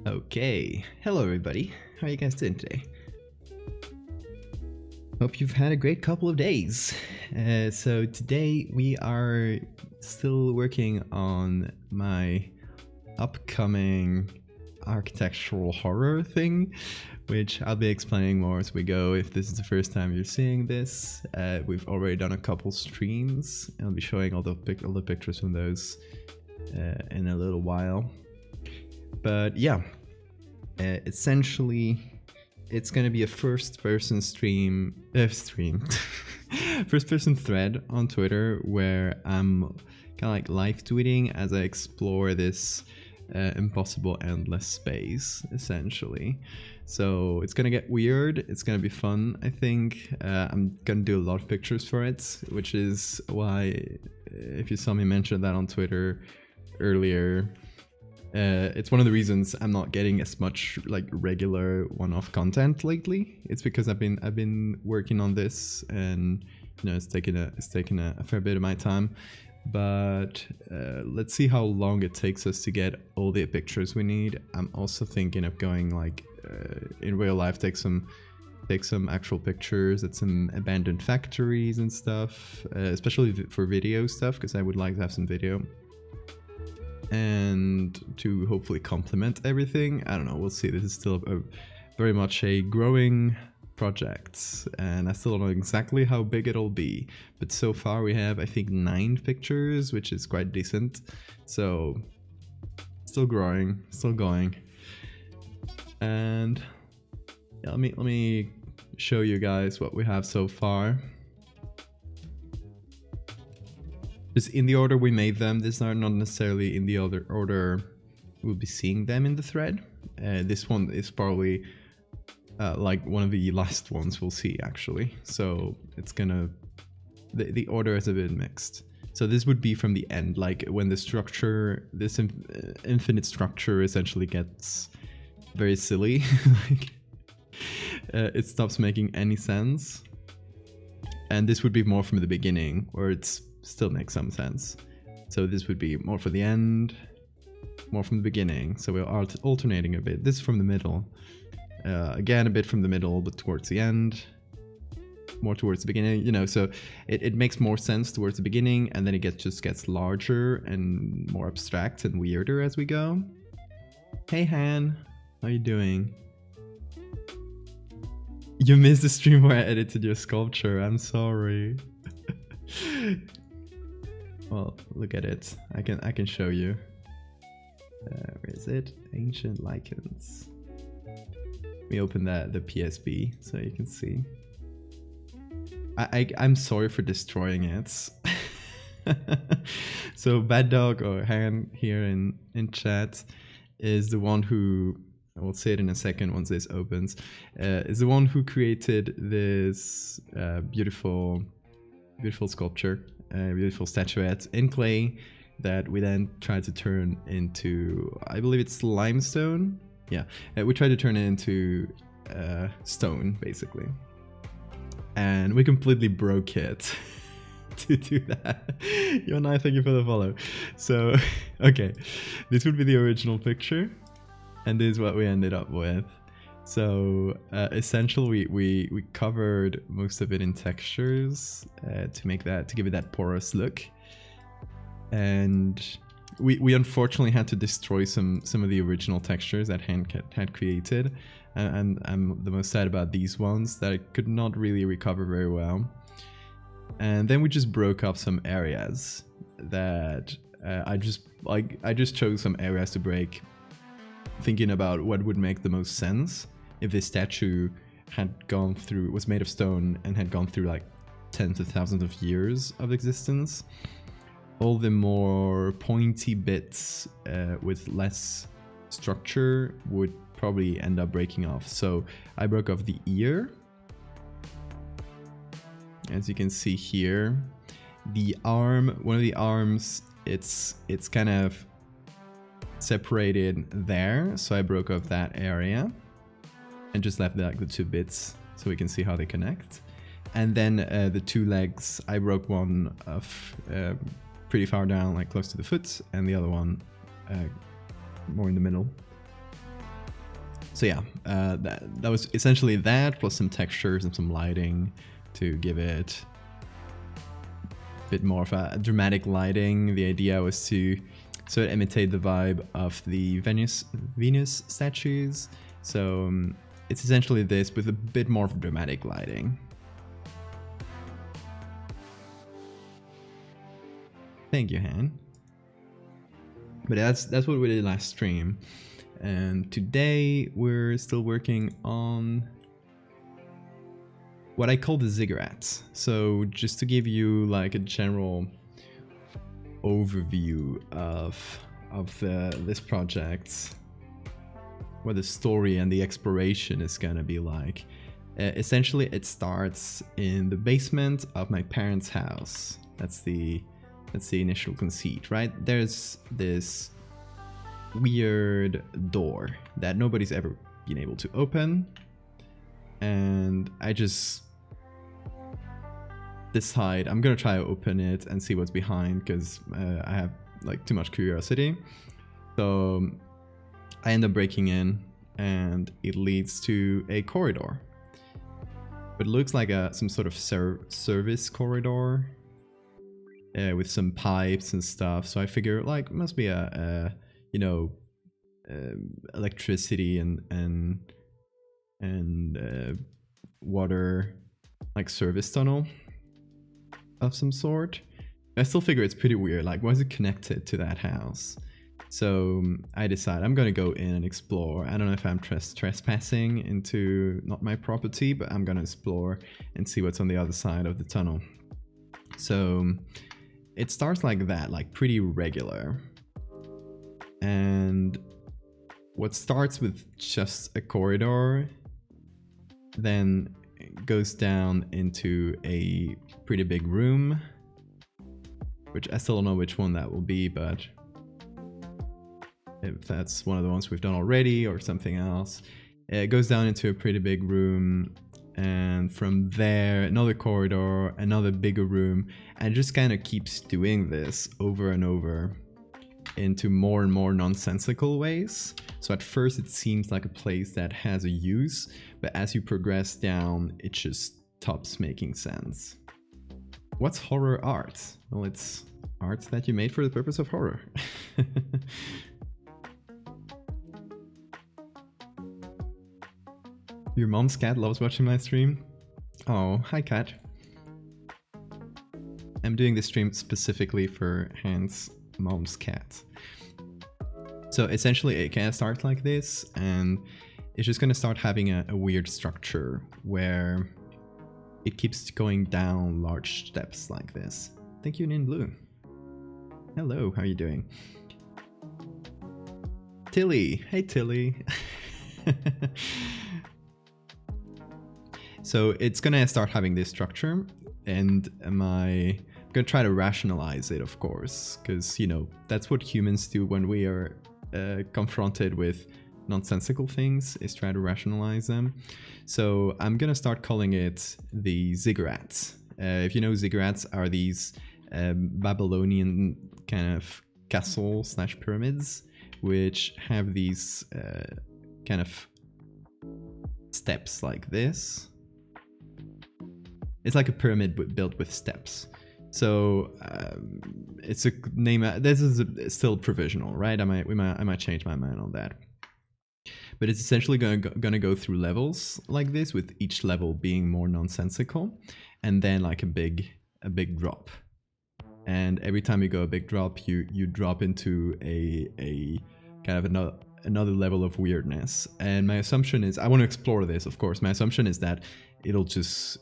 Okay, hello everybody. How are you guys doing today? Hope you've had a great couple of days. So today we are still working on my upcoming architectural horror thing, which I'll be explaining more as we go. If this is the first time you're seeing this, we've already done a couple streams. I'll be showing all the pictures from those in a little while. But yeah, essentially, it's gonna be a first-person first-person thread on Twitter where I'm kind of like live tweeting as I explore this impossible endless space, essentially. So it's gonna get weird. It's gonna be fun. I think I'm gonna do a lot of pictures for it, which is why, if you saw me mention that on Twitter earlier. It's one of the reasons I'm not getting as much like regular one-off content lately. It's because I've been working on this, and it's taken a fair bit of my time. But let's see how long it takes us to get all the pictures we need. I'm also thinking of going like in real life, take some actual pictures at some abandoned factories and stuff, especially for video stuff, because I would like to have some video. And to hopefully complement everything. I don't know, we'll see. This is still very much a growing project, and I still don't know exactly how big it'll be, but so far we have, I think, 9 pictures, which is quite decent. So still growing, still going. And yeah, let me show you guys what we have so far. Just in the order we made them. These are not necessarily in the other order we'll be seeing them in the thread. This one is probably like one of the last ones we'll see, actually. So it's gonna... The order is a bit mixed. So this would be from the end, like when the structure, this infinite structure essentially gets very silly. Like, it stops making any sense. And this would be more from the beginning, where it's still makes some sense. So this would be more for the end, more from the beginning. So we're alternating a bit. This is from the middle. Again, a bit from the middle, but towards the end. More towards the beginning, so it makes more sense towards the beginning, and then it just gets larger and more abstract and weirder as we go. Hey Han, how you doing? You missed the stream where I edited your sculpture. I'm sorry. Well, look at it. I can show you. Where is it? Ancient lichens. Let me open the PSB so you can see. I'm sorry for destroying it. So Bad Dog, or Han here in chat, is the one who, I will say it in a second once this opens, is the one who created this beautiful sculpture, beautiful statuette in clay that we then tried to turn into, I believe it's limestone. Yeah, we tried to turn it into stone, basically. And we completely broke it to do that. Yonai, thank you for the follow. So, okay, this would be the original picture, and this is what we ended up with. So essentially we covered most of it in textures to give it that porous look, and we unfortunately had to destroy some of the original textures that Han had created, and I'm the most sad about these ones that I could not really recover very well. And then we just broke up some areas that I just chose some areas to break, thinking about what would make the most sense if this statue was made of stone and had gone through like tens of thousands of years of existence. All the more pointy bits with less structure would probably end up breaking off. So I broke off the ear. As you can see here, the arm, one of the arms, it's kind of separated there, so I broke off that area and just left like the 2 bits so we can see how they connect. And then the 2 legs, I broke one off pretty far down, like close to the foot, and the other one more in the middle. So yeah, that was essentially that, plus some textures and some lighting to give it a bit more of a dramatic lighting. The idea was to sort of imitate the vibe of the Venus statues. So it's essentially this with a bit more of dramatic lighting. Thank you, Han. But that's what we did last stream. And today we're still working on what I call the ziggurats. So just to give you like a general overview of this project, what the story and the exploration is gonna be like. Essentially, it starts in the basement of my parents' house. That's the initial conceit, right? There's this weird door that nobody's ever been able to open, and I just decide I'm gonna try to open it and see what's behind, because I have like too much curiosity. So I end up breaking in, and it leads to a corridor. But it looks like some sort of service corridor with some pipes and stuff. So I figure like it must be a you know, electricity and water like service tunnel of some sort. I still figure it's pretty weird, like why is it connected to that house? So I decide I'm gonna go in and explore. I don't know if I'm trespassing into not my property, but I'm gonna explore and see what's on the other side of the tunnel. So it starts like that, like pretty regular. And what starts with just a corridor then goes down into a pretty big room, which I still don't know which one that will be, but if that's one of the ones we've done already or something else. It goes down into a pretty big room, and from there another corridor, another bigger room, and it just kind of keeps doing this over and over into more and more nonsensical ways. So at first it seems like a place that has a use, but as you progress down it just stops making sense. What's horror art? Well, it's art that you made for the purpose of horror. Your mom's cat loves watching my stream. Oh, hi cat. I'm doing this stream specifically for Hans' mom's cat. So essentially it kind of starts like this, and it's just going to start having a weird structure where it keeps going down large steps like this. Thank you, Nin Blue. Hello, how are you doing? Tilly, hey Tilly. So it's gonna start having this structure, and I'm gonna try to rationalize it, of course, because, you know, that's what humans do when we are confronted with nonsensical things, is try to rationalize them. So I'm gonna start calling it the ziggurats. If you know, ziggurats are these Babylonian kind of castle/pyramids, which have these kind of steps like this. It's like a pyramid built with steps. So it's a name. This is still provisional, right? I might change my mind on that. But it's essentially gonna go through levels like this, with each level being more nonsensical, and then like a big drop. And every time you go a big drop, you drop into a kind of another level of weirdness. And my assumption is, I want to explore this, of course. My assumption is that it'll just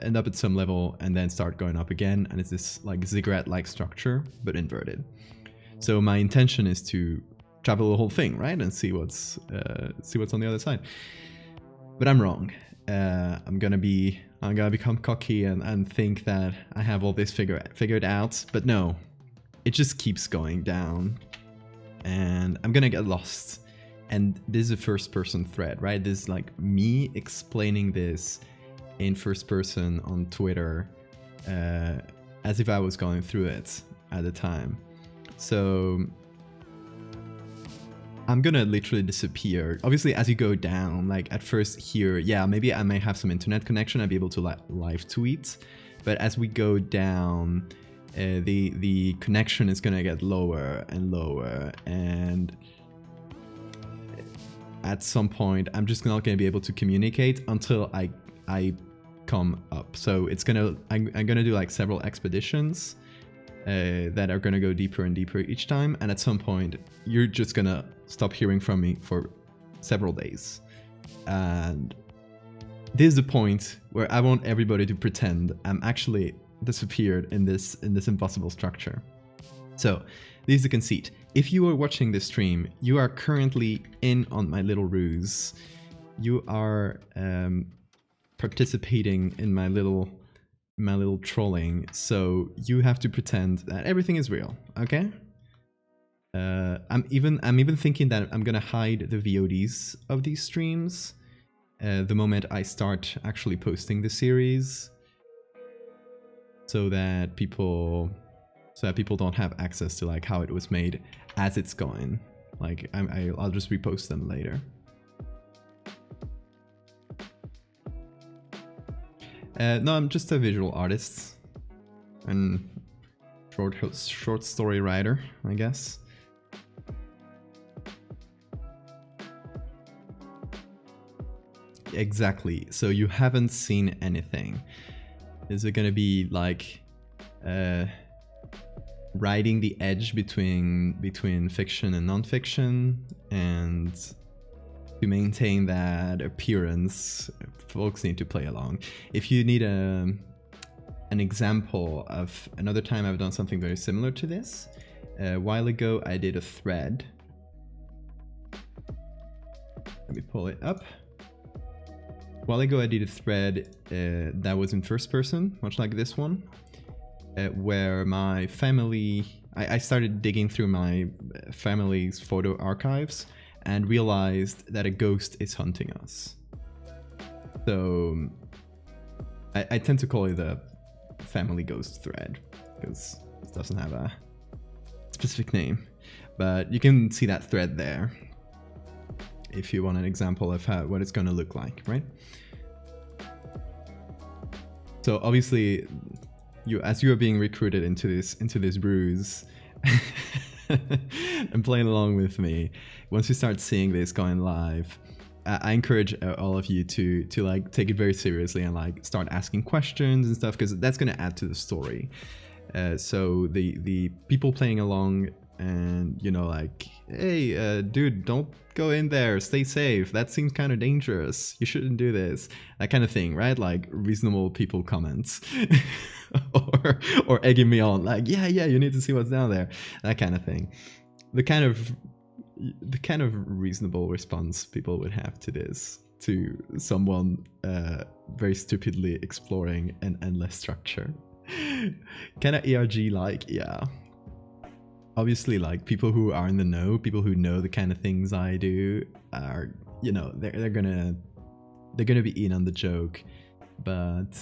end up at some level and then start going up again, and it's this like ziggurat-like structure but inverted. So my intention is to travel the whole thing, right, and see what's on the other side. But I'm wrong. I'm gonna become cocky and think that I have all this figured out, but no, it just keeps going down, and I'm gonna get lost. And this is a first-person thread, right? This is like me explaining this in first person on Twitter, as if I was going through it at the time. So I'm gonna literally disappear. Obviously, as you go down, like at first here, yeah, maybe I may have some internet connection. I'd be able to live tweet, but as we go down, the connection is gonna get lower and lower, and at some point, I'm just not gonna be able to communicate until I come up. So it's I'm gonna do like several expeditions that are gonna go deeper and deeper each time, and at some point you're just gonna stop hearing from me for several days. And this is the point where I want everybody to pretend I'm actually disappeared in this impossible structure. So this is the conceit. If you are watching this stream, you are currently in on my little ruse. You are participating in my little trolling, so you have to pretend that everything is real, okay? I'm even thinking that I'm gonna hide the VODs of these streams the moment I start actually posting the series, so that people don't have access to like how it was made as it's going. Like I'll just repost them later. No, I'm just a visual artist and short story writer, I guess. Exactly. So you haven't seen anything. Is it gonna be like riding the edge between fiction and non-fiction, and to maintain that appearance, folks need to play along. If you need an example of another time I've done something very similar to this, a while ago I did a thread. Let me pull it up. A while ago I did a thread that was in first person, much like this one, where my family, I started digging through my family's photo archives and realized that a ghost is hunting us. So I tend to call it a family ghost thread because it doesn't have a specific name, but you can see that thread there if you want an example of what it's going to look like, right? So obviously, as you are being recruited into this ruse and playing along with me, once you start seeing this going live, I encourage all of you to like take it very seriously and like start asking questions and stuff, because that's going to add to the story. So the people playing along and, you know, like, hey, dude, don't go in there, stay safe, that seems kind of dangerous, you shouldn't do this, that kind of thing, right? Like reasonable people comments or egging me on, like, yeah, you need to see what's down there, that kind of thing. The kind of reasonable response people would have to this, to someone very stupidly exploring an endless structure. Kind of ERG like, yeah. Obviously, like, people who are in the know, people who know the kind of things I do are, you know, they're gonna be in on the joke, but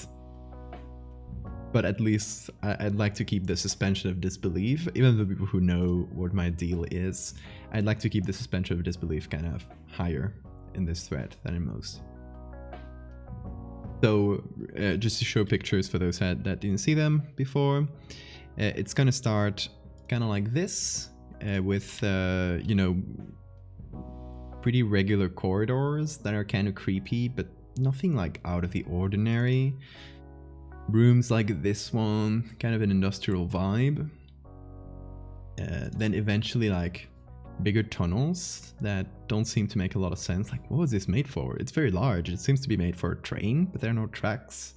at least I'd like to keep the suspension of disbelief. Even the people who know what my deal is, I'd like to keep the suspension of disbelief kind of higher in this thread than in most. So just to show pictures for those that didn't see them before, it's gonna start kind of like this, with you know, pretty regular corridors that are kind of creepy, but nothing like out of the ordinary. Rooms like this one, kind of an industrial vibe. Then eventually like bigger tunnels that don't seem to make a lot of sense. Like, what was this made for? It's very large. It seems to be made for a train, but there are no tracks.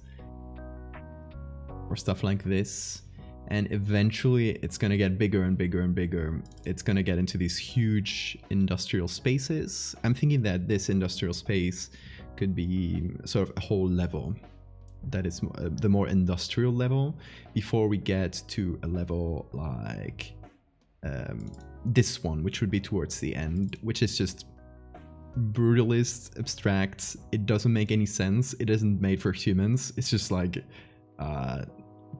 Or stuff like this. And eventually it's going to get bigger and bigger and bigger. It's going to get into these huge industrial spaces. I'm thinking that this industrial space could be sort of a whole level. That is the more industrial level, before we get to a level like this one, which would be towards the end, which is just brutalist, abstract. It doesn't make any sense. It isn't made for humans. It's just like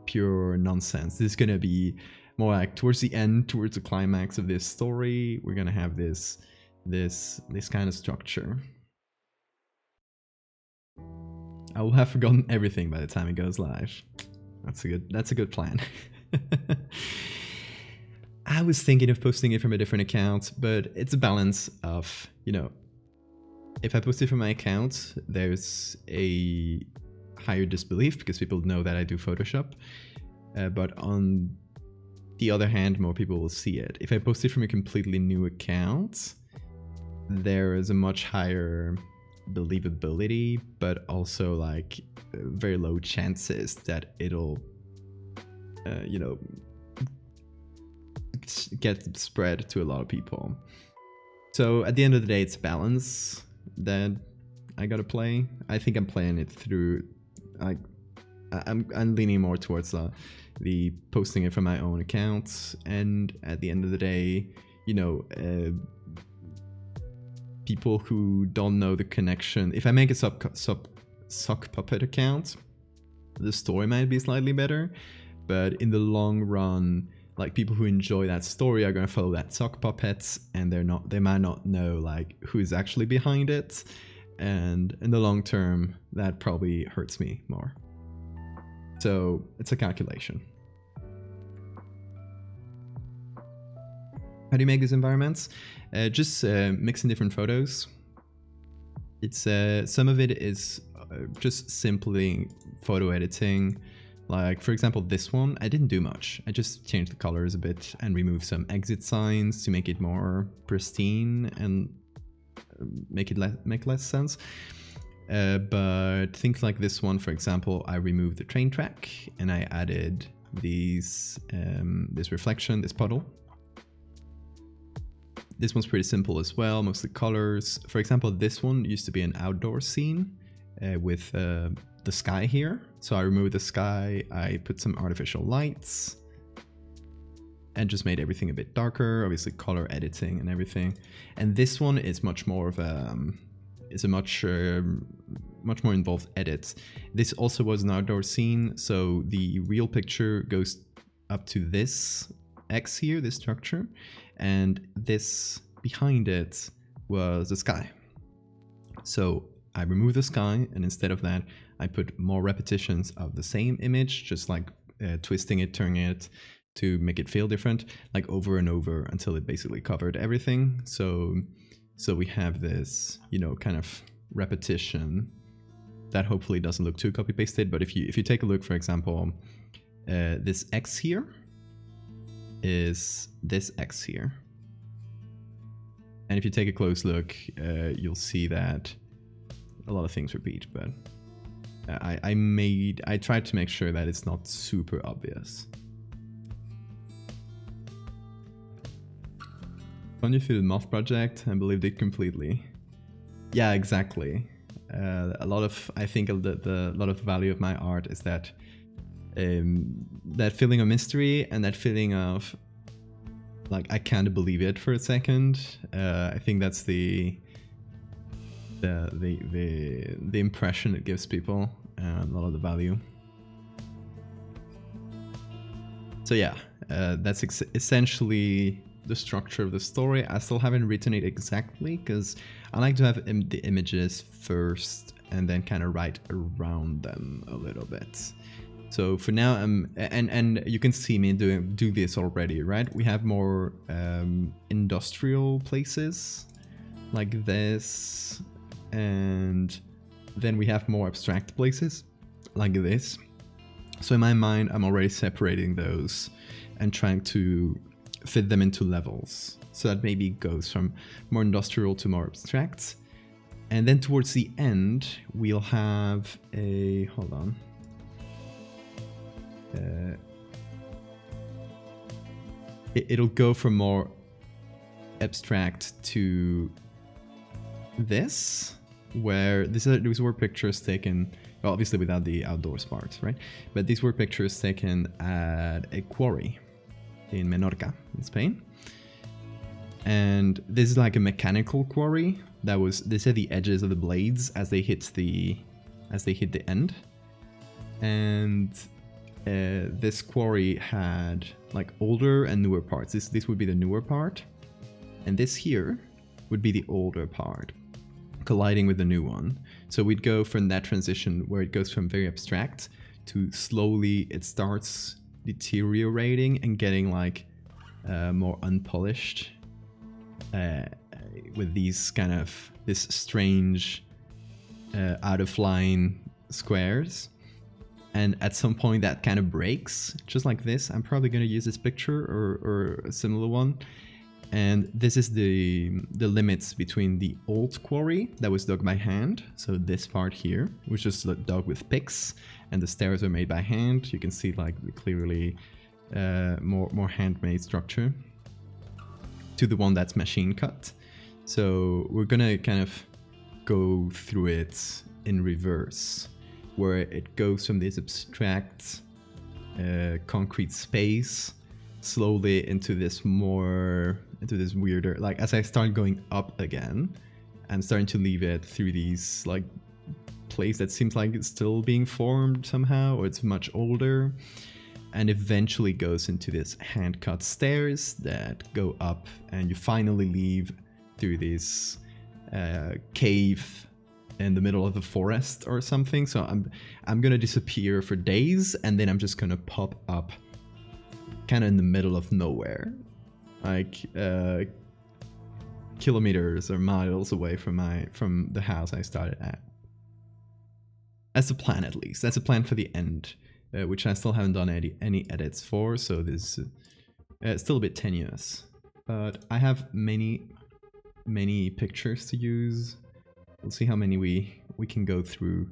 pure nonsense. This is gonna be more like towards the end, towards the climax of this story. We're gonna have this this kind of structure. I will have forgotten everything by the time it goes live. That's a good plan. I was thinking of posting it from a different account, but it's a balance of, you know, if I post it from my account, there's a higher disbelief because people know that I do Photoshop. But on the other hand, more people will see it. If I post it from a completely new account, there is a much higher believability, but also like very low chances that it'll, you know, get spread to a lot of people. So at the end of the day, it's balance that I gotta play. I think I'm playing it through, like, I'm leaning more towards the posting it from my own account, and at the end of the day, you know, people who don't know the connection, if I make a sock puppet account, the story might be slightly better, but in the long run, like, people who enjoy that story are going to follow that sock puppet, and they might not know like who is actually behind it, and in the long term that probably hurts me more. So it's a calculation. How do you make these environments? Just mixing different photos. It's some of it is just simply photo editing. Like, for example, this one, I didn't do much. I just changed the colors a bit and removed some exit signs to make it more pristine and make less sense. But things like this one, for example, I removed the train track and I added these this reflection, this puddle. This one's pretty simple as well, mostly colors. For example, this one used to be an outdoor scene with the sky here. So I removed the sky, I put some artificial lights, and just made everything a bit darker, obviously color editing and everything. And this one is much more of a, it's a much more involved edit. This also was an outdoor scene, so the real picture goes up to this X here, this structure, and this behind it was the sky. So I removed the sky, and instead of that, I put more repetitions of the same image, just like twisting it, turning it to make it feel different, like over and over until it basically covered everything. So we have this, you know, kind of repetition that hopefully doesn't look too copy pasted. But if you take a look, for example, this X here is this X here. And if you take a close look, you'll see that a lot of things repeat, but I tried to make sure that it's not super obvious. When you feel the moth project, I believed it completely. Yeah, exactly. I think a lot of the value of my art is that that feeling of mystery and that feeling of like I can't believe it for a second. I think that's the impression it gives people, and a lot of the value. So yeah, that's essentially the structure of the story. I still haven't written it exactly because I like to have the images first and then kind of write around them a little bit. So for now, and you can see me do this already, right? We have more industrial places like this, and then we have more abstract places like this. So in my mind, I'm already separating those and trying to fit them into levels. So that maybe goes from more industrial to more abstract. And then towards the end, we'll have a, hold on. It'll go from more abstract to this, where these were pictures taken, well, obviously without the outdoors part, right? But these were pictures taken at a quarry in Menorca, in Spain. And this is like a mechanical quarry that was, these are the edges of the blades as they hit the end. And this quarry had like older and newer parts. This would be the newer part. And this here would be the older part, colliding with the new one. So we'd go from that transition where it goes from very abstract to slowly it starts deteriorating and getting like more unpolished with these kind of this strange out of line squares. And at some point that kind of breaks, just like this. I'm probably going to use this picture or a similar one. And this is the limits between the old quarry that was dug by hand. So this part here, which is dug with picks, and the stairs are made by hand. You can see like clearly more handmade structure, to the one that's machine cut. So we're gonna kind of go through it in reverse, where it goes from this abstract concrete space slowly into this weirder, like as I start going up again, I'm starting to leave it through these like place that seems like it's still being formed somehow, or it's much older, and eventually goes into this hand cut stairs that go up, and you finally leave through this cave in the middle of the forest or something. So I'm gonna disappear for days, and then I'm just gonna pop up kind of in the middle of nowhere, like kilometers or miles away from the house I started at. That's the plan, at least. That's a plan for the end, which I still haven't done any edits for, so this it's still a bit tenuous. But I have many pictures to use. We'll see how many we can go through.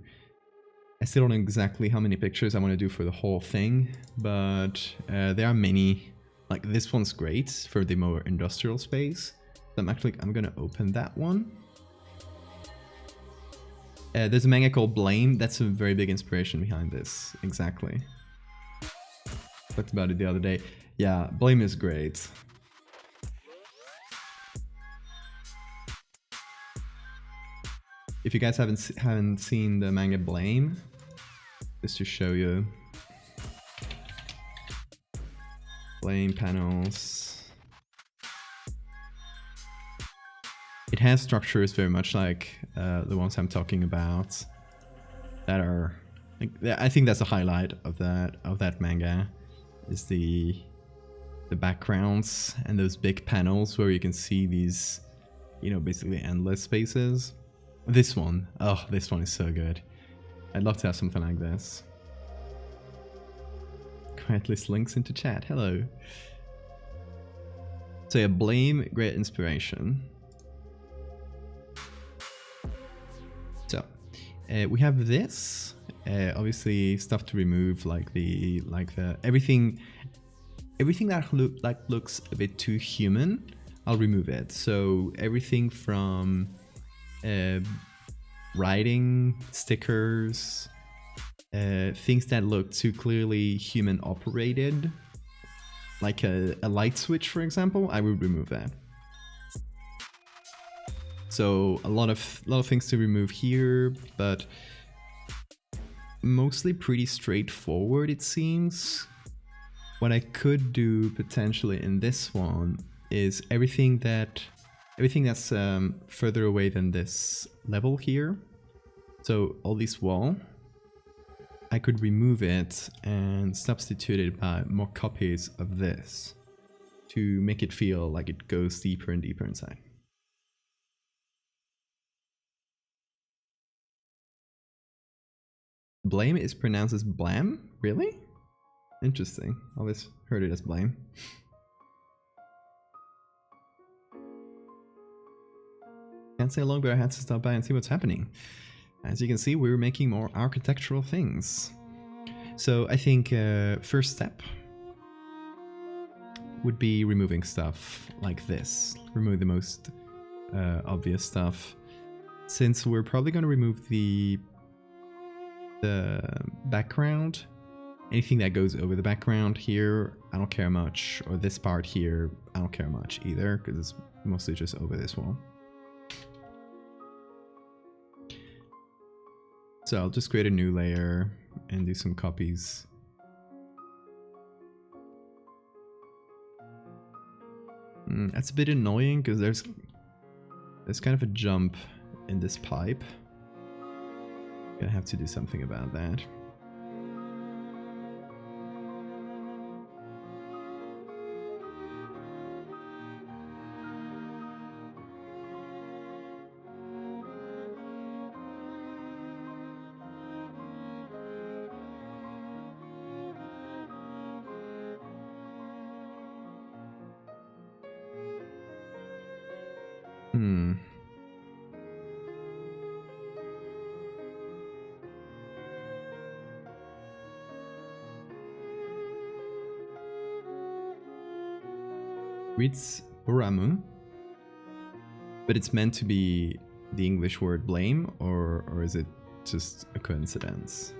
I still don't know exactly how many pictures I want to do for the whole thing, but there are many. Like this one's great for the more industrial space. So I'm gonna open that one. There's a manga called Blame. That's a very big inspiration behind this. Exactly. Talked about it the other day. Yeah, Blame is great. If you guys haven't seen the manga Blame, just to show you. Blame panels. It has structures very much like the ones I'm talking about. That are, like, I think that's a highlight of that manga, is the backgrounds and those big panels where you can see these, you know, basically endless spaces. This one, oh, this one is so good. I'd love to have something like this. Quiet list links into chat. Hello. So yeah, Blame, great inspiration. So we have this. Obviously, stuff to remove, like the everything that looks a bit too human. I'll remove it. So everything from writing, stickers, things that look too clearly human operated, like a light switch, for example, I would remove that. So a lot of things to remove here, but mostly pretty straightforward, it seems. What I could do potentially in this one is everything that's further away than this level here. So all this wall, I could remove it and substitute it by more copies of this to make it feel like it goes deeper and deeper inside. Blame is pronounced as blam? Really? Interesting. Always heard it as blame. Can't stay long, but I had to stop by and see what's happening. As you can see, we're making more architectural things. So I think first step would be removing stuff like this. Remove the most obvious stuff. Since we're probably going to remove the background, anything that goes over the background here, I don't care much. Or this part here, I don't care much either, because it's mostly just over this wall. So I'll just create a new layer and do some copies. That's a bit annoying because there's There's kind of a jump in this pipe. Gonna have to do something about that. Reads Buramu, but it's meant to be the English word blame, or is it just a coincidence?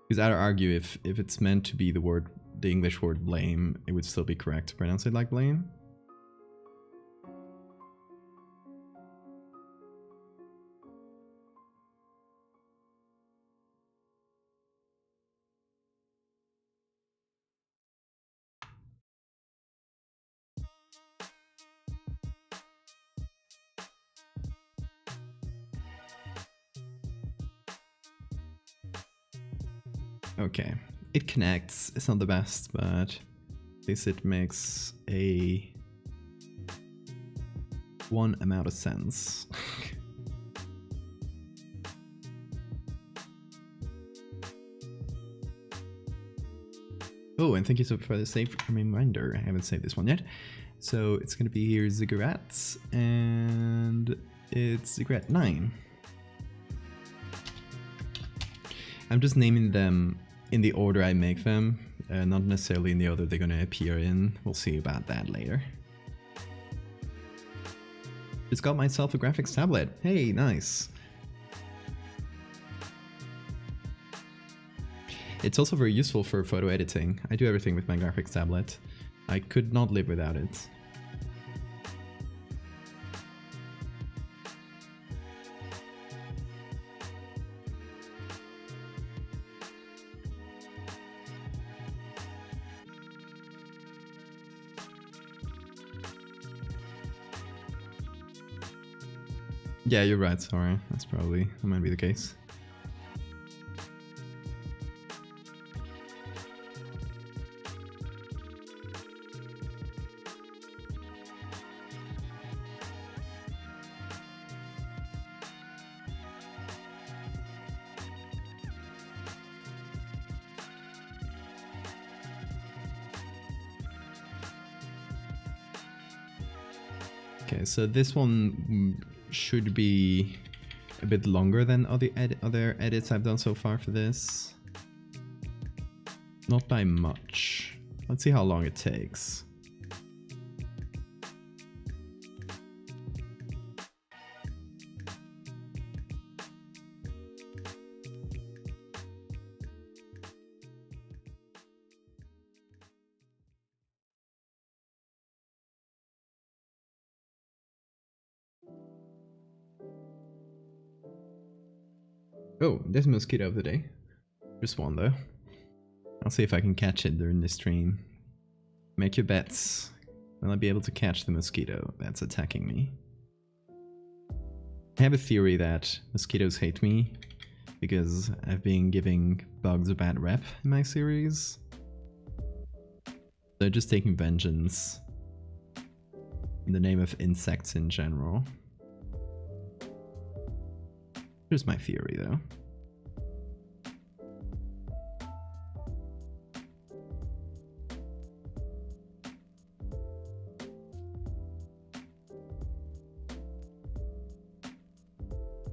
Because I'd argue if it's meant to be the English word blame, it would still be correct to pronounce it like blame. Okay, it connects. It's not the best, but at least it makes one amount of sense. Oh, and thank you so much for the save reminder. I haven't saved this one yet. So it's gonna be here Ziggurats, and it's Ziggurat 9. I'm just naming them in the order I make them, not necessarily in the order they're gonna appear in. We'll see about that later. Just got myself a graphics tablet. Hey, nice. It's also very useful for photo editing. I do everything with my graphics tablet. I could not live without it. Yeah, you're right, sorry. That might be the case. Okay, so this one should be a bit longer than other edits I've done so far for this. Not by much. Let's see how long it takes. Oh, there's a mosquito of the day. Just one though. I'll see if I can catch it during the stream. Make your bets. Will I be able to catch the mosquito that's attacking me? I have a theory that mosquitoes hate me because I've been giving bugs a bad rep in my series. They're just taking vengeance in the name of insects in general. Here's my theory though.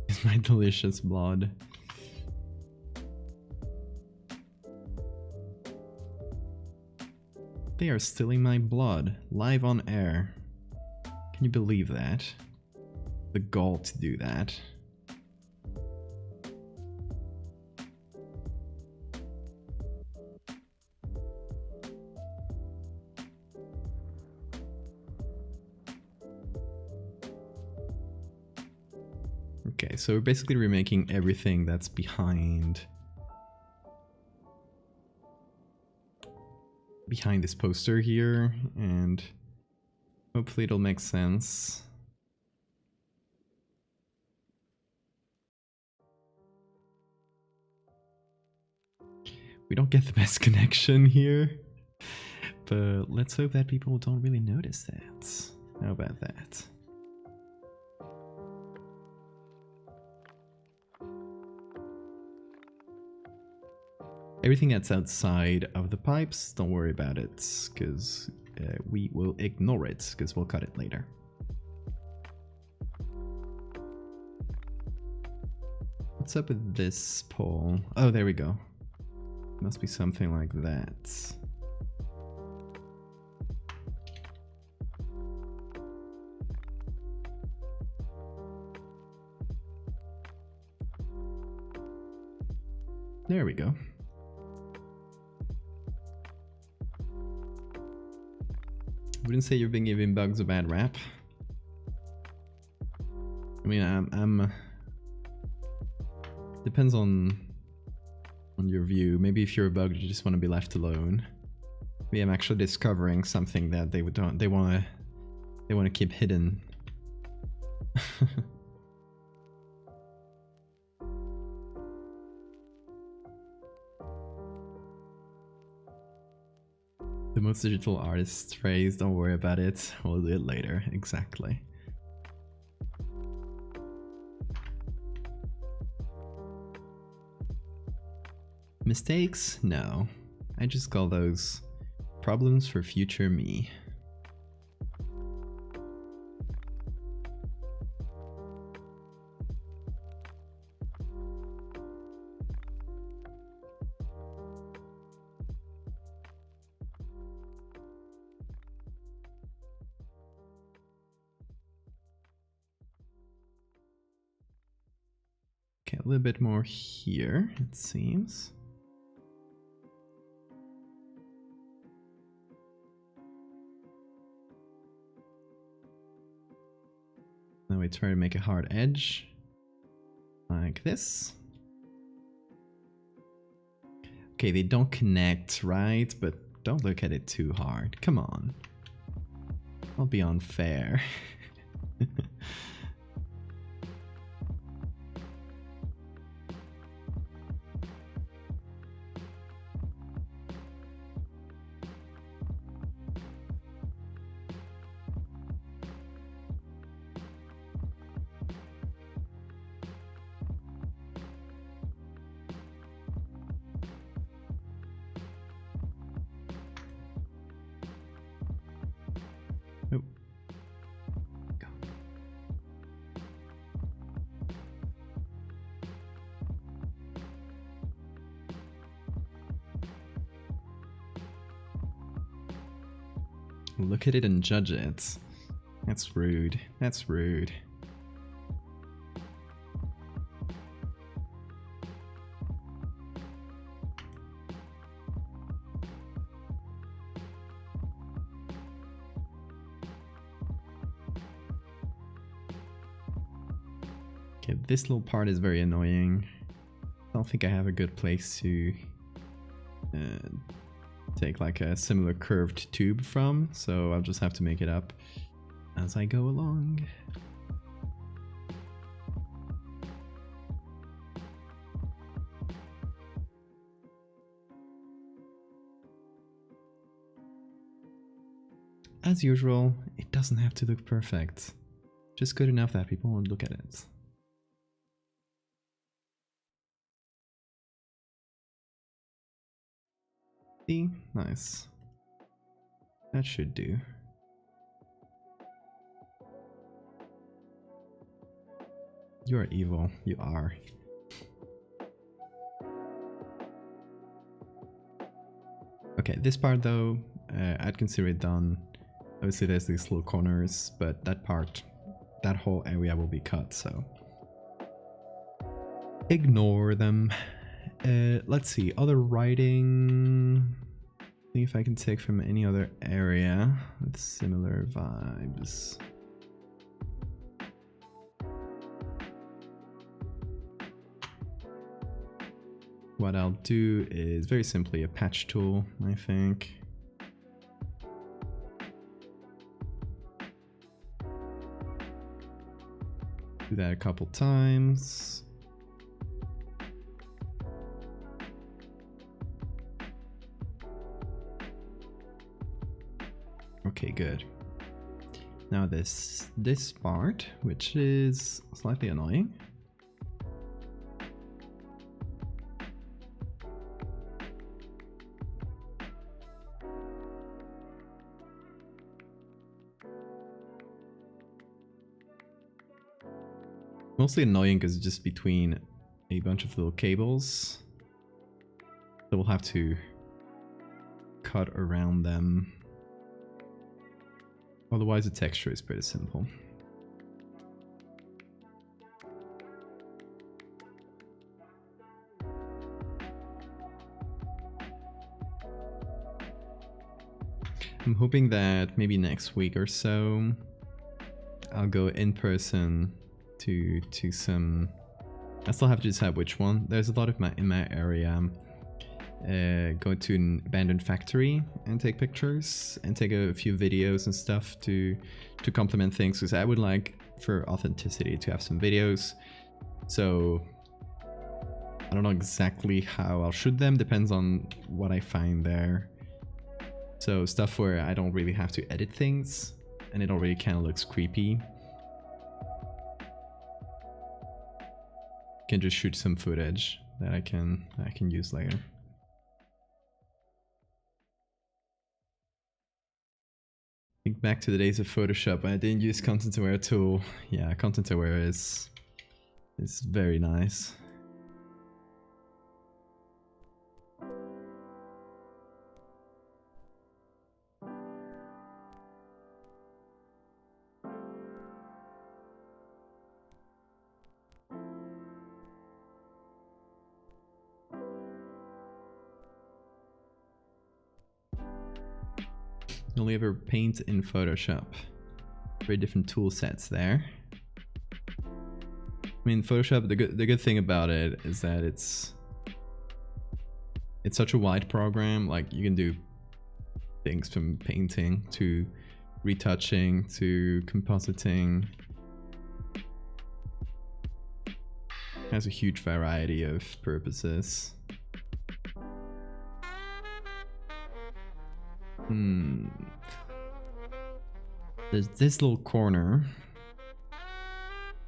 It's my delicious blood. They are stealing my blood live on air. Can you believe that? The gall to do that. Okay, so we're basically remaking everything that's behind behind this poster here, and hopefully it'll make sense. We don't get the best connection here, but let's hope that people don't really notice that. How about that? Everything that's outside of the pipes, don't worry about it, because we will ignore it, because we'll cut it later. What's up with this pole? Oh, there we go. Must be something like that. There we go. Wouldn't say you've been giving bugs a bad rap. I mean, I'm depends on your view. Maybe if you're a bug, you just want to be left alone. Maybe I'm actually discovering something that they want to keep hidden. The most digital artist phrase, don't worry about it, we'll do it later. Exactly. Mistakes? No. I just call those problems for future me. Okay, a little bit more here, it seems. Now we try to make a hard edge, like this. Okay, they don't connect, right? But don't look at it too hard. Come on. I'll be unfair. Oh. Go. Look at it and judge it. That's rude. That's rude. Okay, this little part is very annoying. I don't think I have a good place to take like a similar curved tube from, so I'll just have to make it up as I go along. As usual, it doesn't have to look perfect. Just good enough that people won't look at it. See? Nice. That should do. You are evil. You are. Okay, this part though, I'd consider it done. Obviously there's these little corners, but that part, that whole area will be cut, so ignore them. Let's see, other writing. See if I can take from any other area with similar vibes. What I'll do is very simply a patch tool, I think. Do that a couple times. Okay, good. Now this part, which is slightly annoying. Mostly annoying because it's just between a bunch of little cables. So we'll have to cut around them. Otherwise the texture is pretty simple. I'm hoping that maybe next week or so I'll go in person to some... I still have to decide which one. There's a lot of in my area. Go to an abandoned factory and take pictures and take a few videos and stuff to complement things, because I would like for authenticity to have some videos. So I don't know exactly how I'll shoot them, depends on what I find there. So stuff where I don't really have to edit things and it already kind of looks creepy. Can just shoot some footage that I can use later. Think back to the days of Photoshop when I didn't use content aware tool. Yeah, content aware is very nice. You only ever paint in Photoshop. Very different tool sets there. I mean, Photoshop, the good thing about it is that it's such a wide program. Like, you can do things from painting to retouching to compositing. It has a huge variety of purposes. There's this little corner.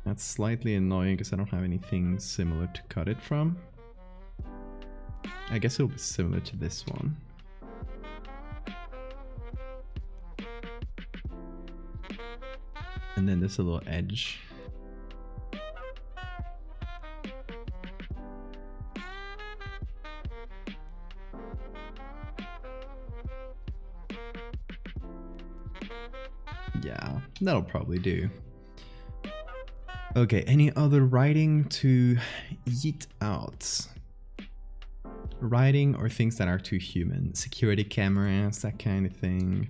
That's slightly annoying because I don't have anything similar to cut it from. I guess it'll be similar to this one. And then there's a little edge. Yeah, that'll probably do. Okay, any other writing to yeet out? Writing or things that are too human. Security cameras, that kind of thing.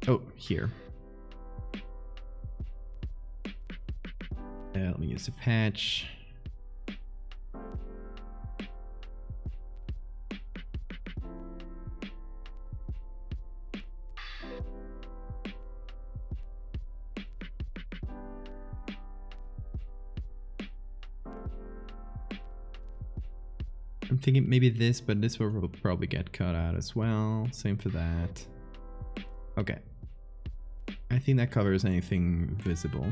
Oh, here. Let me use a patch. I'm thinking maybe this, but this will probably get cut out as well. Same for that. Okay. I think that covers anything visible.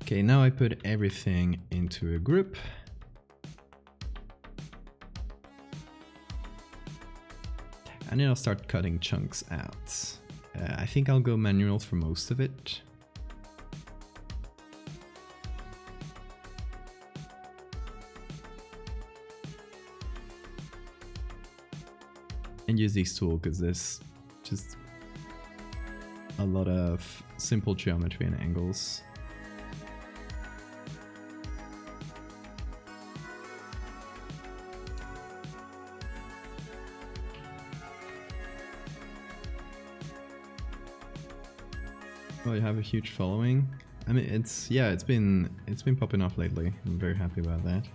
Okay, now I put everything into a group. And then I'll start cutting chunks out. I think I'll go manual for most of it. And use these tools because there's just a lot of simple geometry and angles. Oh, you have a huge following. I mean, it's been popping off lately. I'm very happy about that.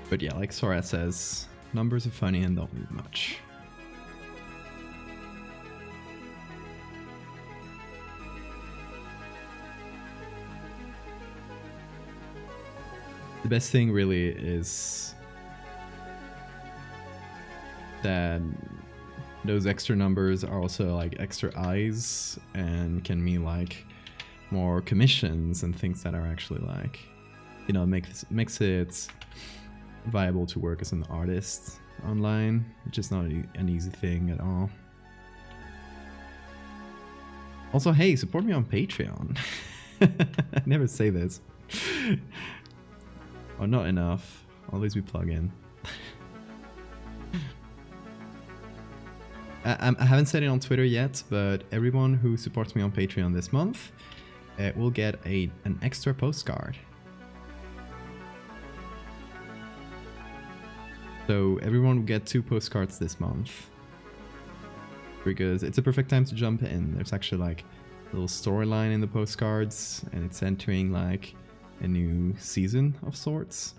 But yeah, like Sora says, numbers are funny and don't mean much. The best thing really is that those extra numbers are also like extra eyes and can mean like more commissions and things that are actually like, you know, makes it viable to work as an artist online, which is not an easy thing at all. Also, hey, support me on Patreon. I never say this. Or not enough. Always we plug in. I haven't said it on Twitter yet, but everyone who supports me on Patreon this month will get an extra postcard. So everyone will get 2 postcards this month. Because it's a perfect time to jump in. There's actually like a little storyline in the postcards, and it's entering like a new season of sorts,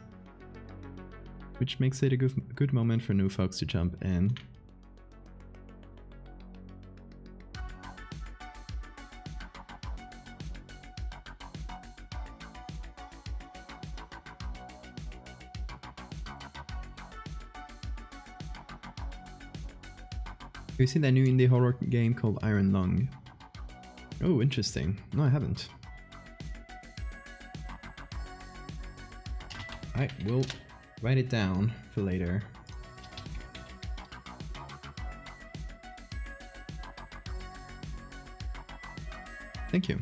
which makes it a good moment for new folks to jump in. Have you seen that new indie horror game called Iron Lung? Oh, interesting. No, I haven't. I will write it down for later. Thank you.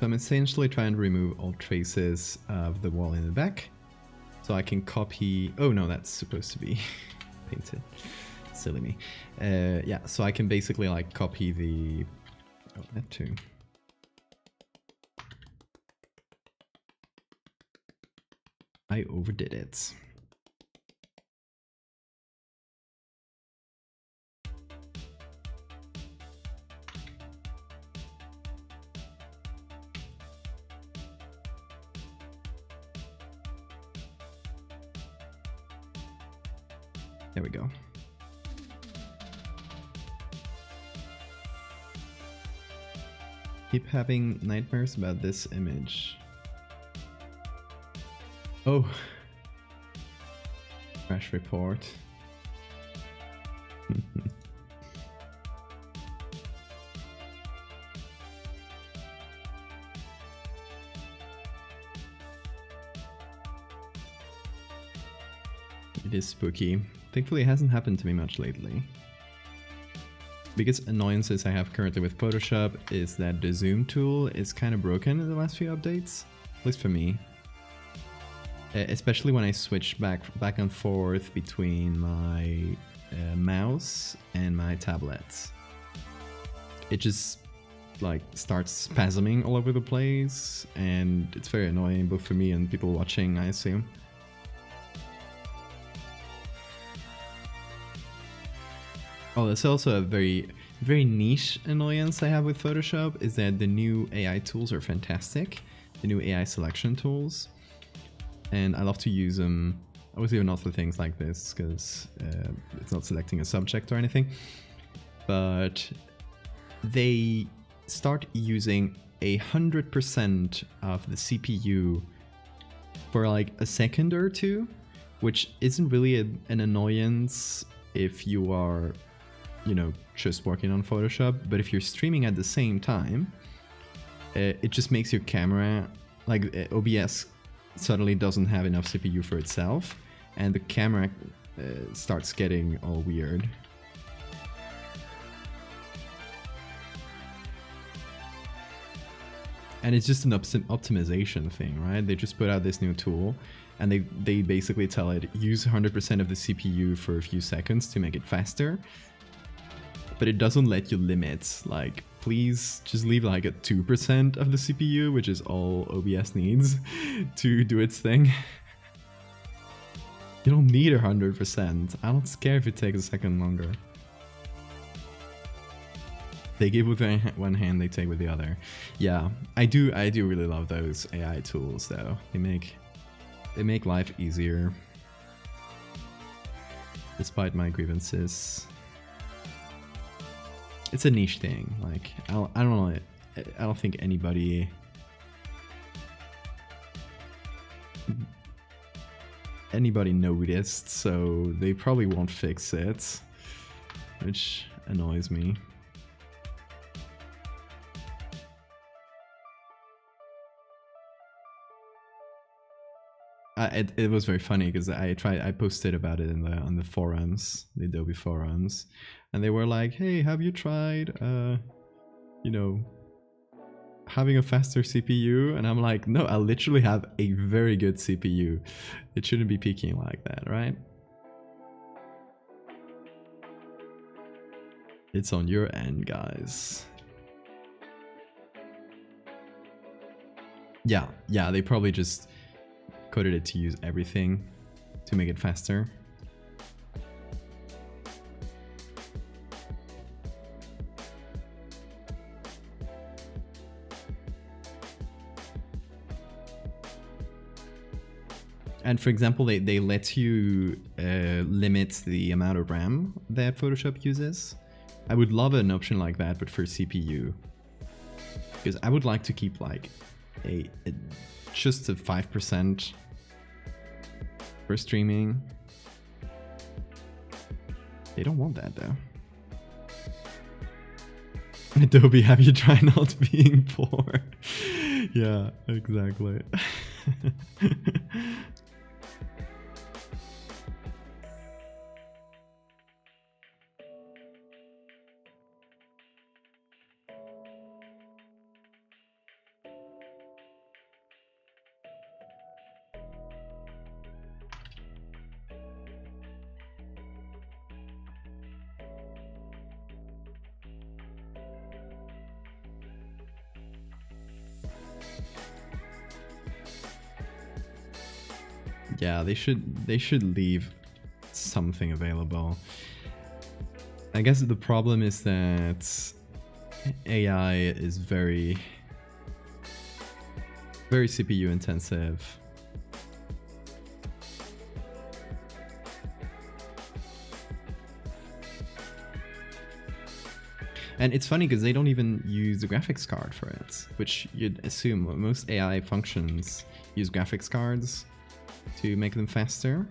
I'm essentially trying to remove all traces of the wall in the back, so I can copy... Oh no, that's supposed to be painted. Silly me. Yeah, so I can basically like copy the... Oh, that too. I overdid it. There we go. Keep having nightmares about this image. Oh. Crash report. It is spooky. Thankfully it hasn't happened to me much lately. Biggest annoyances I have currently with Photoshop is that the zoom tool is kind of broken in the last few updates, at least for me. Especially when I switch back and forth between my mouse and my tablet. It just like starts spasming all over the place, and it's very annoying both for me and people watching, I assume. Oh, that's also a very niche annoyance I have with Photoshop, is that the new AI tools are fantastic. The new AI selection tools. And I love to use them, obviously not for things like this, because it's not selecting a subject or anything. But they start using 100% of the CPU for like a second or two, which isn't really an annoyance if you are, you know, just working on Photoshop. But if you're streaming at the same time, it just makes your camera, like OBS suddenly doesn't have enough CPU for itself, and the camera starts getting all weird. And it's just an optimization thing, right? They just put out this new tool and they basically tell it, use 100% of the CPU for a few seconds to make it faster. But it doesn't let you limit, like, please just leave like a 2% of the CPU, which is all OBS needs to do its thing. You don't need 100%. I don't care if it takes a second longer. They give with one hand, they take with the other. Yeah, I do really love those AI tools though. They make life easier. Despite my grievances. It's a niche thing. Like I don't know. I don't think anybody noticed, so they probably won't fix it, which annoys me. It was very funny because I posted about it on the forums, the Adobe forums, and they were like, "Hey, have you tried, you know, having a faster CPU?" And I'm like, "No, I literally have a very good CPU. It shouldn't be peaking like that, right?" It's on your end, guys. Yeah, they probably just coded it to use everything to make it faster. And for example, they let you limit the amount of RAM that Photoshop uses. I would love an option like that, but for CPU. Because I would like to keep like just a 5% for streaming. They don't want that though. Adobe, have you tried not being poor? Yeah, exactly. Yeah, they should leave something available. I guess the problem is that AI is very CPU intensive. And it's funny because they don't even use the graphics card for it, which you'd assume most AI functions use graphics cards to make them faster.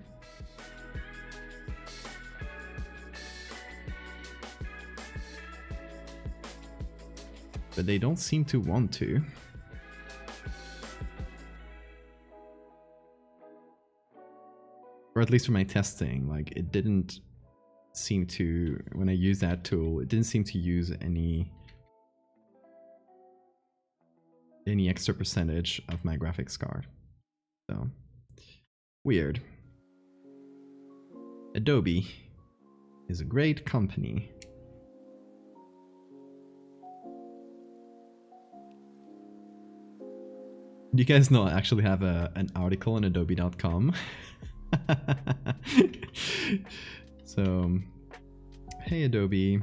But they don't seem to want to. Or at least for my testing, like it didn't seem to, when I used that tool, it didn't seem to use any extra percentage of my graphics card. So weird. Adobe is a great company. Do you guys know I actually have an article on adobe.com? So, hey Adobe.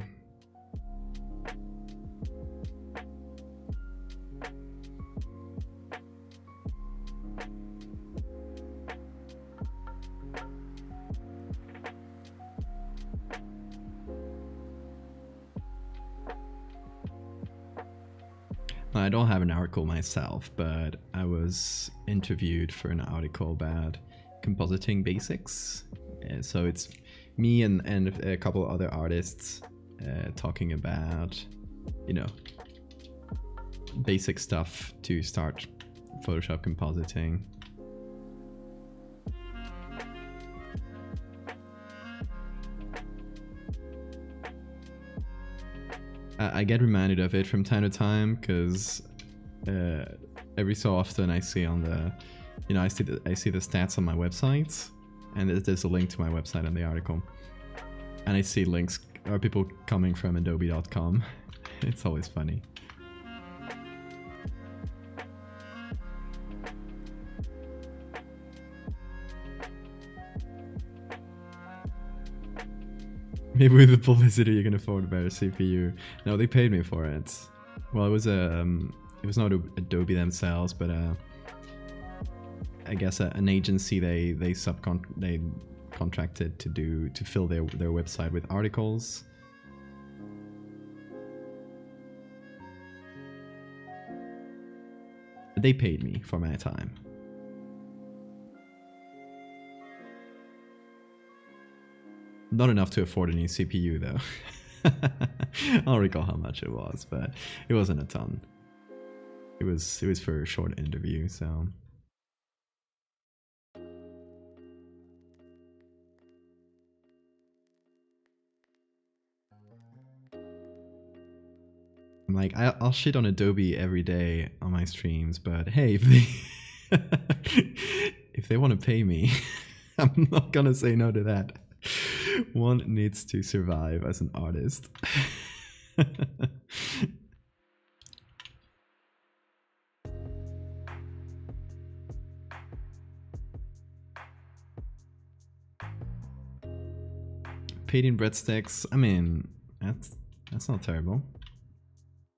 I don't have an article myself, but I was interviewed for an article about compositing basics. So it's me and a couple other artists talking about, you know, basic stuff to start Photoshop compositing. I get reminded of it from time to time because every so often I see on the, you know, I see the stats on my website, and there's a link to my website in the article, and I see links or people coming from adobe.com. It's always funny. Maybe with the publicity you can afford a better CPU. No, they paid me for it. Well, it was not Adobe themselves, but I guess an agency they contracted to fill their website with articles. They paid me for my time. Not enough to afford a new CPU though. I don't recall how much it was, but it wasn't a ton. It was for a short interview, so. I'm like, I'll shit on Adobe every day on my streams, but hey, if they want to pay me, I'm not gonna say no to that. One needs to survive as an artist. Paid in breadsticks. I mean, that's not terrible.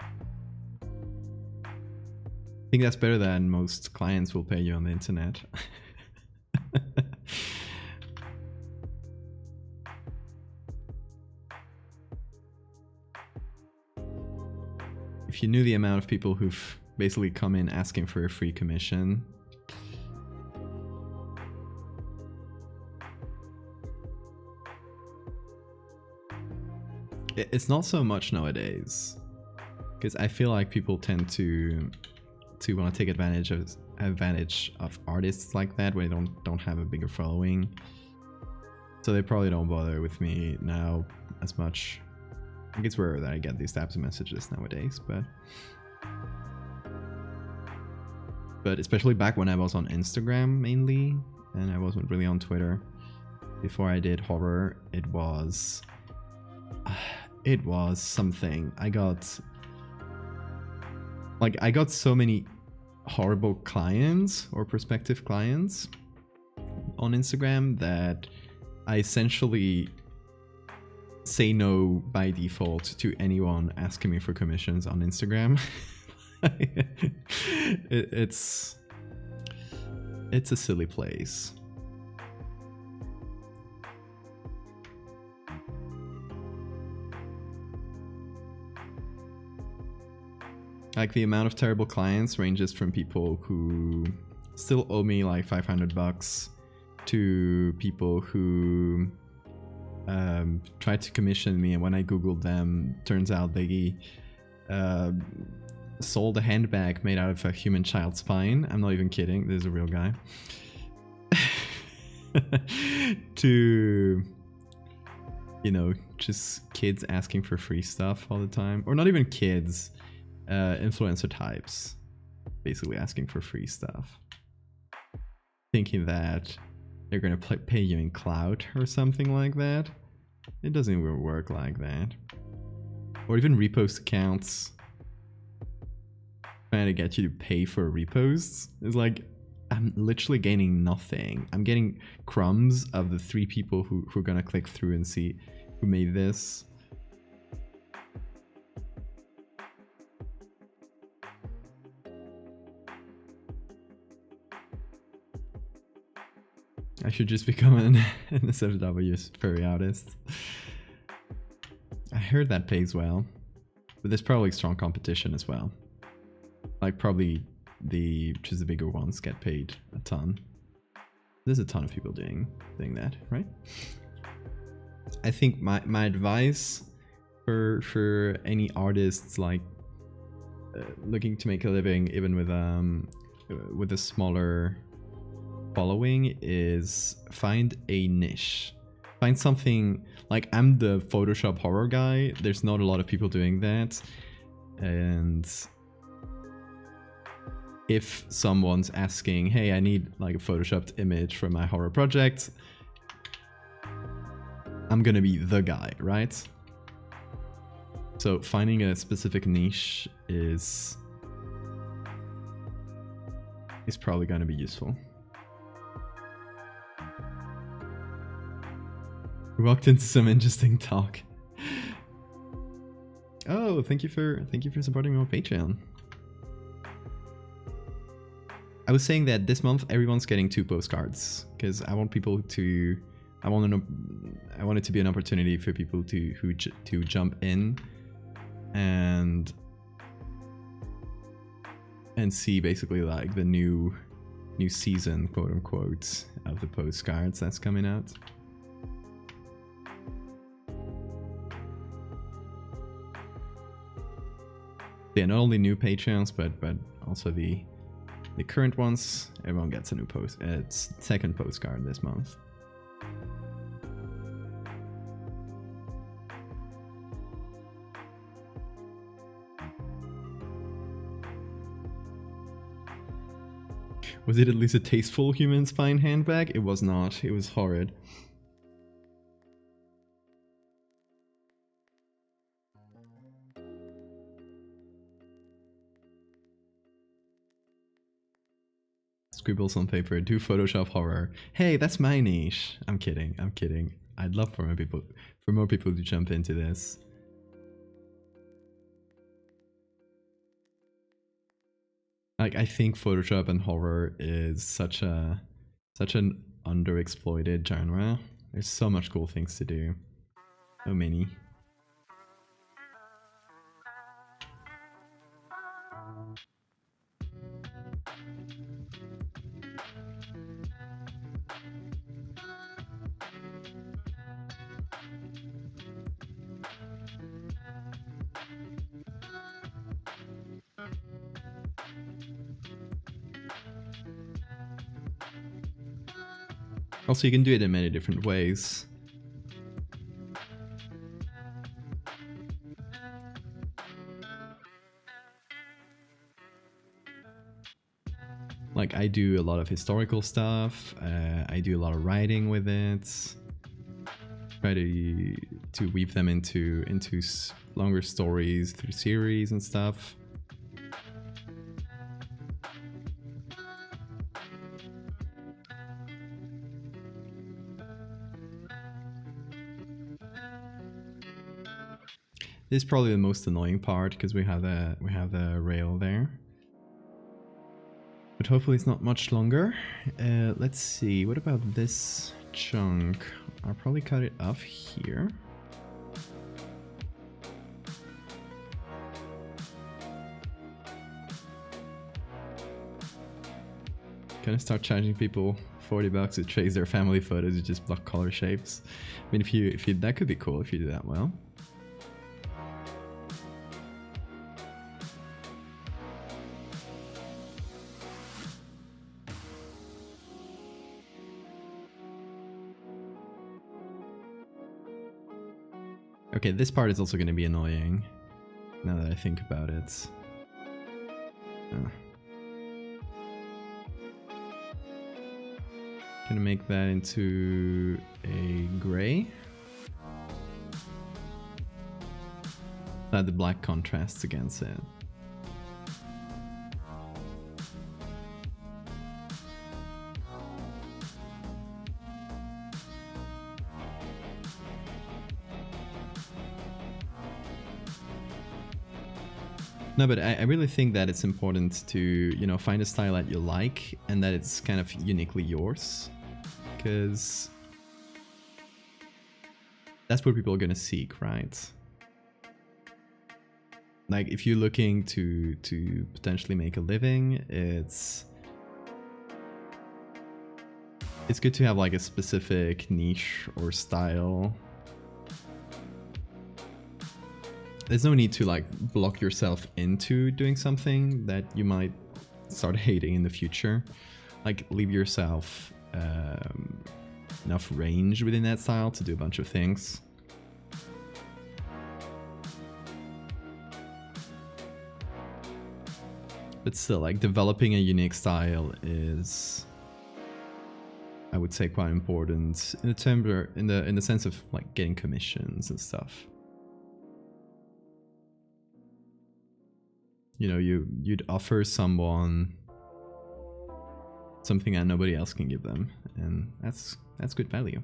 I think that's better than most clients will pay you on the internet. If you knew the amount of people who've basically come in asking for a free commission. It's not so much nowadays, because I feel like people tend to want to take advantage of artists like that when they don't have a bigger following. So they probably don't bother with me now as much. I think it's rare that I get these types of messages nowadays, but especially back when I was on Instagram mainly, and I wasn't really on Twitter. Before I did horror, it was something. I got so many horrible clients or prospective clients on Instagram that I essentially say no by default to anyone asking me for commissions on Instagram. It's a silly place. Like, the amount of terrible clients ranges from people who still owe me like $500 to people who tried to commission me, and when I googled them, turns out they sold a handbag made out of a human child's spine. I'm not even kidding, this is a real guy. To, you know, just kids asking for free stuff all the time. Or not even kids, influencer types basically asking for free stuff, thinking that they're gonna pay you in clout or something like that. It doesn't even work like that. Or even repost accounts trying to get you to pay for reposts. It's like, I'm literally gaining nothing. I'm getting crumbs of the 3 people who are gonna click through and see who made this. I should just become an NSFW furry artist. I heard that pays well, but there's probably strong competition as well. Like, probably just the bigger ones get paid a ton. There's a ton of people doing that, right? I think my advice for any artists like looking to make a living, even with a smaller following, is find a niche. Find something. Like, I'm the Photoshop horror guy. There's not a lot of people doing that, and if someone's asking, hey, I need like a photoshopped image for my horror project, I'm gonna be the guy, right? So finding a specific niche is probably gonna be useful. We walked into some interesting talk. Oh, thank you for supporting me on Patreon. I was saying that this month everyone's getting 2 postcards because I want people to. I want it to be an opportunity for people to jump in and see basically like the new season, quote unquote, of the postcards that's coming out. Yeah, not only new Patreons, but also the current ones. Everyone gets a new it's second postcard this month. Was it at least a tasteful human spine handbag? It was not. It was horrid. Scribbles on paper, do Photoshop horror. Hey, that's my niche. I'm kidding. I'm kidding. I'd love for more people to jump into this. Like, I think Photoshop and horror is such an underexploited genre. There's so much cool things to do. So many. Also, you can do it in many different ways. Like, I do a lot of historical stuff, I do a lot of writing with it, try to weave them into longer stories through series and stuff. This is probably the most annoying part because we have the rail there. But hopefully it's not much longer. Let's see, what about this chunk? I'll probably cut it off here. Gonna start charging people $40 to trace their family photos, you just block color shapes. I mean, if you that could be cool if you do that well. Okay, this part is also going to be annoying, now that I think about it. Gonna make that into a gray. Add the black contrasts against it. No, but I really think that it's important to, you know, find a style that you like and that it's kind of uniquely yours, because that's what people are gonna seek, right? Like, if you're looking to potentially make a living, it's good to have like a specific niche or style. There's no need to like block yourself into doing something that you might start hating in the future. Like, leave yourself enough range within that style to do a bunch of things. But still, like, developing a unique style is, I would say, quite important in the term, in the sense of like getting commissions and stuff. You know, you'd offer someone something that nobody else can give them, and that's good value.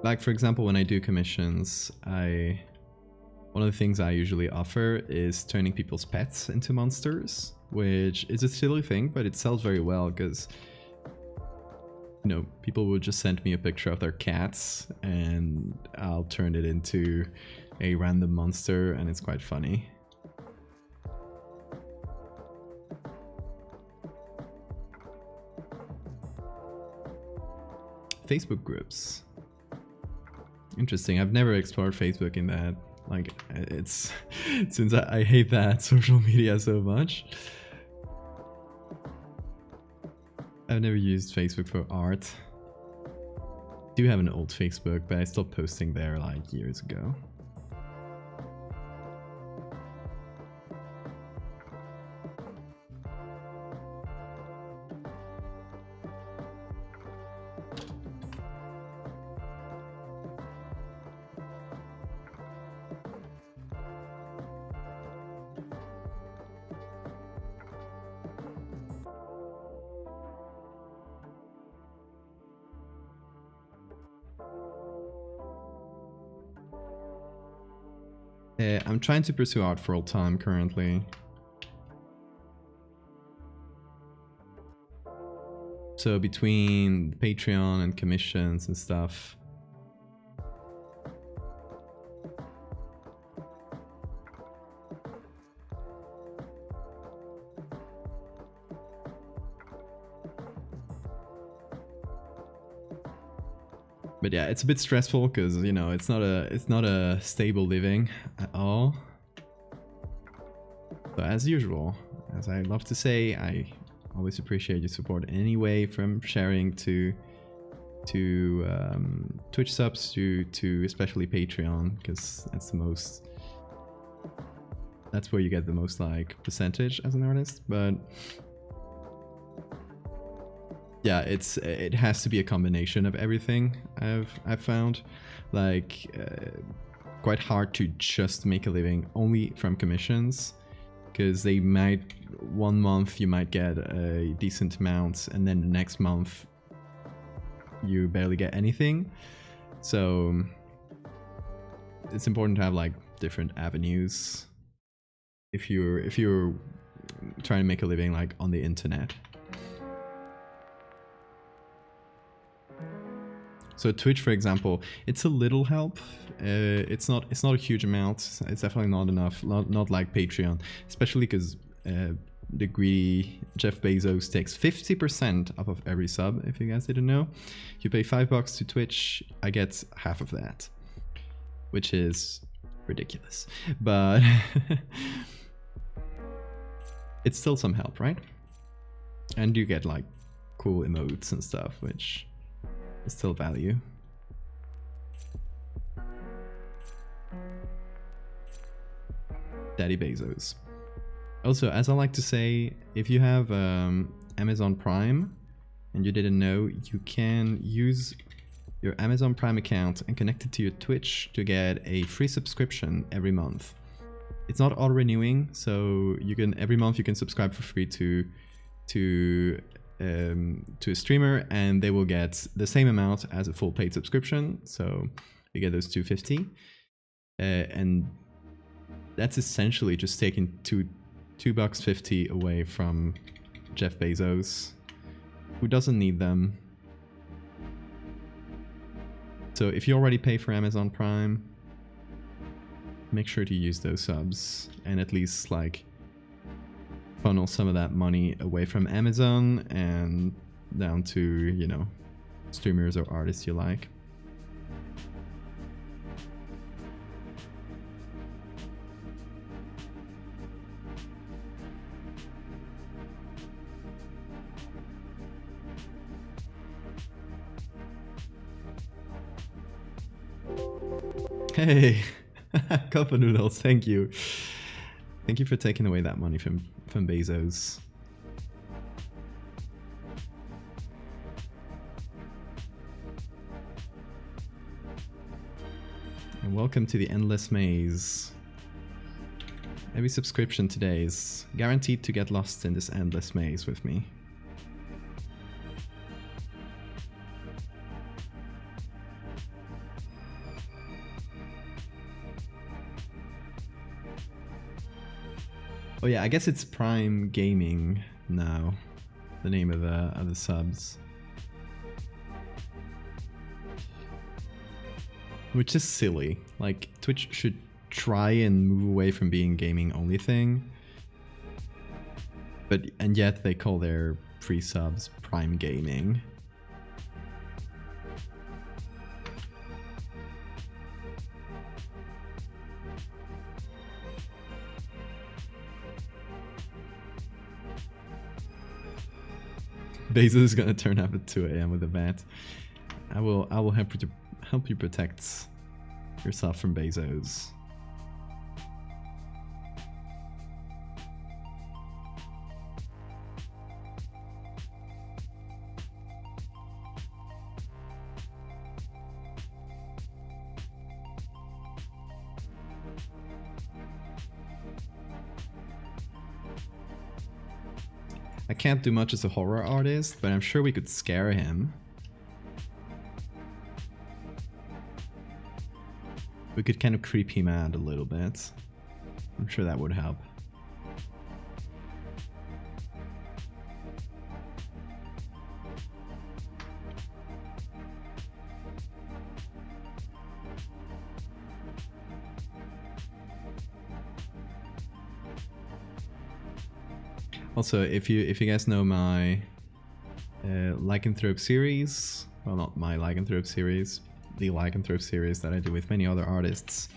Like, for example, when I do commissions, one of the things I usually offer is turning people's pets into monsters, which is a silly thing, but it sells very well because, you know, people would just send me a picture of their cats and I'll turn it into a random monster, and it's quite funny. Facebook groups. Interesting. I've never explored Facebook in that. Like, it's since I hate that social media so much. I've never used Facebook for art. I do have an old Facebook, but I stopped posting there like years ago. I'm trying to pursue art full time currently. So between Patreon and commissions and stuff. But yeah, it's a bit stressful because, you know, it's not a stable living at all. So as usual, as I love to say, I always appreciate your support anyway, from sharing to Twitch subs to especially Patreon, because that's where you get the most like percentage as an artist. But yeah, it has to be a combination of everything. I've found, like, quite hard to just make a living only from commissions, because one month you might get a decent amount and then the next month you barely get anything. So it's important to have like different avenues if you're trying to make a living like on the internet. So Twitch, for example, it's a little help. It's not a huge amount. It's definitely not enough. Not like Patreon, especially because the greedy Jeff Bezos takes 50% off of every sub. If you guys didn't know, if you pay $5 to Twitch, I get half of that, which is ridiculous. But it's still some help, right? And you get like cool emotes and stuff, which is still value. Daddy Bezos. Also, as I like to say, if you have Amazon Prime and you didn't know, you can use your Amazon Prime account and connect it to your Twitch to get a free subscription every month. It's not auto-renewing, so you can every month you can subscribe for free to a streamer, and they will get the same amount as a full paid subscription. So you get those $2.50, and that's essentially just taking $2.50 away from Jeff Bezos, who doesn't need them. So if you already pay for Amazon Prime, make sure to use those subs and at least like funnel some of that money away from Amazon and down to, you know, streamers or artists you like. Hey, cup of noodles. Thank you. Thank you for taking away that money from Bezos. And welcome to the endless maze. Every subscription today is guaranteed to get lost in this endless maze with me. Oh yeah, I guess it's Prime Gaming now, the name of the subs. Which is silly. Like, Twitch should try and move away from being gaming only thing. And yet they call their free subs Prime Gaming. Bezos is gonna turn up at 2 AM with a bat. I will help you protect yourself from Bezos. I can't do much as a horror artist, but I'm sure we could scare him. We could kind of creep him out a little bit. I'm sure that would help. Also, if you guys know my lycanthrope series, well, not my lycanthrope series, the lycanthrope series that I do with many other artists,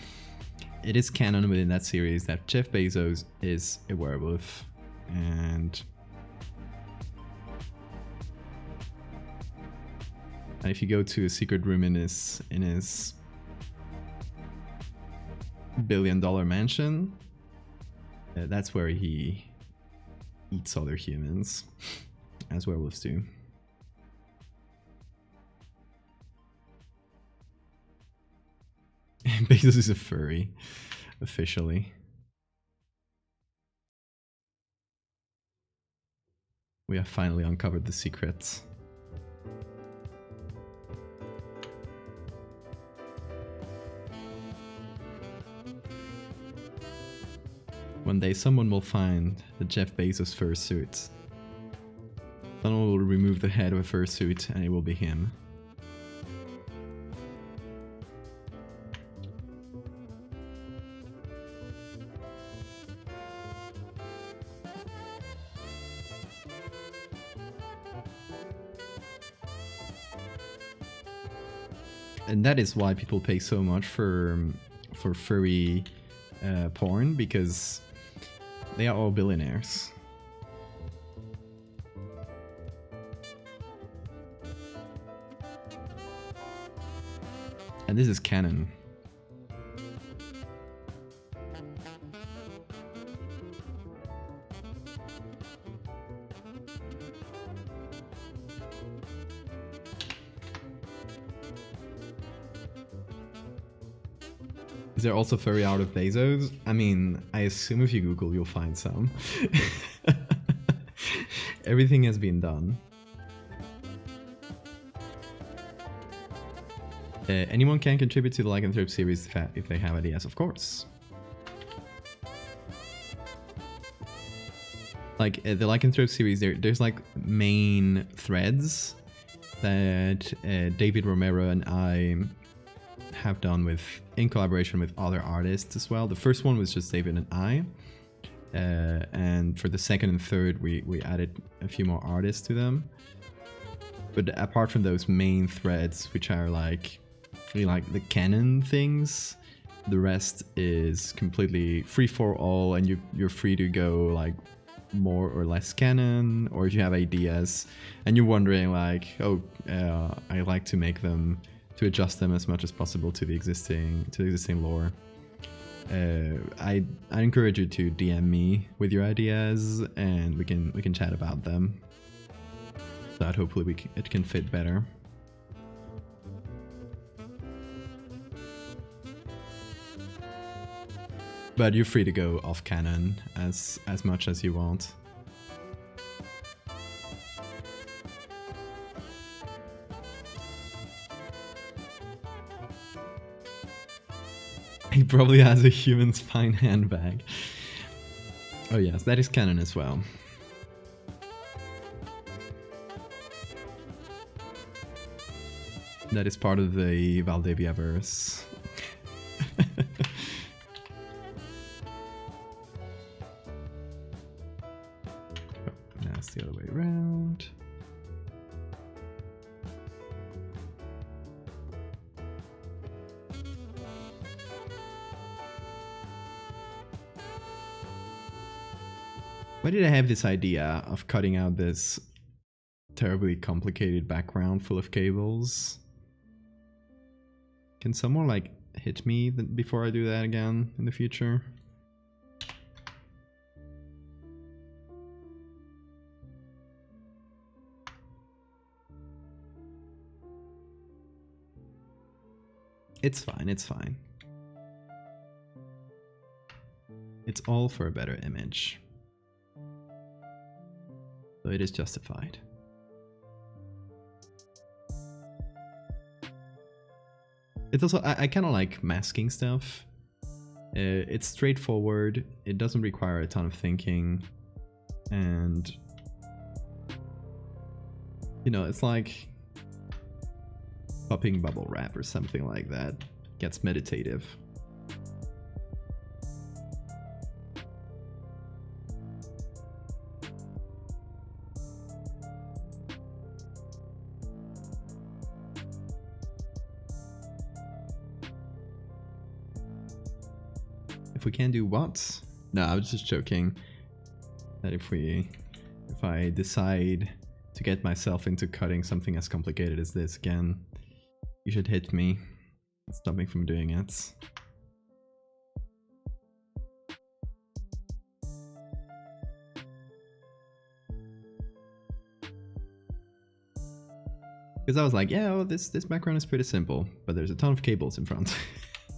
it is canon within that series that Jeff Bezos is a werewolf, and if you go to a secret room in his billion-dollar mansion, that's where he eats other humans, as werewolves do. Bezos is a furry, officially. We have finally uncovered the secrets. One day someone will find the Jeff Bezos fursuit. Someone will remove the head of a fursuit and it will be him. And that is why people pay so much for furry porn, because they are all billionaires. And this is canon. Is there also furry art of Bezos? I mean, I assume if you Google, you'll find some. Everything has been done. Anyone can contribute to the Lycanthrope series if they have ideas, of course. Like, the Lycanthrope series, there's like main threads that David Romero and I have done in collaboration with other artists as well. The first one was just David and I, and for the second and third we added a few more artists to them. But apart from those main threads, which are like really like the canon things, the rest is completely free for all, and you're free to go like more or less canon, or if you have ideas and you're wondering like, oh, I like to make them adjust them as much as possible to the existing lore. I encourage you to DM me with your ideas, and we can chat about them. So that hopefully it can fit better. But you're free to go off canon as much as you want. He probably has a human spine handbag. Oh yes, that is canon as well. That is part of the Valdevia verse. That's the other way around. Why did I have this idea of cutting out this terribly complicated background full of cables? Can someone like hit me before I do that again in the future? It's fine, it's fine. It's all for a better image. So it is justified. It's also, I kind of like masking stuff. It's straightforward, it doesn't require a ton of thinking, and you know, it's like popping bubble wrap or something like that. Gets meditative. If we can do what? No, I was just joking. That if I decide to get myself into cutting something as complicated as this again, you should hit me. Stop me from doing it. Because I was like, yeah, well, this background is pretty simple, but there's a ton of cables in front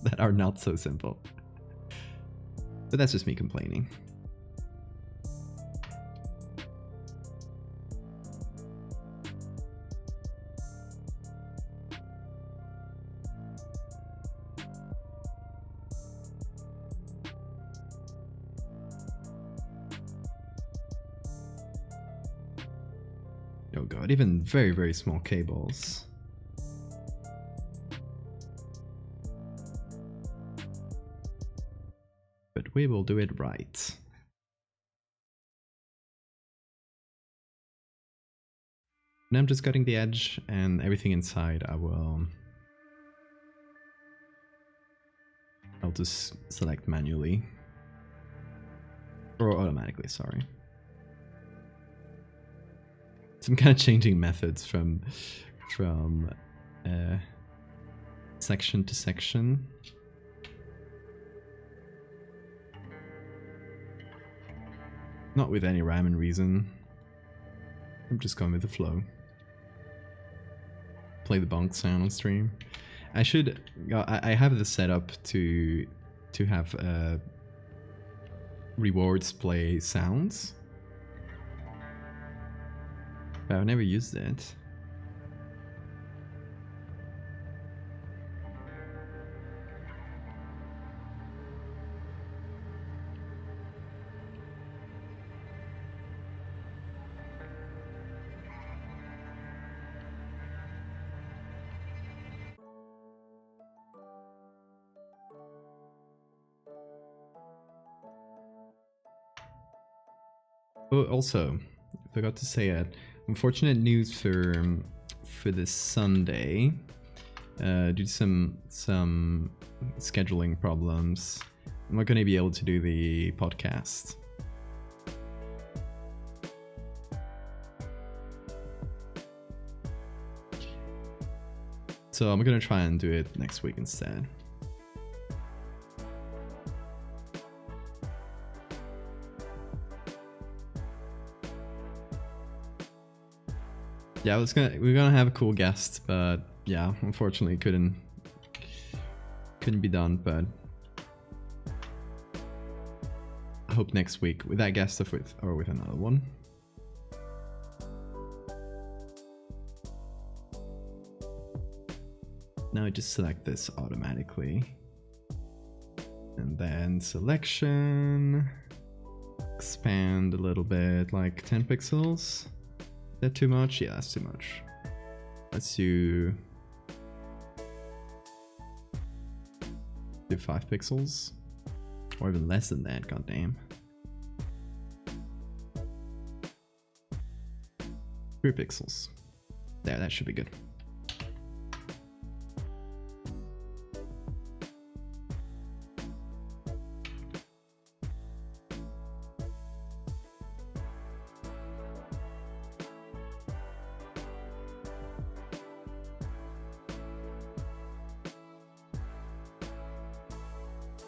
that are not so simple. But that's just me complaining. Oh god, even very, very small cables. But we will do it right. And I'm just cutting the edge, and everything inside I'll just select manually. Or automatically, sorry. So I'm kind of changing methods from section to section. Not with any rhyme and reason. I'm just going with the flow. Play the bonk sound on stream. I should. I have the setup to have rewards play sounds, but I've never used it. Oh, also, I forgot to say it. Unfortunate news for this Sunday. Due to some scheduling problems, I'm not going to be able to do the podcast. So I'm gonna try and do it next week instead. Yeah, we're gonna have a cool guest, but yeah, unfortunately couldn't be done. But I hope next week with that guest or with another one. Now just select this automatically, and then selection, expand a little bit, like 10 pixels. Is that too much? Yeah, that's too much. Let's do 5 pixels, or even less than that. Goddamn. 3 pixels. There, that should be good.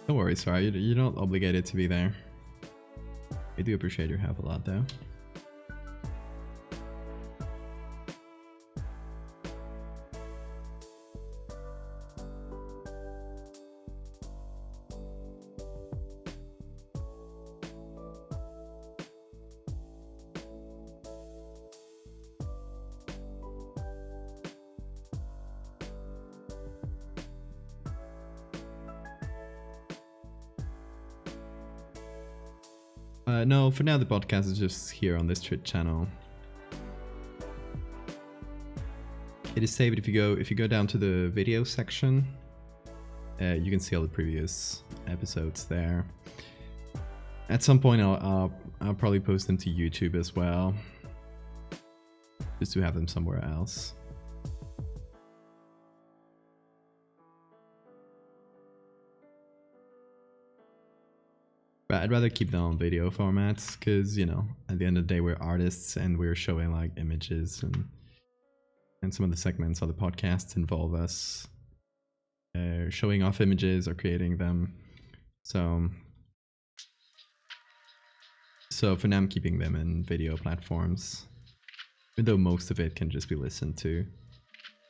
Don't worry, sorry, you're not obligated to be there. I do appreciate your help a lot, though. No, for now the podcast is just here on this Twitch channel. It is saved if you go down to the video section. You can see all the previous episodes there. At some point, I'll probably post them to YouTube as well, just to have them somewhere else. But I'd rather keep them on video formats because, you know, at the end of the day, we're artists and we're showing like images, and some of the segments of the podcast involve us showing off images or creating them. So for now, I'm keeping them in video platforms, even though most of it can just be listened to.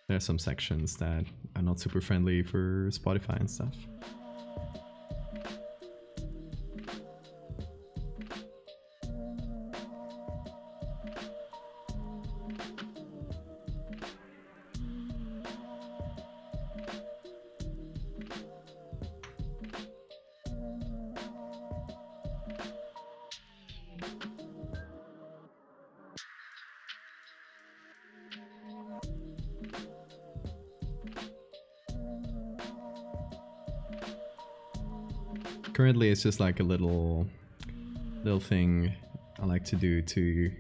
There are some sections that are not super friendly for Spotify and stuff. Currently, it's just like a little thing I like to do to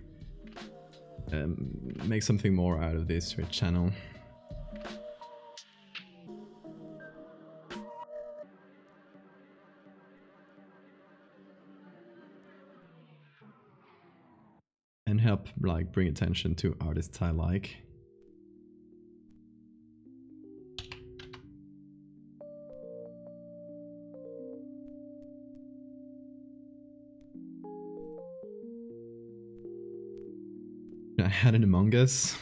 make something more out of this Twitch channel. And help like bring attention to artists I like. I had an Among Us.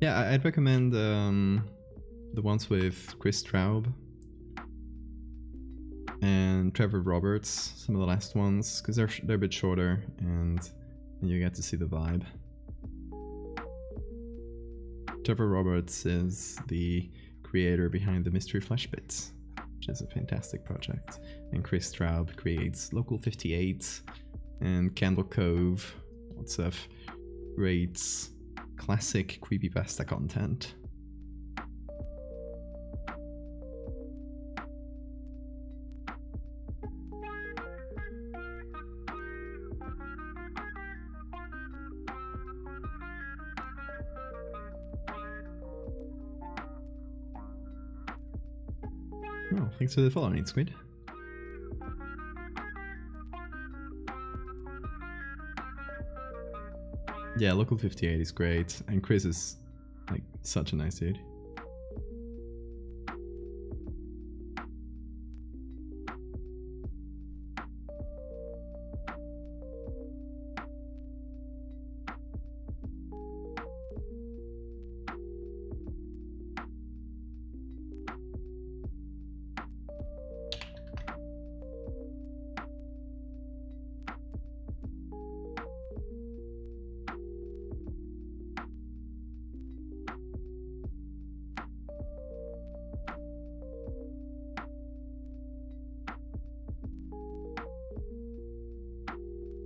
Yeah, I'd recommend the ones with Chris Straub and Trevor Roberts, some of the last ones, because they're a bit shorter and you get to see the vibe. Trevor Roberts is the creator behind the Mystery Flash Bits, which is a fantastic project, and Chris Straub creates Local 58 and Candle Cove, lots of great classic creepypasta content. Oh, thanks for the follow, Neat Squid. Yeah, Local 58 is great, and Chris is like such a nice dude.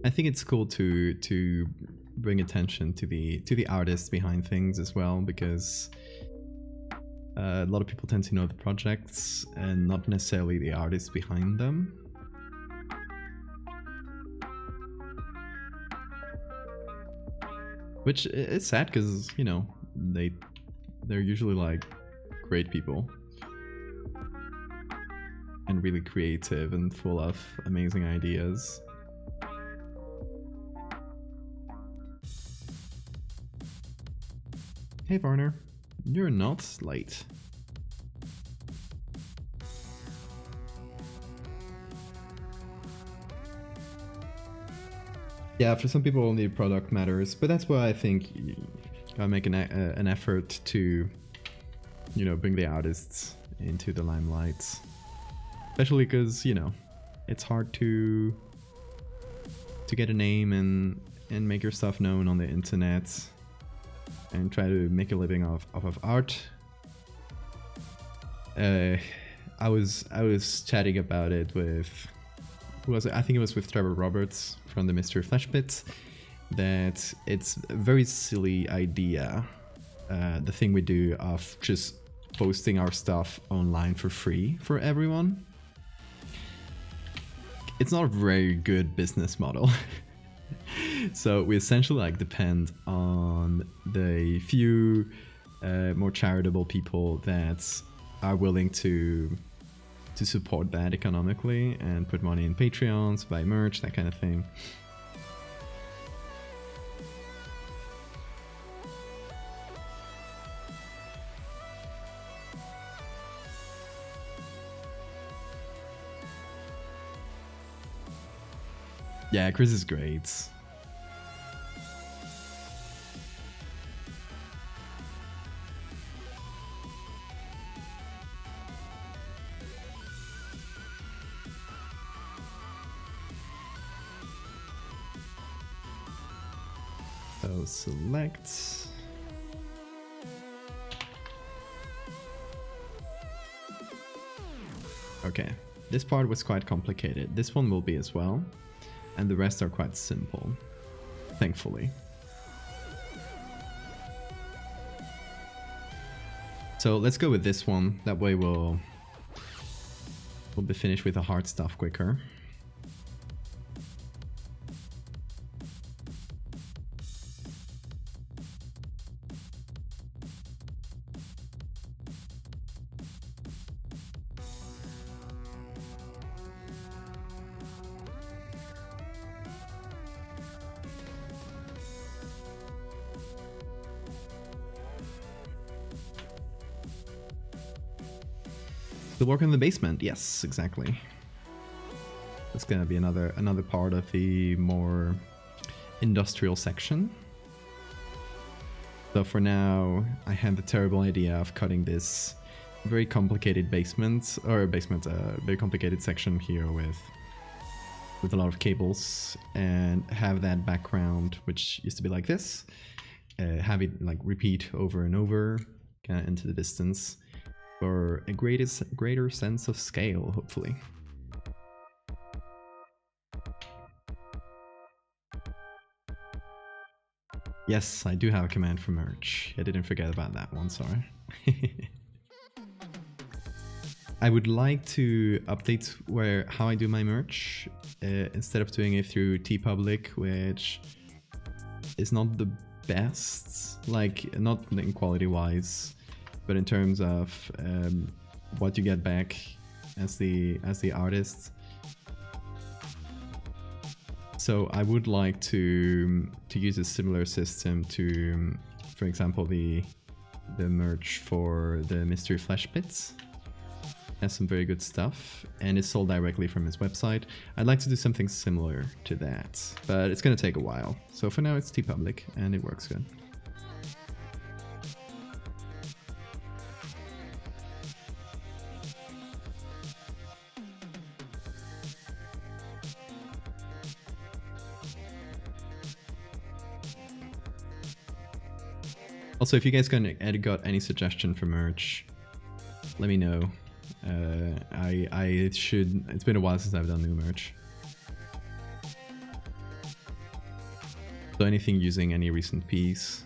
I think it's cool to bring attention to the artists behind things as well, because a lot of people tend to know the projects and not necessarily the artists behind them. Which is sad because, you know, they're usually like great people and really creative and full of amazing ideas. Hey Varner, you're not late. Yeah, for some people only product matters, but that's why I think you gotta make an effort to, you know, bring the artists into the limelight. Especially because, you know, it's hard to get a name and make your stuff known on the internet and try to make a living off of art. I was chatting about it with, who was it? I think it was with Trevor Roberts from the Mr. Flash Pit, that it's a very silly idea, the thing we do of just posting our stuff online for free for everyone. It's not a very good business model. So we essentially like depend on the few more charitable people that are willing to support that economically and put money in Patreons, buy merch, that kind of thing. Yeah, Chris is great. So select. Okay, this part was quite complicated. This one will be as well. And the rest are quite simple, thankfully. So let's go with this one. That way we'll be finished with the hard stuff quicker. The work in the basement, yes, exactly. It's gonna be another part of the more industrial section. So for now, I had the terrible idea of cutting this very complicated basement, very complicated section here with a lot of cables, and have that background, which used to be like this, have it like repeat over and over, kind of into the distance, for a greater sense of scale, hopefully. Yes, I do have a command for merch. I didn't forget about that one, sorry. I would like to update how I do my merch, instead of doing it through TeePublic, which is not the best, like not in quality wise, but in terms of what you get back as the artist. So I would like to use a similar system to, for example, the merch for the Mystery Flesh Pits. Has some very good stuff and is sold directly from his website. I'd like to do something similar to that, but it's gonna take a while. So for now it's TeePublic and it works good. Also, if you guys got any suggestion for merch, let me know. It's been a while since I've done new merch. So anything using any recent piece.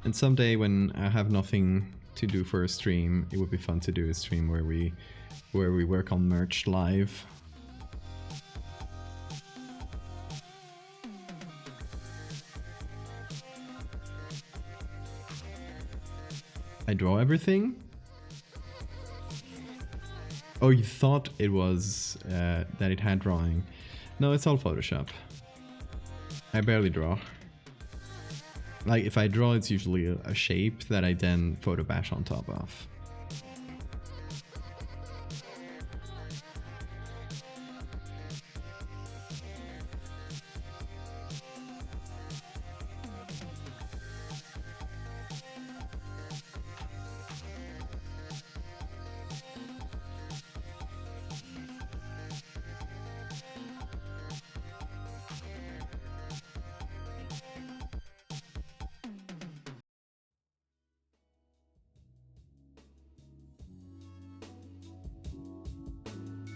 And someday when I have nothing to do for a stream, it would be fun to do a stream where we work on merch live. I draw everything? Oh, you thought it was that it had drawing. No, it's all Photoshop. I barely draw. Like, if I draw, it's usually a shape that I then photo bash on top of.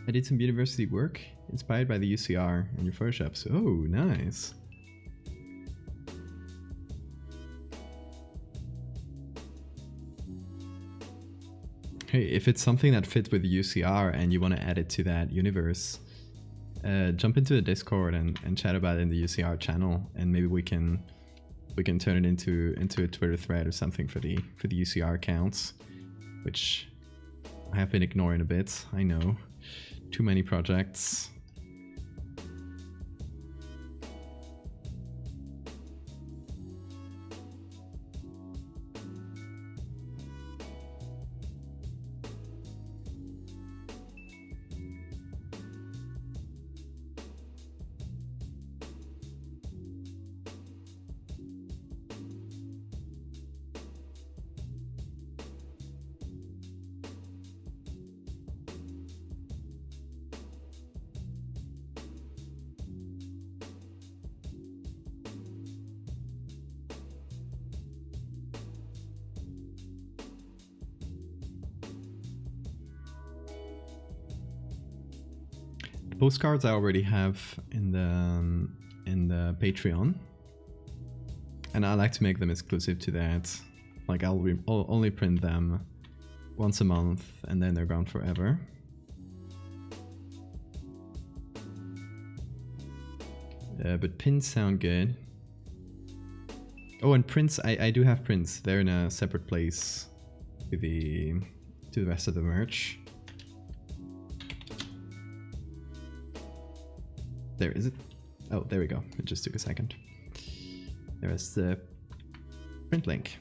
I did some university work inspired by the UCR and your Photoshops. Oh, nice. Hey, if it's something that fits with the UCR and you want to add it to that universe, jump into the Discord and chat about it in the UCR channel, and maybe we can turn it into a Twitter thread or something for the UCR accounts, which I have been ignoring a bit. I know. Too many projects. Postcards I already have in the Patreon, and I like to make them exclusive to that. Like I'll only print them once a month, and then they're gone forever. But pins sound good. Oh, and prints, I do have prints. They're in a separate place to the rest of the merch. There, is it? Oh, there we go. It just took a second. There's the print link.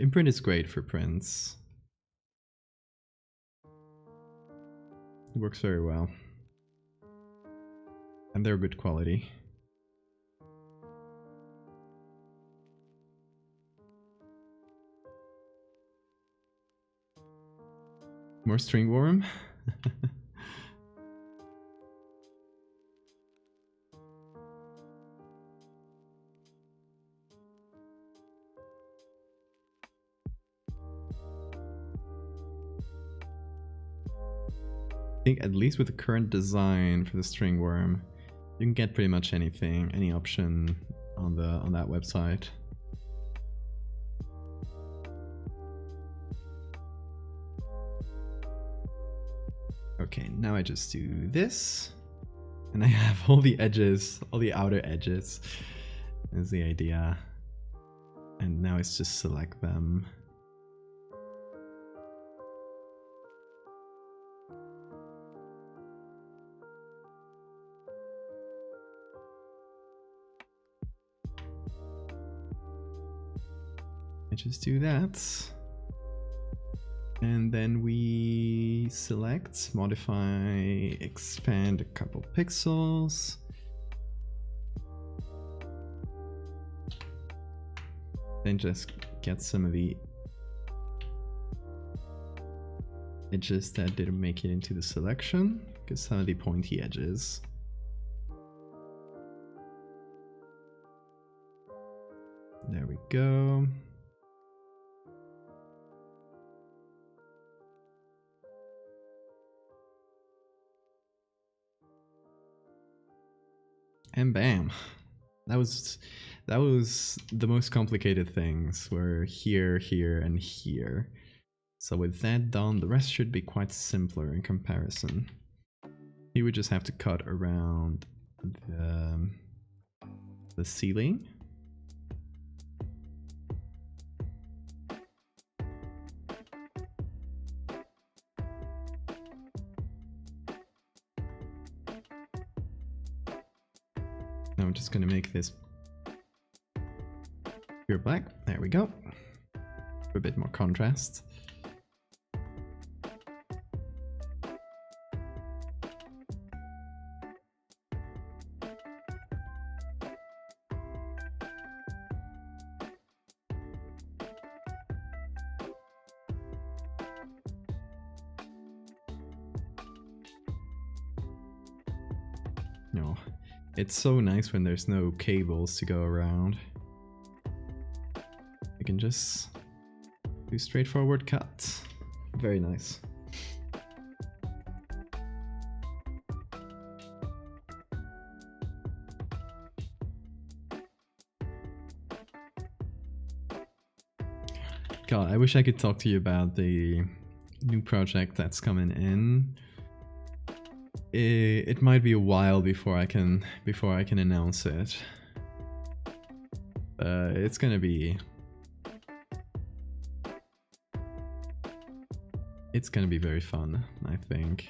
Imprint is great for prints. It works very well. And they're good quality. More string worm? think at least with the current design for the string worm, you can get pretty much anything, any option on that website. Okay, now I just do this, and I have all the edges, all the outer edges, is the idea. And now it's just select them. I just do that. And then we select, modify, expand a couple pixels. Then just get some of the edges that didn't make it into the selection. Get some of the pointy edges. There we go. And bam. That was the most complicated things, were here, here, and here. So with that done, the rest should be quite simpler in comparison. Here we just have to cut around the ceiling. Now I'm just gonna make this pure black. There we go. For a bit more contrast. No. It's so nice when there's no cables to go around. You can just do straightforward cuts. Very nice. God, I wish I could talk to you about the new project that's coming in. It might be a while before I can announce it. It's gonna be very fun, I think.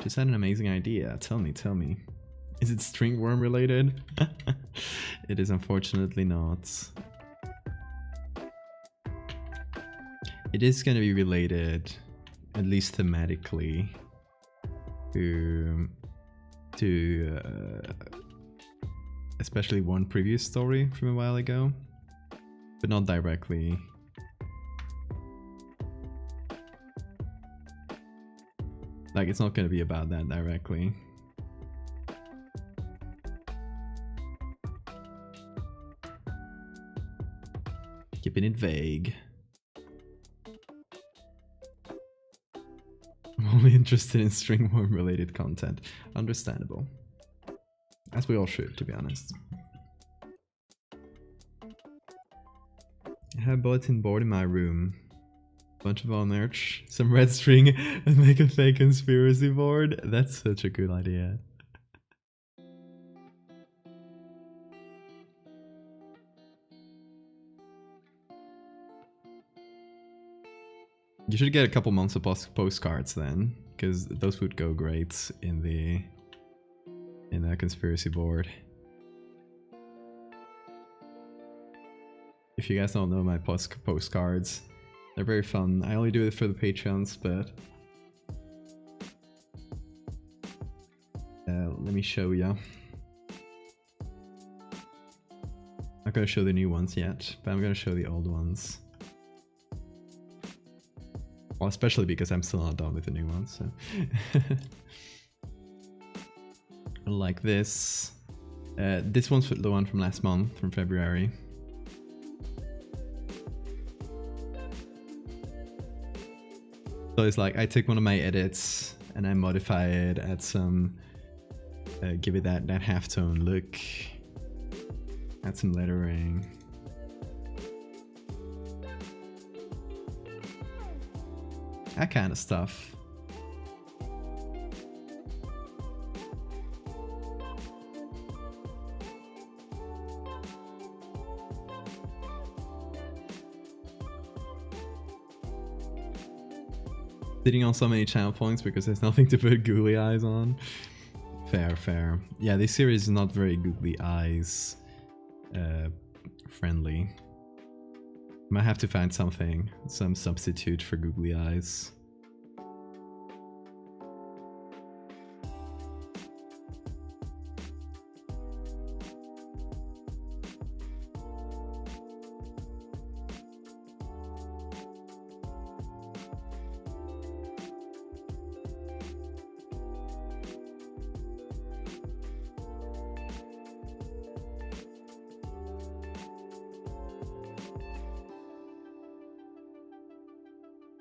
Just had an amazing idea. Tell me. Is it string worm related? It is unfortunately not. It is gonna be related, at least thematically, to especially one previous story from a while ago, but not directly. Like, it's not gonna be about that directly. Keeping it vague. I'm only interested in string worm related content. Understandable. As we all should, to be honest. I have a bulletin board in my room. Bunch of all merch, some red string, and make a fake conspiracy board. That's such a good idea. You should get a couple months of postcards then, because those would go great in the conspiracy board. If you guys don't know my postcards, they're very fun. I only do it for the Patreons, but let me show ya. I'm not gonna show the new ones yet, but I'm gonna show the old ones. Well, especially because I'm still not done with the new ones. So. Like this. This one's the one from last month, from February. So it's like I take one of my edits and I modify it, add some, give it that halftone look, add some lettering. That kind of stuff. Sitting on so many channel points because there's nothing to put googly eyes on. Fair, fair. Yeah, this series is not very googly eyes friendly. Might have to find something, some substitute for googly eyes.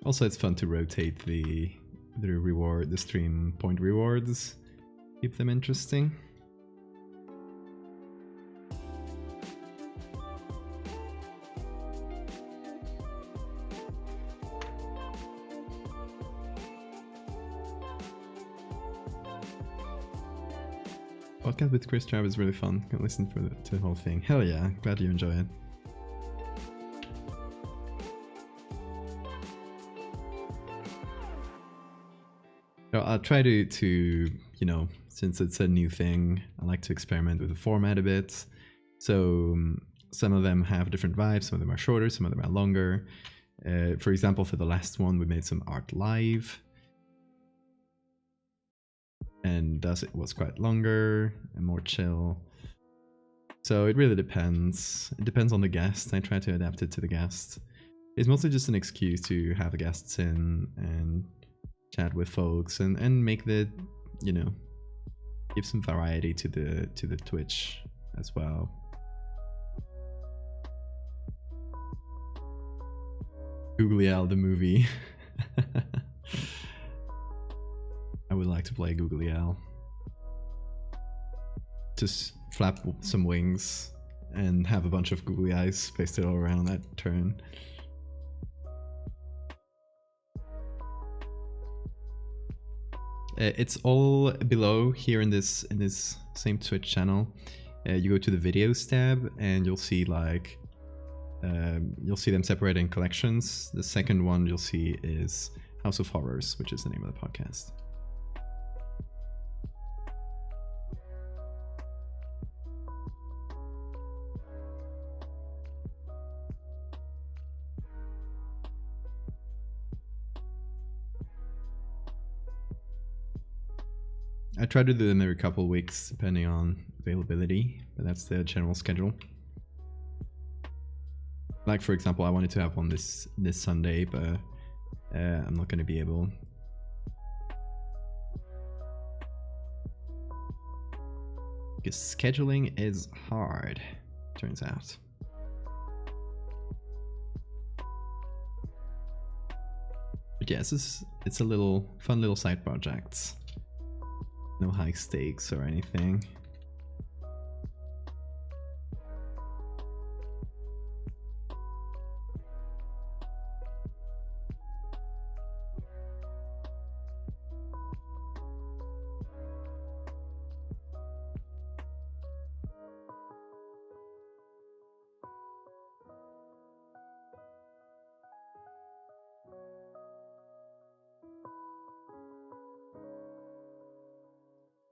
Also, it's fun to rotate the stream point rewards, keep them interesting. Podcast with Chris Trav is really fun. Can listen to the whole thing. Hell yeah! Glad you enjoy it. I'll try to, you know, since it's a new thing, I like to experiment with the format a bit. So some of them have different vibes, some of them are shorter, some of them are longer. For example, for the last one, we made some art live. And thus it was quite longer and more chill. So it really depends. It depends on the guest. I try to adapt it to the guest. It's mostly just an excuse to have the guests in and chat with folks and make the, you know, give some variety to the Twitch as well. Googly Owl the movie. I would like to play Googly Owl. Just flap some wings and have a bunch of googly eyes pasted all around that turn. It's all below here in this same Twitch channel. You go to the videos tab and you'll see like you'll see them separated in collections. The second one you'll see is House of Horrors, which is the name of the podcast. I try to do them every couple of weeks depending on availability, but that's the general schedule. Like for example, I wanted to have one this Sunday, but I'm not going to be able. Because scheduling is hard, turns out. But yes, it's a little fun little side project. No high stakes or anything.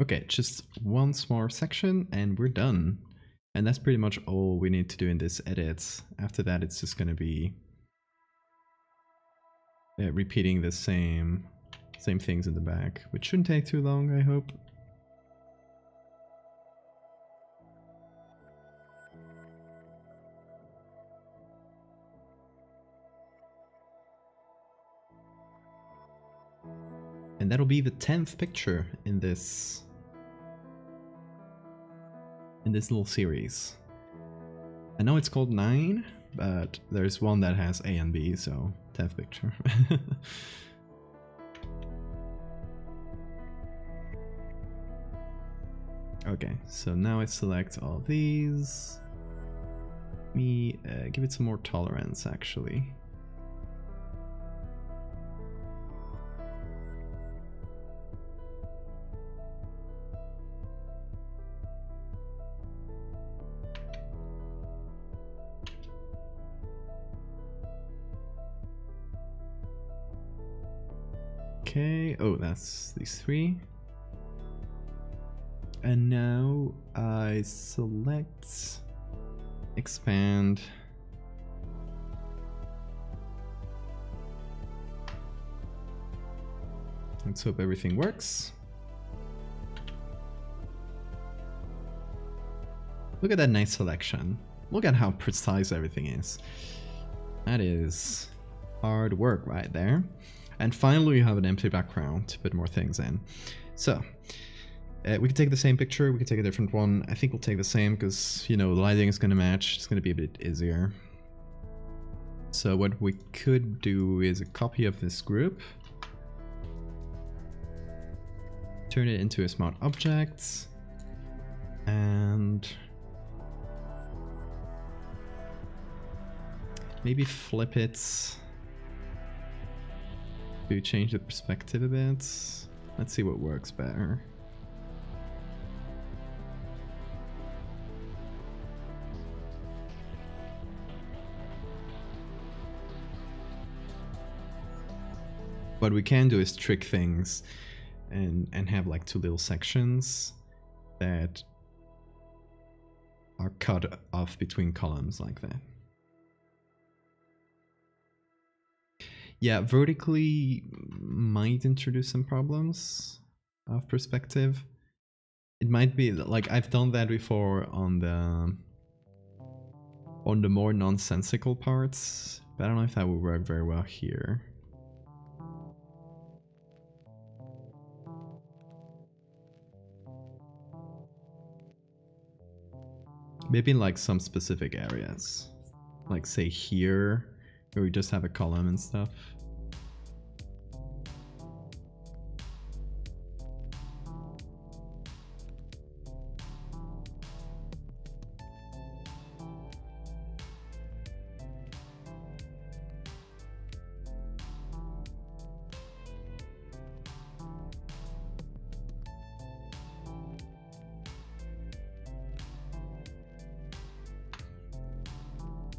Okay, just one more section and we're done. And that's pretty much all we need to do in this edit. After that, it's just going to be repeating the same things in the back, which shouldn't take too long, I hope. And that'll be the 10th picture in this little series. I know it's called 9, but there's one that has A and B, so 10th picture. Okay, so now I select all of these. Me give it some more tolerance actually. Okay, oh, that's these three. And now I select, expand. Let's hope everything works. Look at that nice selection. Look at how precise everything is. That is hard work right there. And finally, you have an empty background to put more things in. So, we could take the same picture, we could take a different one. I think we'll take the same because, you know, the lighting is going to match. It's going to be a bit easier. So what we could do is a copy of this group. Turn it into a smart object. And maybe flip it to change the perspective a bit. Let's see what works better. What we can do is trick things and have like two little sections that are cut off between columns like that. Yeah, vertically might introduce some problems of perspective. It might be like I've done that before on the more nonsensical parts, but I don't know if that would work very well here. Maybe in like some specific areas, like say here, where we just have a column and stuff.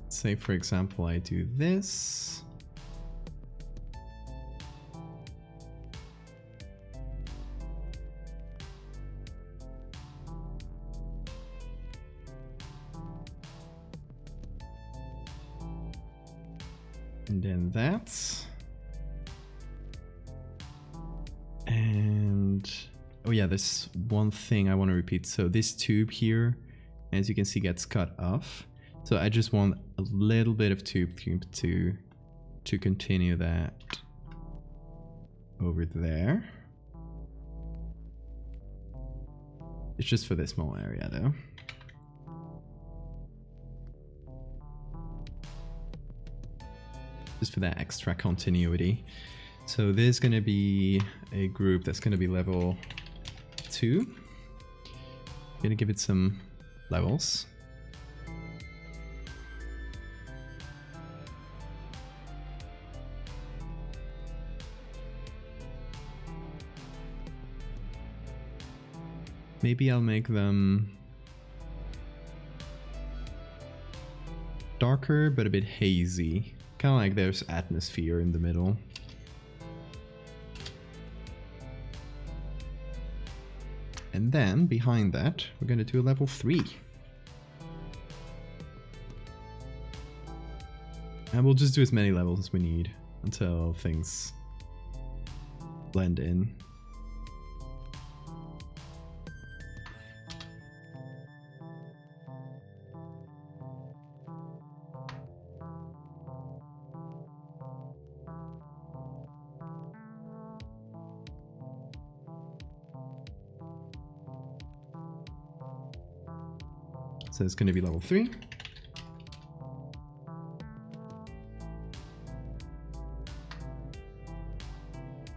Say for example I do this. And then that. And oh yeah, there's one thing I want to repeat. So this tube here, as you can see, gets cut off. So I just want a little bit of tube to continue that over there. It's just for this small area though. Just for that extra continuity. So there's going to be a group that's going to be level 2. I'm going to give it some levels. Maybe I'll make them darker but a bit hazy. Kind of like there's atmosphere in the middle. And then behind that, we're going to do a level 3. And we'll just do as many levels as we need until things blend in. So it's going to be level 3.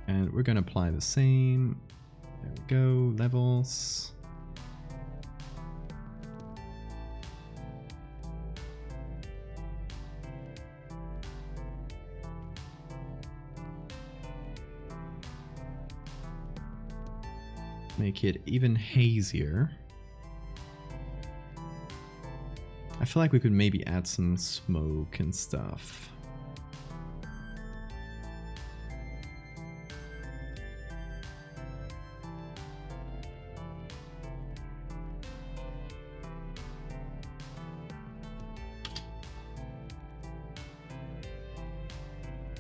And we're going to apply the same. There we go, levels. make it even hazier. I feel like we could maybe add some smoke and stuff.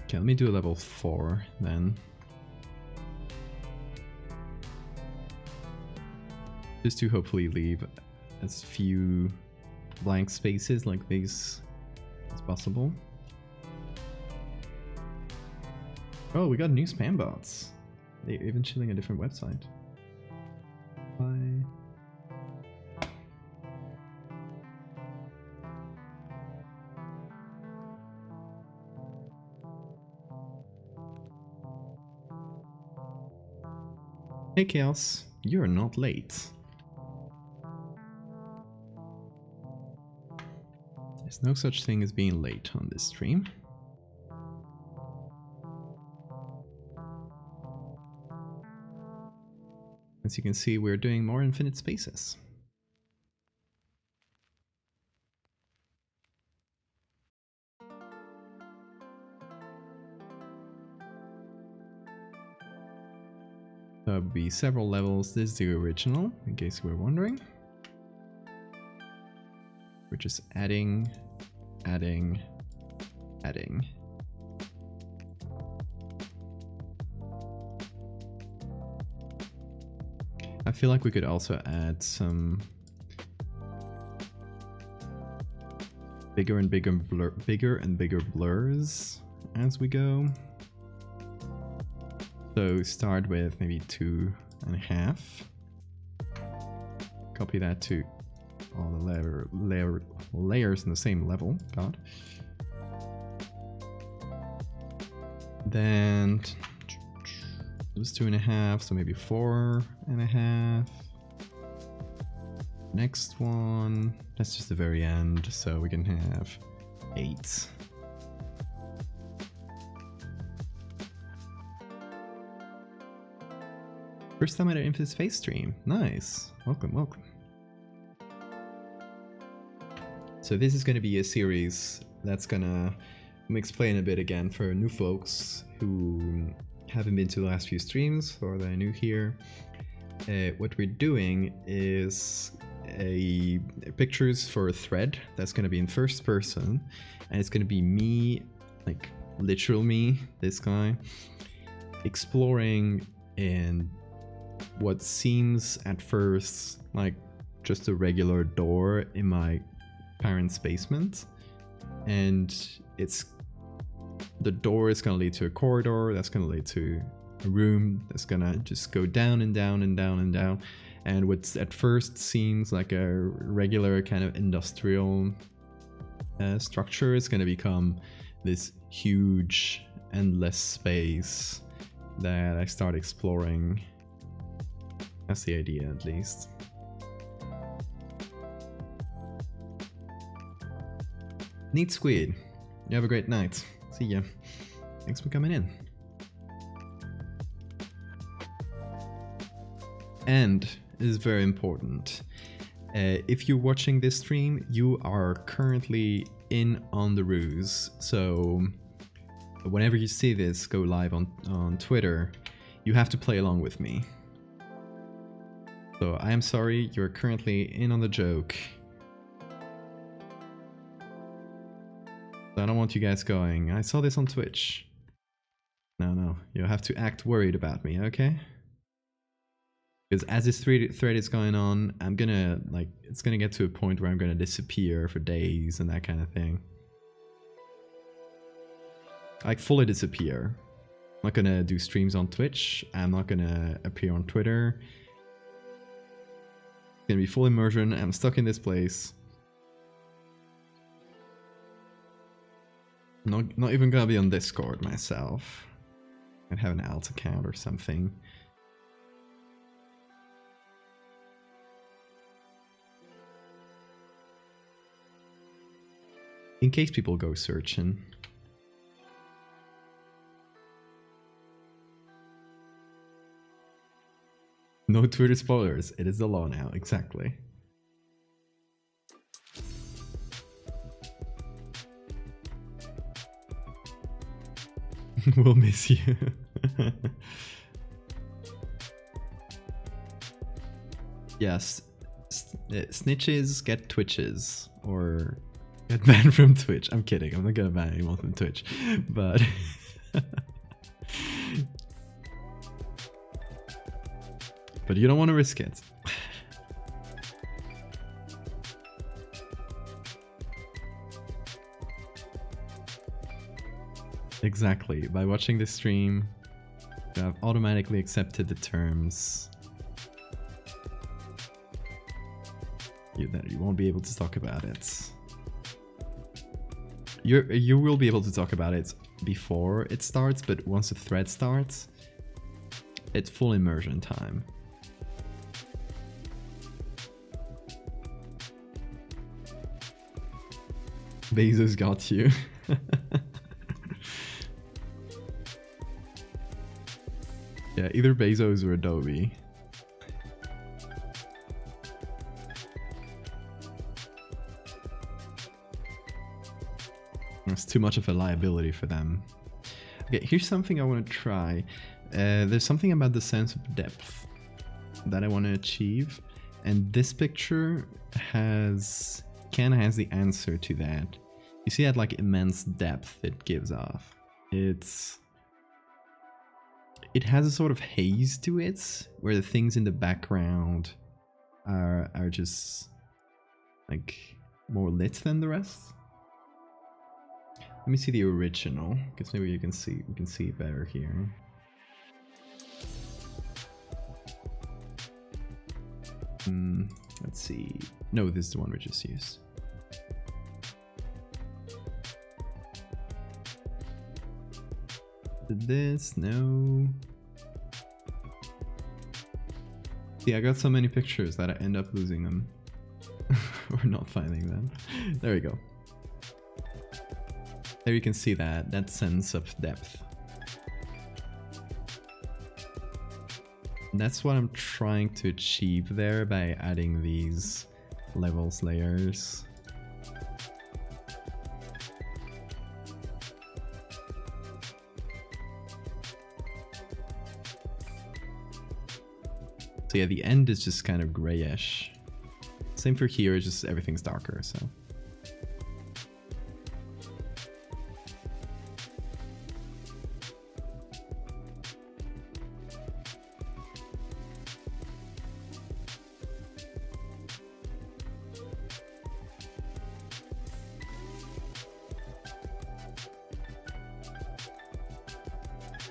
Okay, let me do a level 4 then. Just to hopefully leave as few blank spaces like these as possible. Oh, we got new spam bots. They're even showing a different website. Bye. Hey Chaos, you're not late. There's no such thing as being late on this stream. As you can see, we're doing more infinite spaces. There'll be several levels. This is the original, in case you were wondering. We're just adding. I feel like we could also add some bigger and bigger blurs as we go. So start with maybe 2.5. Copy that to all the layers in the same level. God. Then it was 2.5, so maybe 4.5. Next one, that's just the very end, so we can have 8. First time at an Infinite Space stream. Nice. Welcome, welcome. So this is going to be a series that's gonna explain a bit again for new folks who haven't been to the last few streams or they're new here. What we're doing is pictures for a thread that's going to be in first person, and it's going to be me, like literal me, this guy, exploring in what seems at first like just a regular door in my parents' basement, and the door is going to lead to a corridor that's going to lead to a room that's going to just go down and down and down and down, and what at first seems like a regular kind of industrial structure is going to become this huge endless space that I start exploring. That's the idea, at least. Neat squid. You have a great night. See ya. Thanks for coming in. And it is very important. If you're watching this stream, you are currently in on the ruse. So whenever you see this go live on Twitter, you have to play along with me. So I am sorry, you're currently in on the joke. I don't want you guys going, I saw this on Twitch. No, you have to act worried about me, okay? Because as this thread is going on, I'm gonna, it's gonna get to a point where I'm gonna disappear for days and that kind of thing. Like, fully disappear. I'm not gonna do streams on Twitch, I'm not gonna appear on Twitter. It's gonna be full immersion, I'm stuck in this place. Not even gonna be on Discord myself. I'd have an alt account or something. In case people go searching. No Twitter spoilers. It is the law now. Exactly. We'll miss you. Yes. Snitches get twitches. Or get banned from Twitch. I'm kidding. I'm not gonna ban anyone from Twitch. But... but you don't want to risk it. Exactly. By watching this stream, you have automatically accepted the terms. You won't be able to talk about it. You will be able to talk about it before it starts, but once the thread starts, it's full immersion time. Bezos got you. Yeah, either Bezos or Adobe. It's too much of a liability for them. Okay, here's something I want to try. There's something about the sense of depth that I want to achieve, and this picture has the answer to that. You see that like immense depth it gives off. It has a sort of haze to it, where the things in the background are just like more lit than the rest. Let me see the original, because maybe we can see it better here. Let's see. No, this is the one we just used. Did this? No. See, I got so many pictures that I end up losing them. Or not finding them. There we go. There you can see that sense of depth. That's what I'm trying to achieve there by adding these levels layers. So yeah, the end is just kind of grayish. Same for here, it's just everything's darker, so.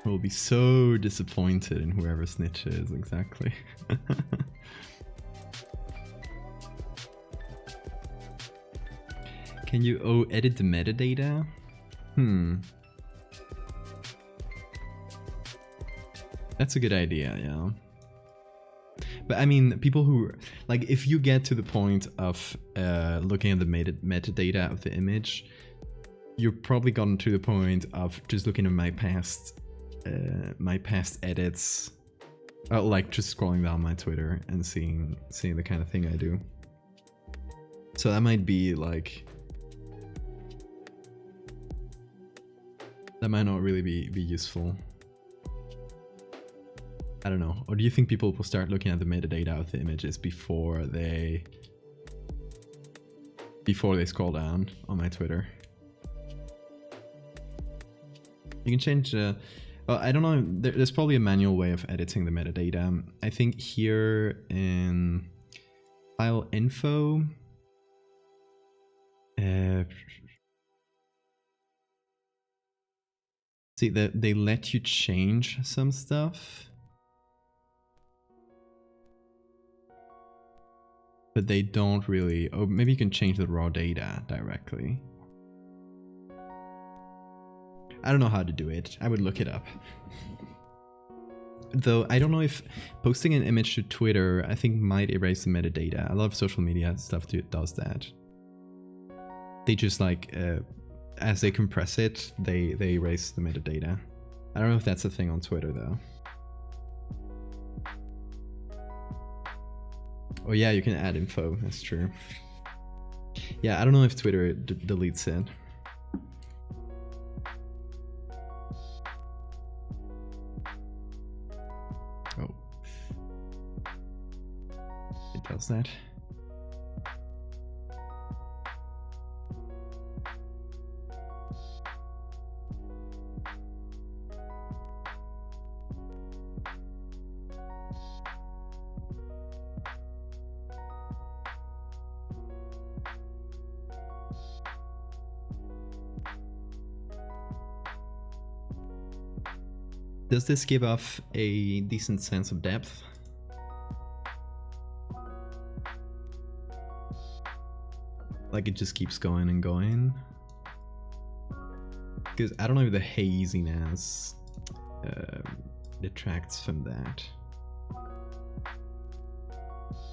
Will be so disappointed in whoever snitches, exactly. Can you edit the metadata? That's a good idea, yeah. But I mean, people who, like, if you get to the point of looking at the metadata of the image, you've probably gotten to the point of just looking at my past edits, like just scrolling down my Twitter and seeing the kind of thing I do. So that might be like, that might not really be useful. I don't know. Or do you think people will start looking at the metadata of the images before they scroll down on my Twitter? You can change well, I don't know, there's probably a manual way of editing the metadata. I think here in file info, see that they let you change some stuff, but they don't really. Oh, maybe you can change the raw data directly. I don't know how to do it. I would look it up. Though I don't know if posting an image to Twitter, I think, might erase the metadata. A lot of social media stuff does that. They just like, as they compress it, they erase the metadata. I don't know if that's a thing on Twitter though. Oh yeah, you can add info, that's true. Yeah, I don't know if Twitter deletes it. Oh. It does that. Does this give off a decent sense of depth? Like it just keeps going and going? Because I don't know if the haziness detracts from that.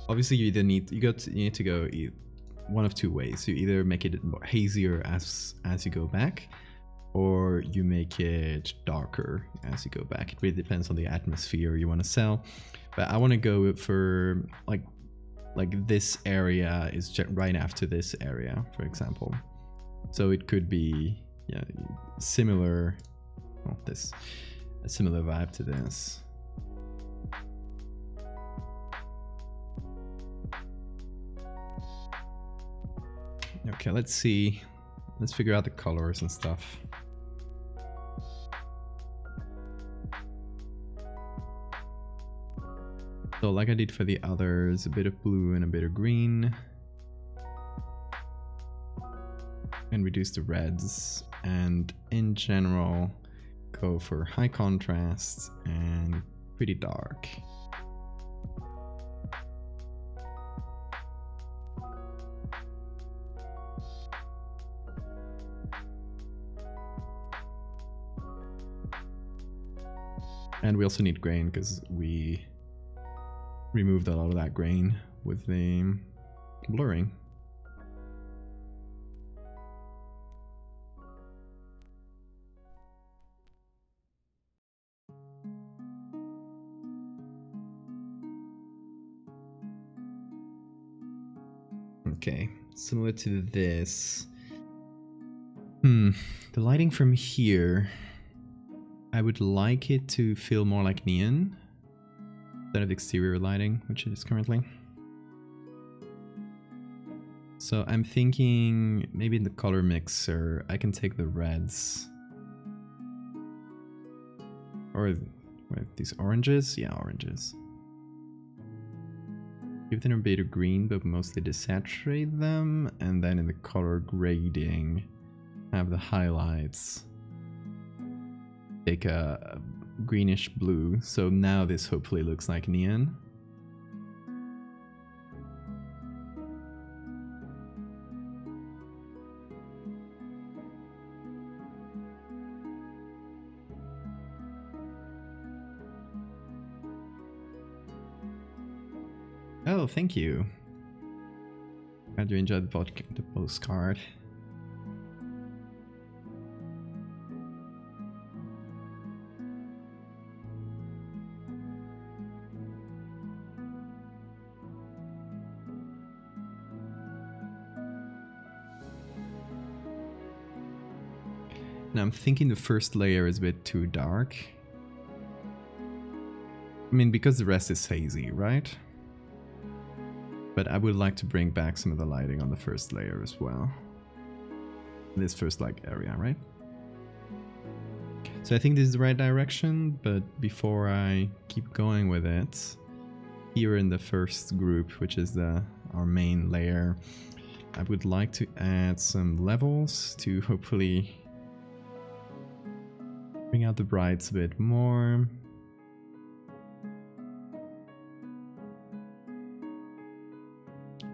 Obviously, you either need you need to go one of two ways. You either make it more hazier as you go back, or you make it darker as you go back. It really depends on the atmosphere you want to sell. But I want to go for like this area is right after this area, for example. So it could be similar. Well, a similar vibe to this. Okay, let's see. Let's figure out the colors and stuff. So like I did for the others, a bit of blue and a bit of green. And reduce the reds. And in general, go for high contrast and pretty dark. And we also need grain because we removed a lot of that grain with the blurring. Okay, similar to this. The lighting from here, I would like it to feel more like neon instead of exterior lighting, which it is currently. So I'm thinking maybe in the color mixer, I can take the reds. Or what, these oranges? Yeah, oranges. Give them a bit of green, but mostly desaturate them. And then in the color grading, have the highlights. Take a greenish blue, so now this hopefully looks like neon. Oh, thank you. Glad you enjoyed the postcard. Now I'm thinking the first layer is a bit too dark. I mean, because the rest is hazy, right? But I would like to bring back some of the lighting on the first layer as well. This first like area, right? So I think this is the right direction, but before I keep going with it, here in the first group, which is our main layer, I would like to add some levels to hopefully bring out the brights a bit more.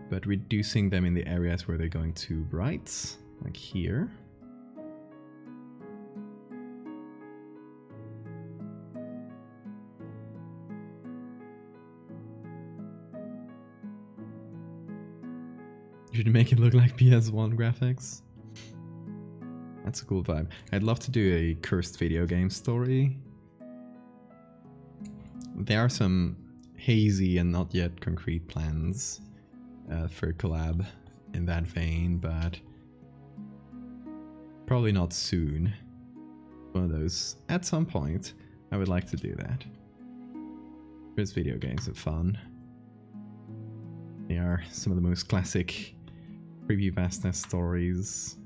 But reducing them in the areas where they're going too bright, like here. Should make it look like PS1 graphics. That's a cool vibe. I'd love to do a cursed video game story. There are some hazy and not yet concrete plans for a collab in that vein, but probably not soon. One of those, at some point, I would like to do that. Because video games are fun. They are some of the most classic preview vastness stories.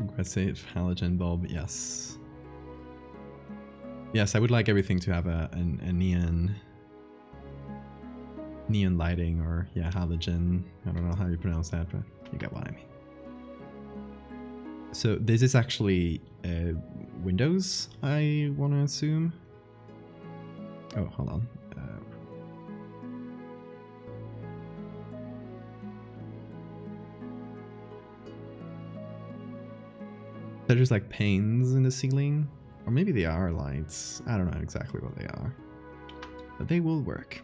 Aggressive halogen bulb, yes. Yes, I would like everything to have a neon lighting, or yeah, halogen. I don't know how you pronounce that, but you get what I mean. So this is actually Windows, I want to assume. Oh, hold on. They're just like panes in the ceiling, or maybe they are lights. I don't know exactly what they are, but they will work.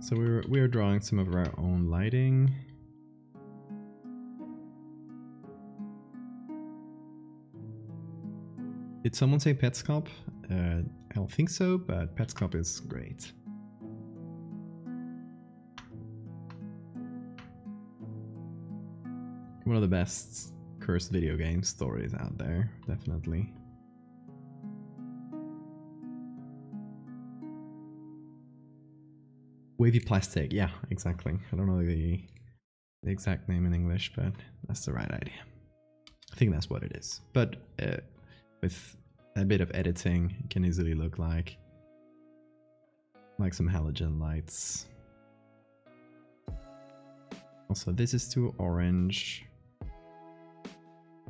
So we're drawing some of our own lighting. Did someone say Petscop? I don't think so, but Petscop is great. One of the best cursed video game stories out there, definitely. Wavy plastic, yeah, exactly. I don't know the exact name in English, but that's the right idea. I think that's what it is. But with a bit of editing, it can easily look like some halogen lights. Also, this is too orange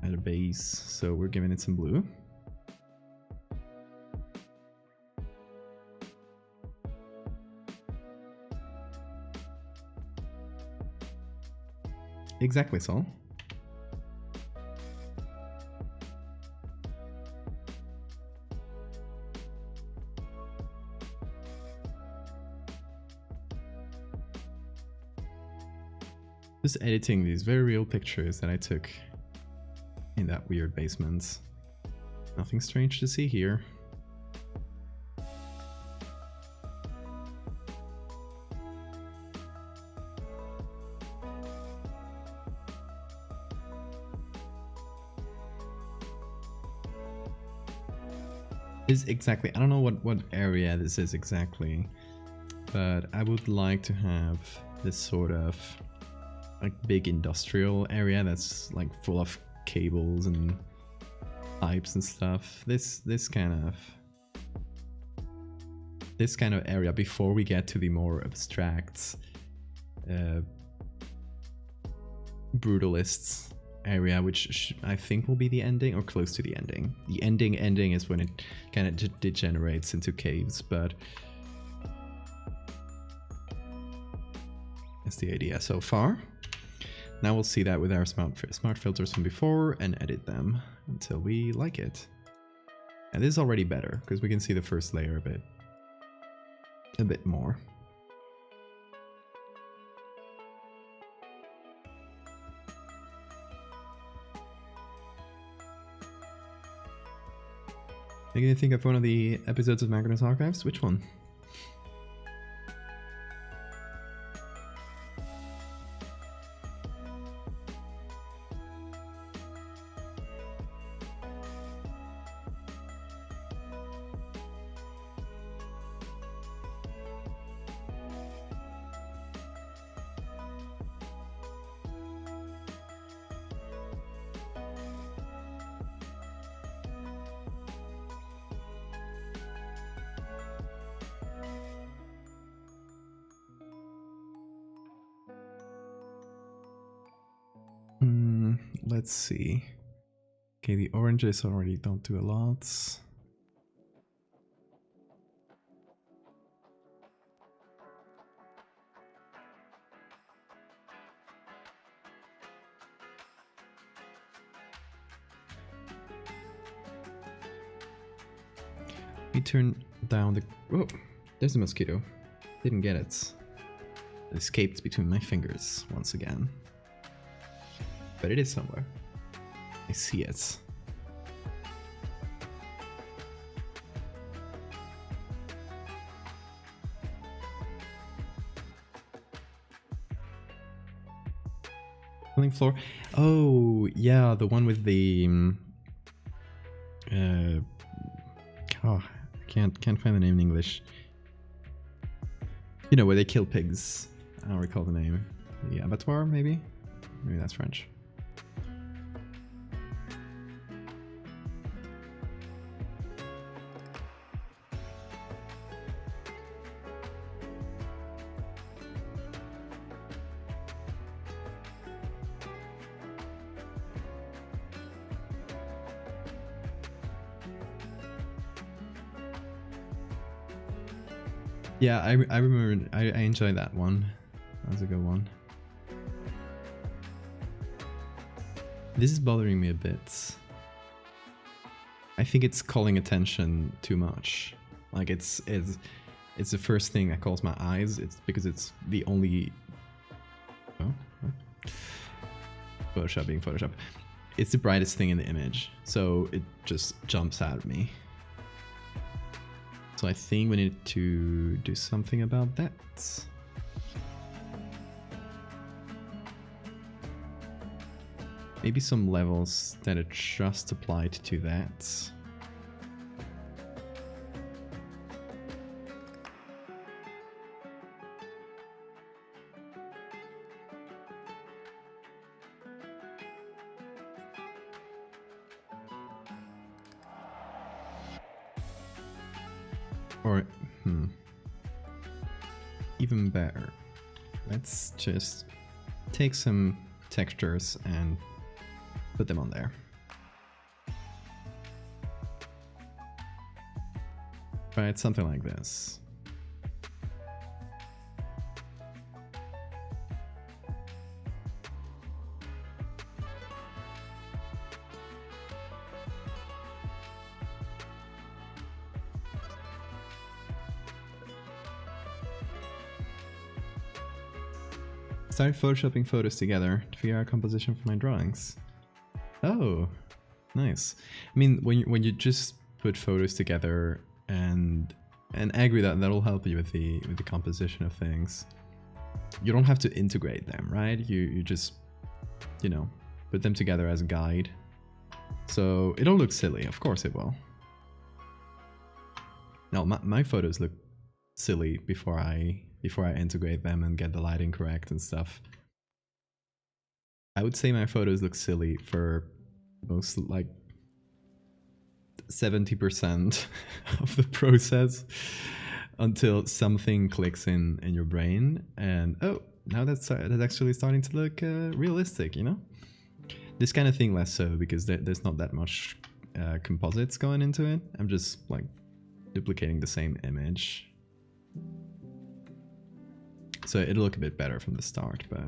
at a base, so we're giving it some blue. Exactly, Sol. Just editing these very real pictures that I took in that weird basement. Nothing strange to see here. Is exactly, I don't know what area this is exactly, but I would like to have this sort of like big industrial area that's like full of cables and pipes and stuff. This kind of area before we get to the more abstract brutalist area, which I think will be the ending or close to the ending. The ending is when it kind of degenerates into caves, but that's the idea so far. Now we'll see that with our smart filters from before and edit them until we like it. And this is already better because we can see the first layer a bit more. Are you gonna think of one of the episodes of Magnus Archives? Which one? let's see. Okay, the oranges already don't do a lot. We turn down the... Oh, there's a mosquito. Didn't get it. It escaped between my fingers once again. But it is somewhere. I see it. Cooling floor. Oh, yeah, the one with the... oh, I can't find the name in English. You know, where they kill pigs. I don't recall the name. The abattoir, maybe? Maybe that's French. Yeah, I remember. I enjoyed that one. That was a good one. This is bothering me a bit. I think it's calling attention too much. Like it's the first thing that calls my eyes. It's because it's the only... Oh. Photoshop being Photoshop. It's the brightest thing in the image, so it just jumps out at me. So I think we need to do something about that. Maybe some levels that are just applied to that. Or, even better, let's just take some textures and put them on there. Right, something like this. Started photoshopping photos together to figure out composition for my drawings. Oh, nice. I mean, when you just put photos together and agree that'll help you with the composition of things. You don't have to integrate them, right? You just, you know, put them together as a guide. So it'll look silly, of course it will. Now my photos look silly before I integrate them and get the lighting correct and stuff. I would say my photos look silly for most, like 70% of the process until something clicks in your brain and oh, now that's actually starting to look realistic, you know? This kind of thing less so because there's not that much composites going into it. I'm just like duplicating the same image. So it'll look a bit better from the start, but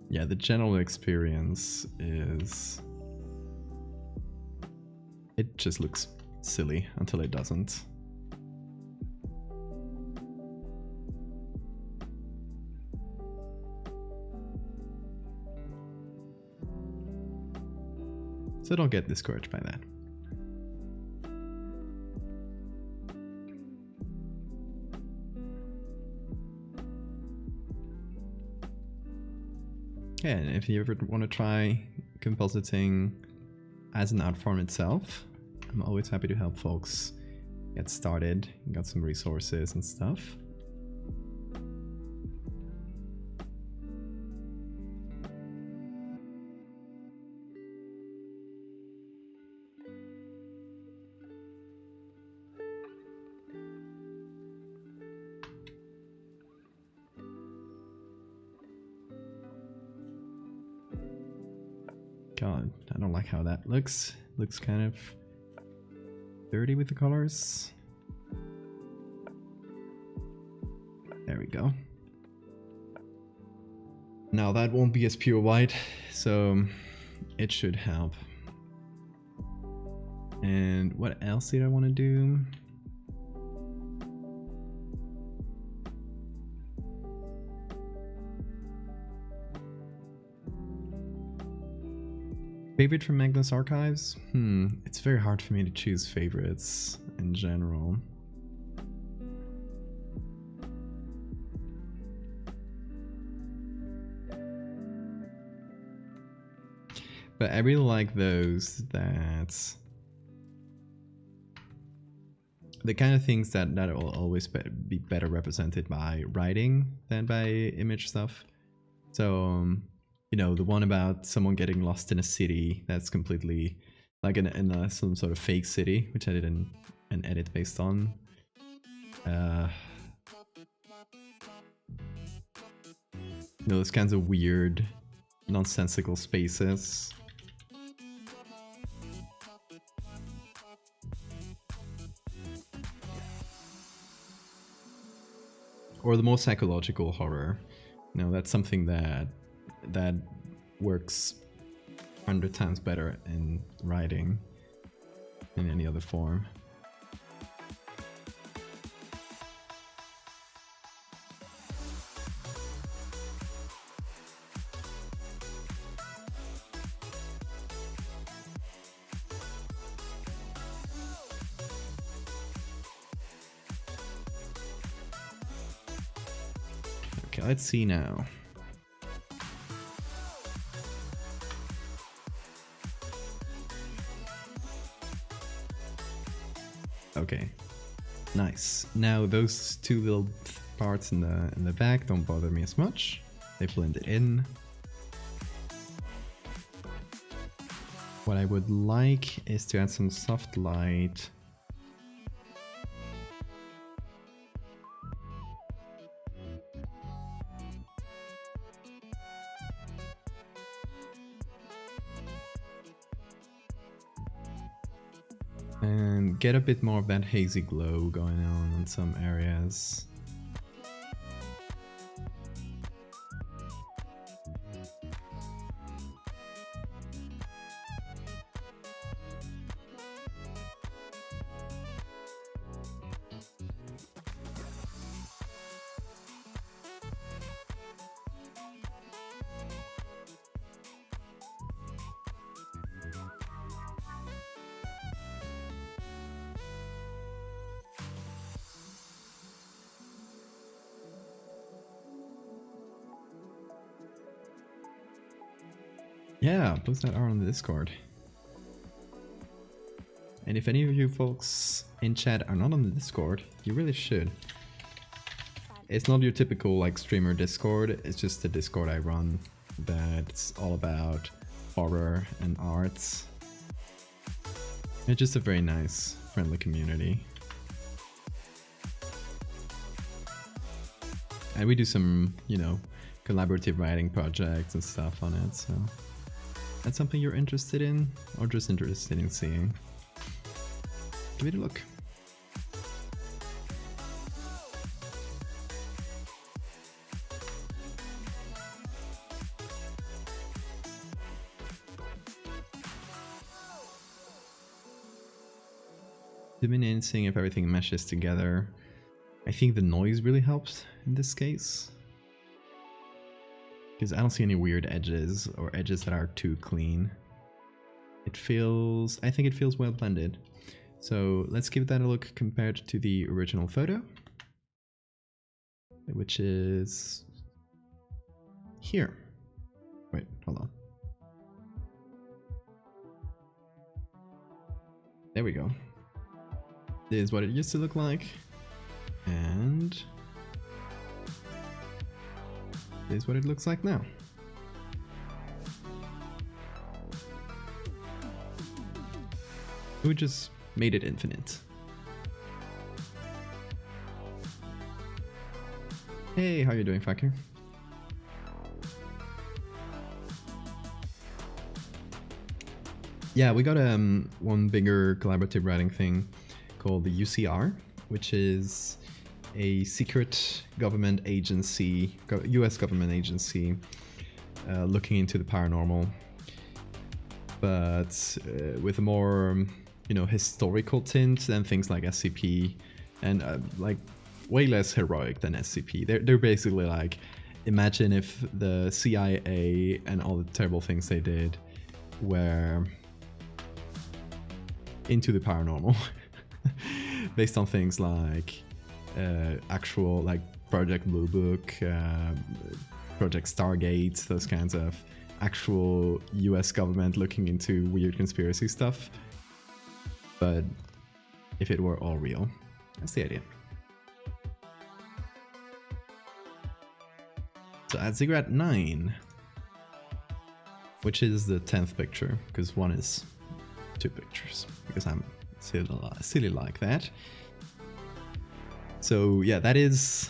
yeah, the general experience is it just looks silly until it doesn't. So don't get discouraged by that. Yeah, and if you ever want to try compositing as an art form itself, I'm always happy to help folks get started, got some resources and stuff. God, I don't like how that looks. Looks kind of dirty with the colors. There we go. Now that won't be as pure white, so it should help. And what else did I want to do? Favorite from Magnus Archives? It's very hard for me to choose favorites in general. But I really like those that... the kind of things that will always be better represented by writing than by image stuff. So, you know, the one about someone getting lost in a city that's completely like in some sort of fake city, which I did an edit based on. You know, those kinds of weird, nonsensical spaces. Or the more psychological horror. You know, that's something that works 100 times better in writing than any other form. Okay, let's see now. Okay, nice. Now those two little parts in the back don't bother me as much. They blend it in. What I would like is to add some soft light. And get a bit more of that hazy glow going on in some areas. Yeah, those that are on the Discord. And if any of you folks in chat are not on the Discord, you really should. It's not your typical like streamer Discord, it's just the Discord I run that's all about horror and arts. It's just a very nice, friendly community. And we do some, you know, collaborative writing projects and stuff on it, so that's something you're interested in, or just interested in seeing. Give it a look. Zooming in, seeing if everything meshes together. I think the noise really helps in this case, because I don't see any weird edges or edges that are too clean. I think it feels well blended. So let's give that a look compared to the original photo, which is here. Wait, hold on. There we go. This is what it used to look like. And this is what it looks like now. We just made it infinite. Hey, how you doing, fucker? Yeah, we got one bigger collaborative writing thing called the UCR, which is a secret government agency, US government agency, looking into the paranormal, but with a more, historical tint than things like SCP, and like way less heroic than SCP. They're basically like, imagine if the CIA and all the terrible things they did were into the paranormal, based on things like actual, like Project Blue Book, Project Stargate, those kinds of actual US government looking into weird conspiracy stuff. But if it were all real, that's the idea. So at Ziggurat 9, which is the 10th picture, because one is 2 pictures, because I'm silly like that. So yeah, that is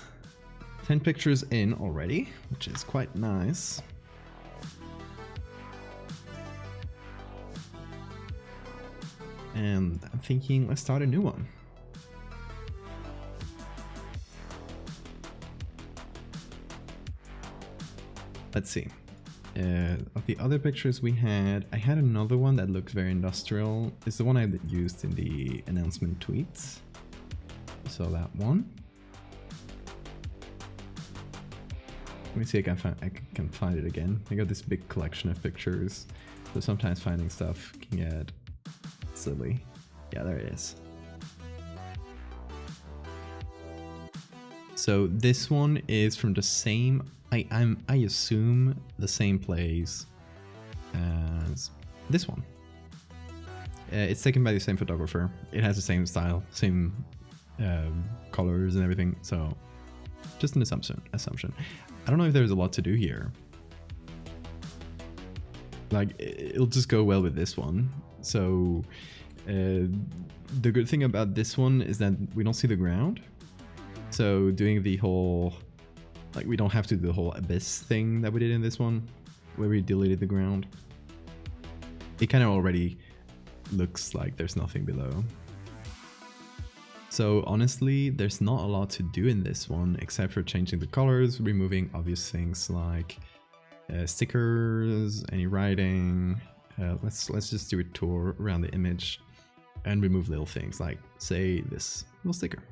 10 pictures in already, which is quite nice. And I'm thinking, let's start a new one. Let's see. Of the other pictures we had, I had another one that looked very industrial. It's the one I used in the announcement tweets. So that one. Let me see if I can find it again. I got this big collection of pictures, so sometimes finding stuff can get silly. Yeah, there it is. So this one is from the same, I assume the same place as this one. It's taken by the same photographer. It has the same style, same colors and everything. So just an assumption. I don't know if there's a lot to do here. Like, it'll just go well with this one. So the good thing about this one is that we don't see the ground. So doing the whole, like, we don't have to do the whole abyss thing that we did in this one, where we deleted the ground. It kind of already looks like there's nothing below. So honestly, there's not a lot to do in this one, except for changing the colors, removing obvious things like stickers, any writing. Let's just do a tour around the image and remove little things like, say, this little sticker.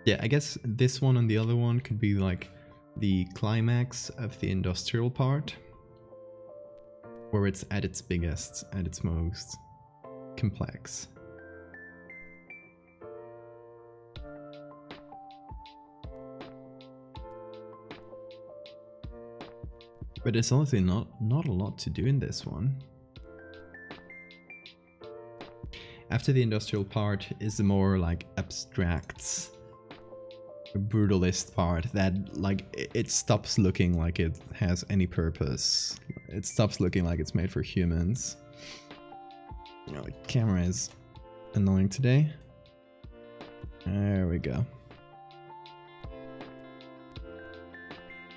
Yeah, I guess this one and the other one could be like the climax of the industrial part, where it's at its biggest, at its most complex. But there's honestly not a lot to do in this one. After the industrial part is the more like abstract, brutalist part that, like, it stops looking like it has any purpose. It stops looking like it's made for humans. You know, the camera is annoying today. There we go.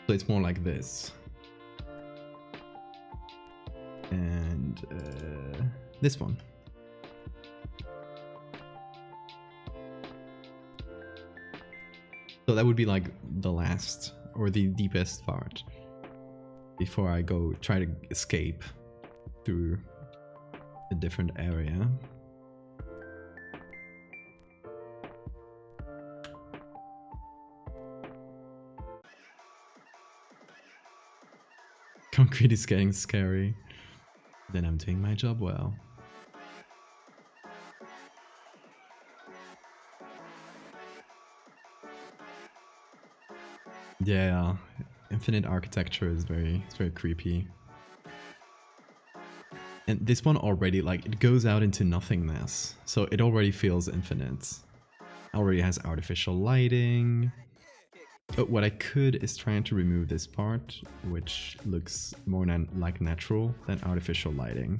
So it's more like this. And this one. So that would be like the last or the deepest part before I go try to escape through a different area. Concrete is getting scary. Then I'm doing my job well. Yeah, infinite architecture is very creepy. And this one already, like, it goes out into nothingness, so it already feels infinite. Already has artificial lighting. But what I could is trying to remove this part, which looks more like natural than artificial lighting.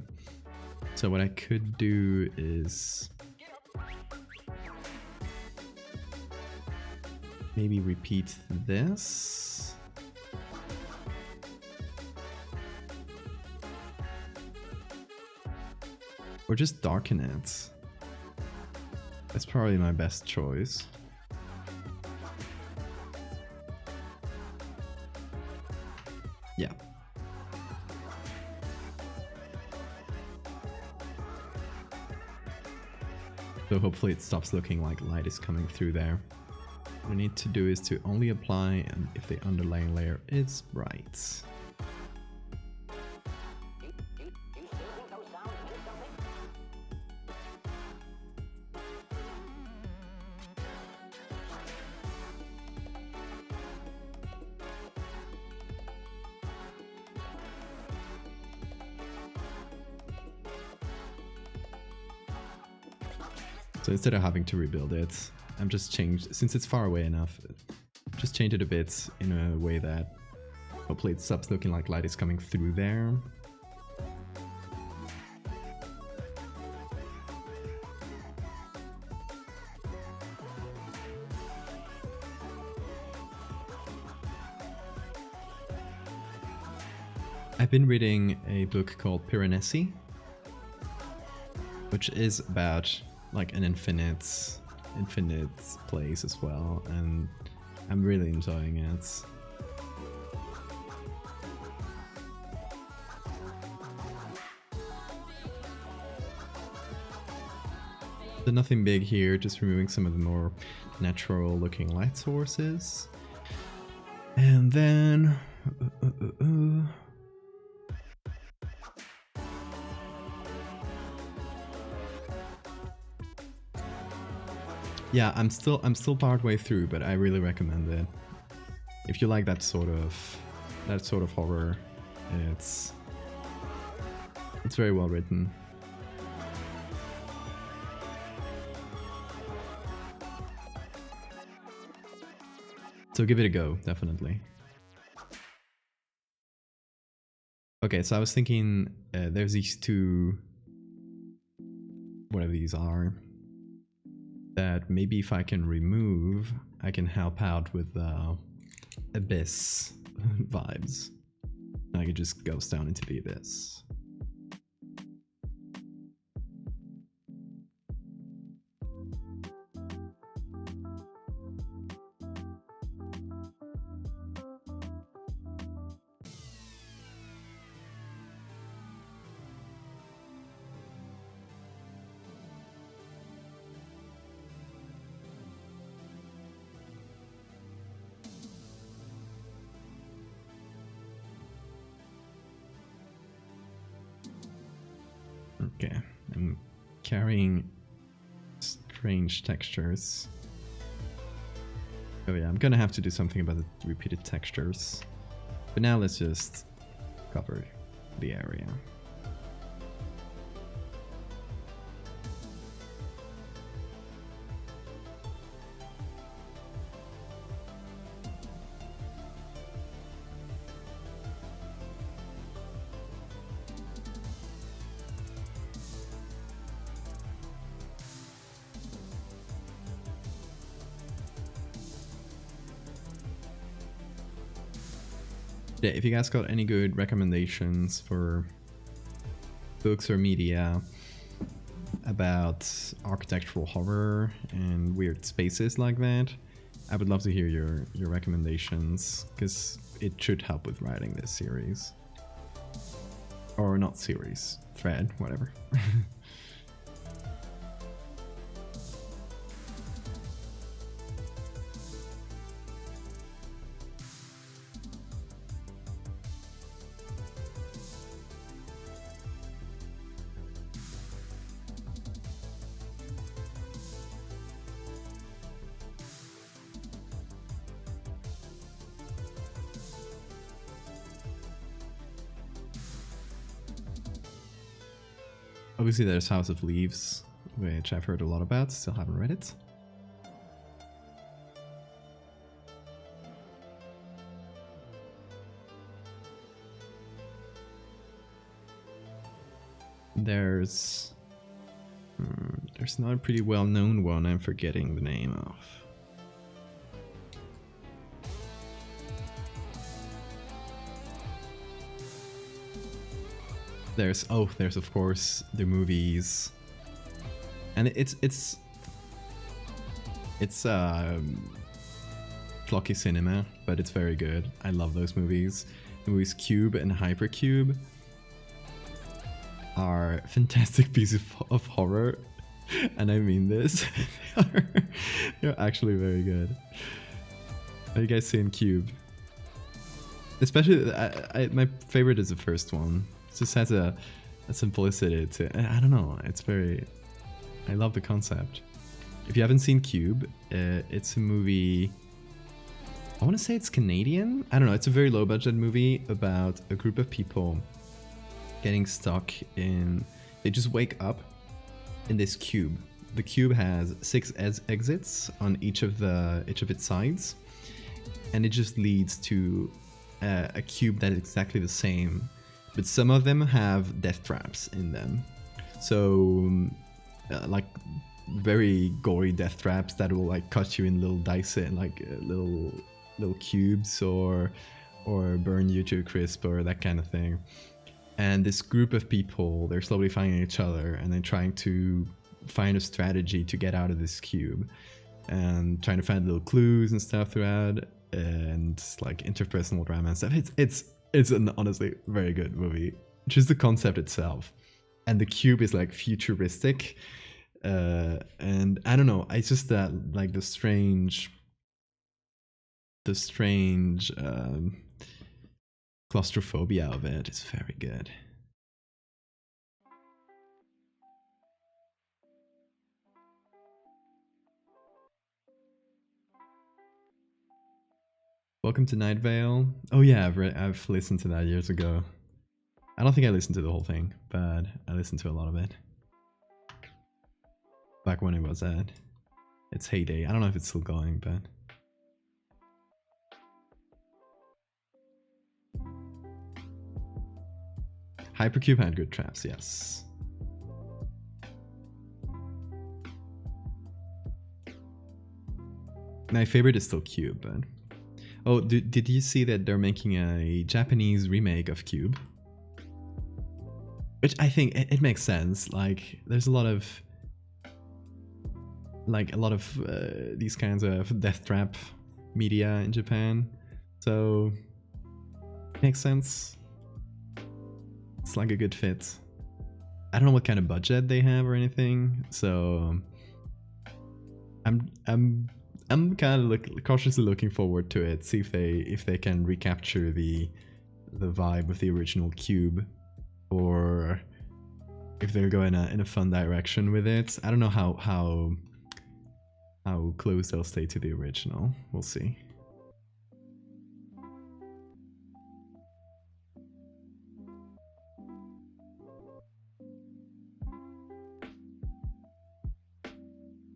So what I could do is maybe repeat this. Or just darken it. That's probably my best choice. Yeah. So hopefully it stops looking like light is coming through there. What we need to do is to only apply and if the underlying layer is bright. So instead of having to rebuild it, I'm just changed, since it's far away enough, just change it a bit in a way that hopefully it stops looking like light is coming through there. I've been reading a book called Piranesi, which is about like an infinite place as well, and I'm really enjoying it. So nothing big here, just removing some of the more natural looking light sources. And then yeah, I'm still part way through, but I really recommend it. If you like that sort of horror, it's very well written. So give it a go, definitely. Okay, so I was thinking there's these two, whatever these are, that maybe if I can remove, I can help out with abyss vibes. I could just ghost down into the abyss. Okay, I'm carrying strange textures. Oh yeah, I'm gonna have to do something about the repeated textures. But now let's just cover the area. Yeah, if you guys got any good recommendations for books or media about architectural horror and weird spaces like that, I would love to hear your recommendations, because it should help with writing this series. Or not series, thread, whatever. Obviously there's House of Leaves, which I've heard a lot about, still haven't read it. There's not a pretty well-known one I'm forgetting the name of. There's of course the movies, and it's schlocky cinema, but it's very good. I love those movies. The movies Cube and Hypercube are fantastic pieces of horror, and I mean this. They're actually very good. Have you guys seen Cube? Especially, my favorite is the first one. It just has a simplicity to, I don't know, it's very, I love the concept. If you haven't seen Cube, it's a movie, I want to say it's Canadian? I don't know, it's a very low budget movie about a group of people getting stuck in, they just wake up in this cube. The cube has 6 exits on each of its sides, and it just leads to a cube that is exactly the same, but some of them have death traps in them. So like very gory death traps that will like cut you in little dice and like little cubes, or burn you to a crisp, or that kind of thing. And this group of people, they're slowly finding each other, and they're trying to find a strategy to get out of this cube, and trying to find little clues and stuff throughout, and like interpersonal drama and stuff. It's an honestly very good movie. Just the concept itself, and the cube is like futuristic, and I don't know. It's just that like the strange claustrophobia of it is very good. Welcome to Night Vale. Oh yeah, I've listened to that years ago. I don't think I listened to the whole thing, but I listened to a lot of it. Back when it was at its heyday. I don't know if it's still going, but... Hypercube had good traps, yes. My favorite is still Cube, but... Oh, did you see that they're making a Japanese remake of Cube? Which I think it makes sense. Like, there's a lot of these kinds of death trap media in Japan, so it makes sense. It's like a good fit. I don't know what kind of budget they have or anything, so I'm kind of cautiously looking forward to it. See if they can recapture the vibe of the original Cube, or if they're going in a fun direction with it. I don't know how close they'll stay to the original. We'll see.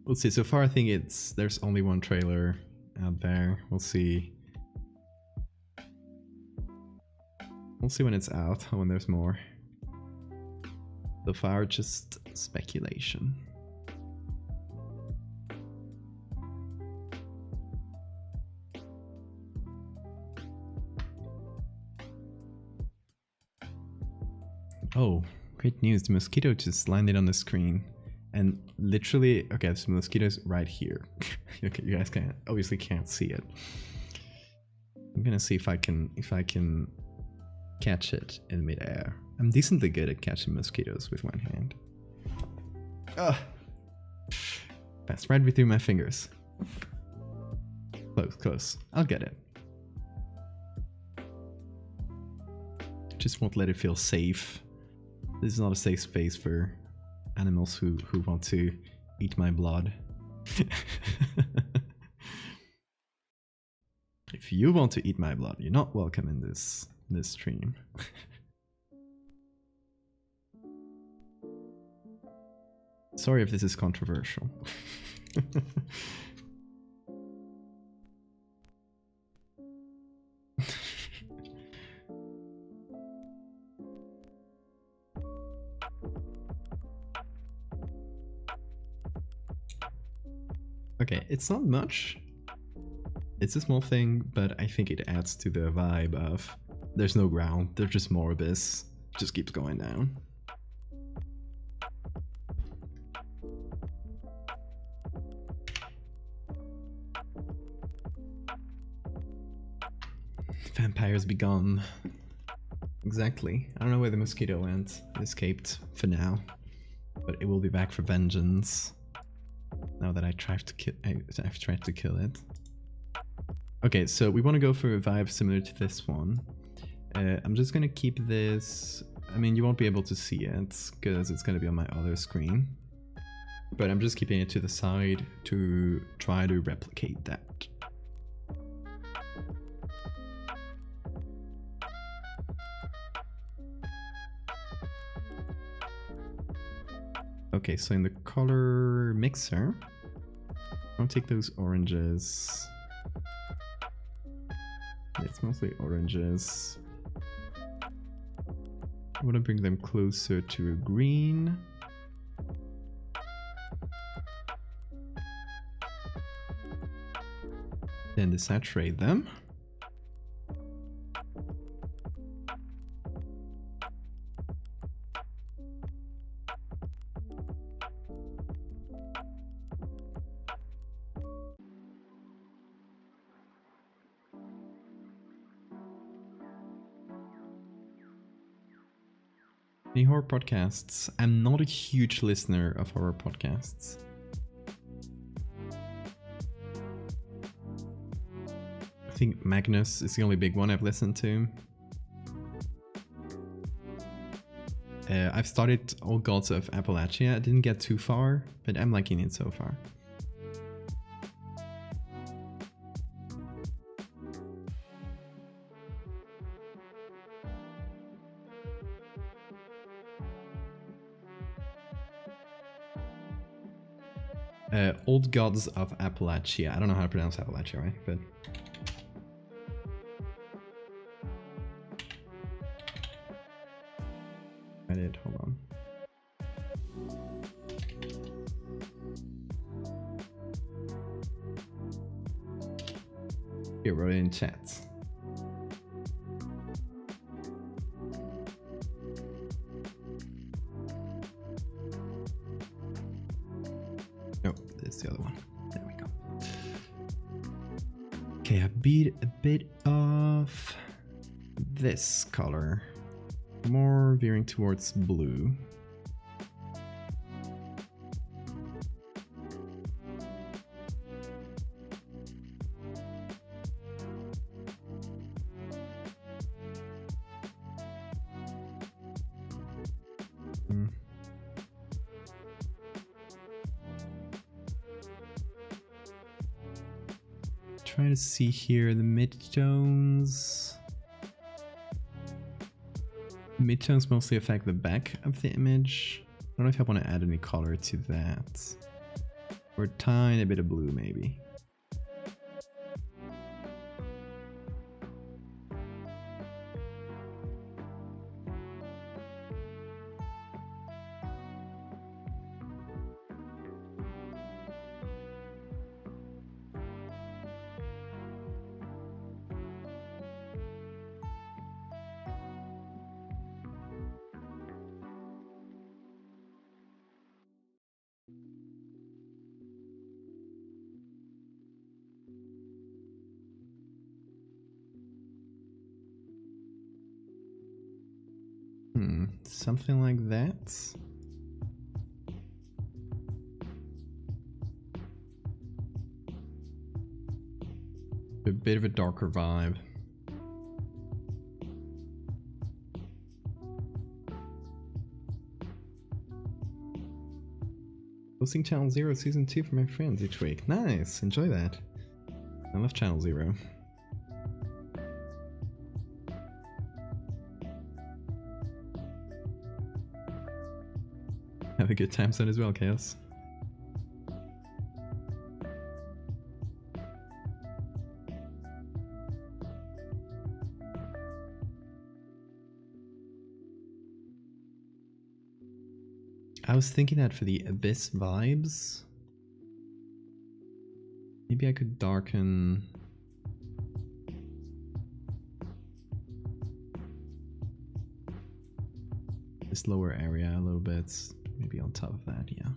We'll see. So far, I think there's only one trailer out there. We'll see. We'll see when it's out, or when there's more. So far, just speculation. Oh, great news. The mosquito just landed on the screen. And literally, okay, so the mosquito's right here. Okay, you guys obviously can't see it. I'm gonna see if I can catch it in midair. I'm decently good at catching mosquitoes with one hand. Ugh. Passed right between my fingers. Close. I'll get it. Just won't let it feel safe. This is not a safe space for animals who want to eat my blood. If you want to eat my blood, you're not welcome in this stream. Sorry if this is controversial. Okay, it's not much. It's a small thing, but I think it adds to the vibe of there's no ground, there's just more abyss, just keeps going down. Vampires be gone. Exactly. I don't know where the mosquito went. It escaped for now, but it will be back for vengeance. Now that I've tried to kill it. Okay, so we want to go for a vibe similar to this one. I'm just gonna keep this. I mean, you won't be able to see it because it's gonna be on my other screen, but I'm just keeping it to the side to try to replicate that. Okay, so in the color mixer, I'll take those oranges. It's mostly oranges. I want to bring them closer to a green. Then desaturate them. Any horror podcasts? I'm not a huge listener of horror podcasts. I think Magnus is the only big one I've listened to. I've started Old Gods of Appalachia. I didn't get too far, but I'm liking it so far. Old Gods of Appalachia. I don't know how to pronounce Appalachia, right? But I did. Hold on. Here, wrote it in chat. The other one. There we go. Okay, I beat a bit of this color. More veering towards blue. Try to see here the midtones. Midtones mostly affect the back of the image. I don't know if I want to add any color to that. Or a tiny bit of blue maybe. Something like that. A bit of a darker vibe. Posting Channel Zero Season 2 for my friends each week. Nice, enjoy that. I love Channel Zero. Have a good time zone as well, Chaos. I was thinking that for the Abyss vibes, Maybe I could darken this lower area a little bit. Maybe on top of that, yeah.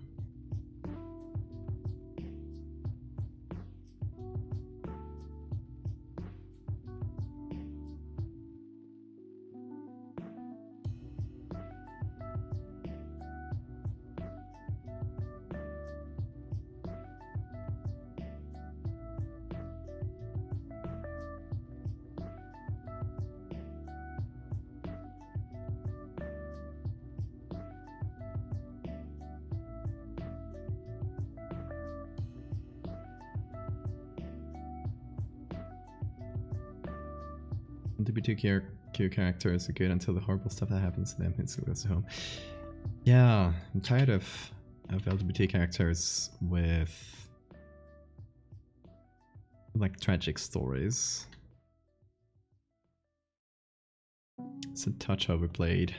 LGBTQ characters are good until the horrible stuff that happens to them in school goes home. Yeah, I'm tired of LGBT characters with like tragic stories. It's a touch overplayed.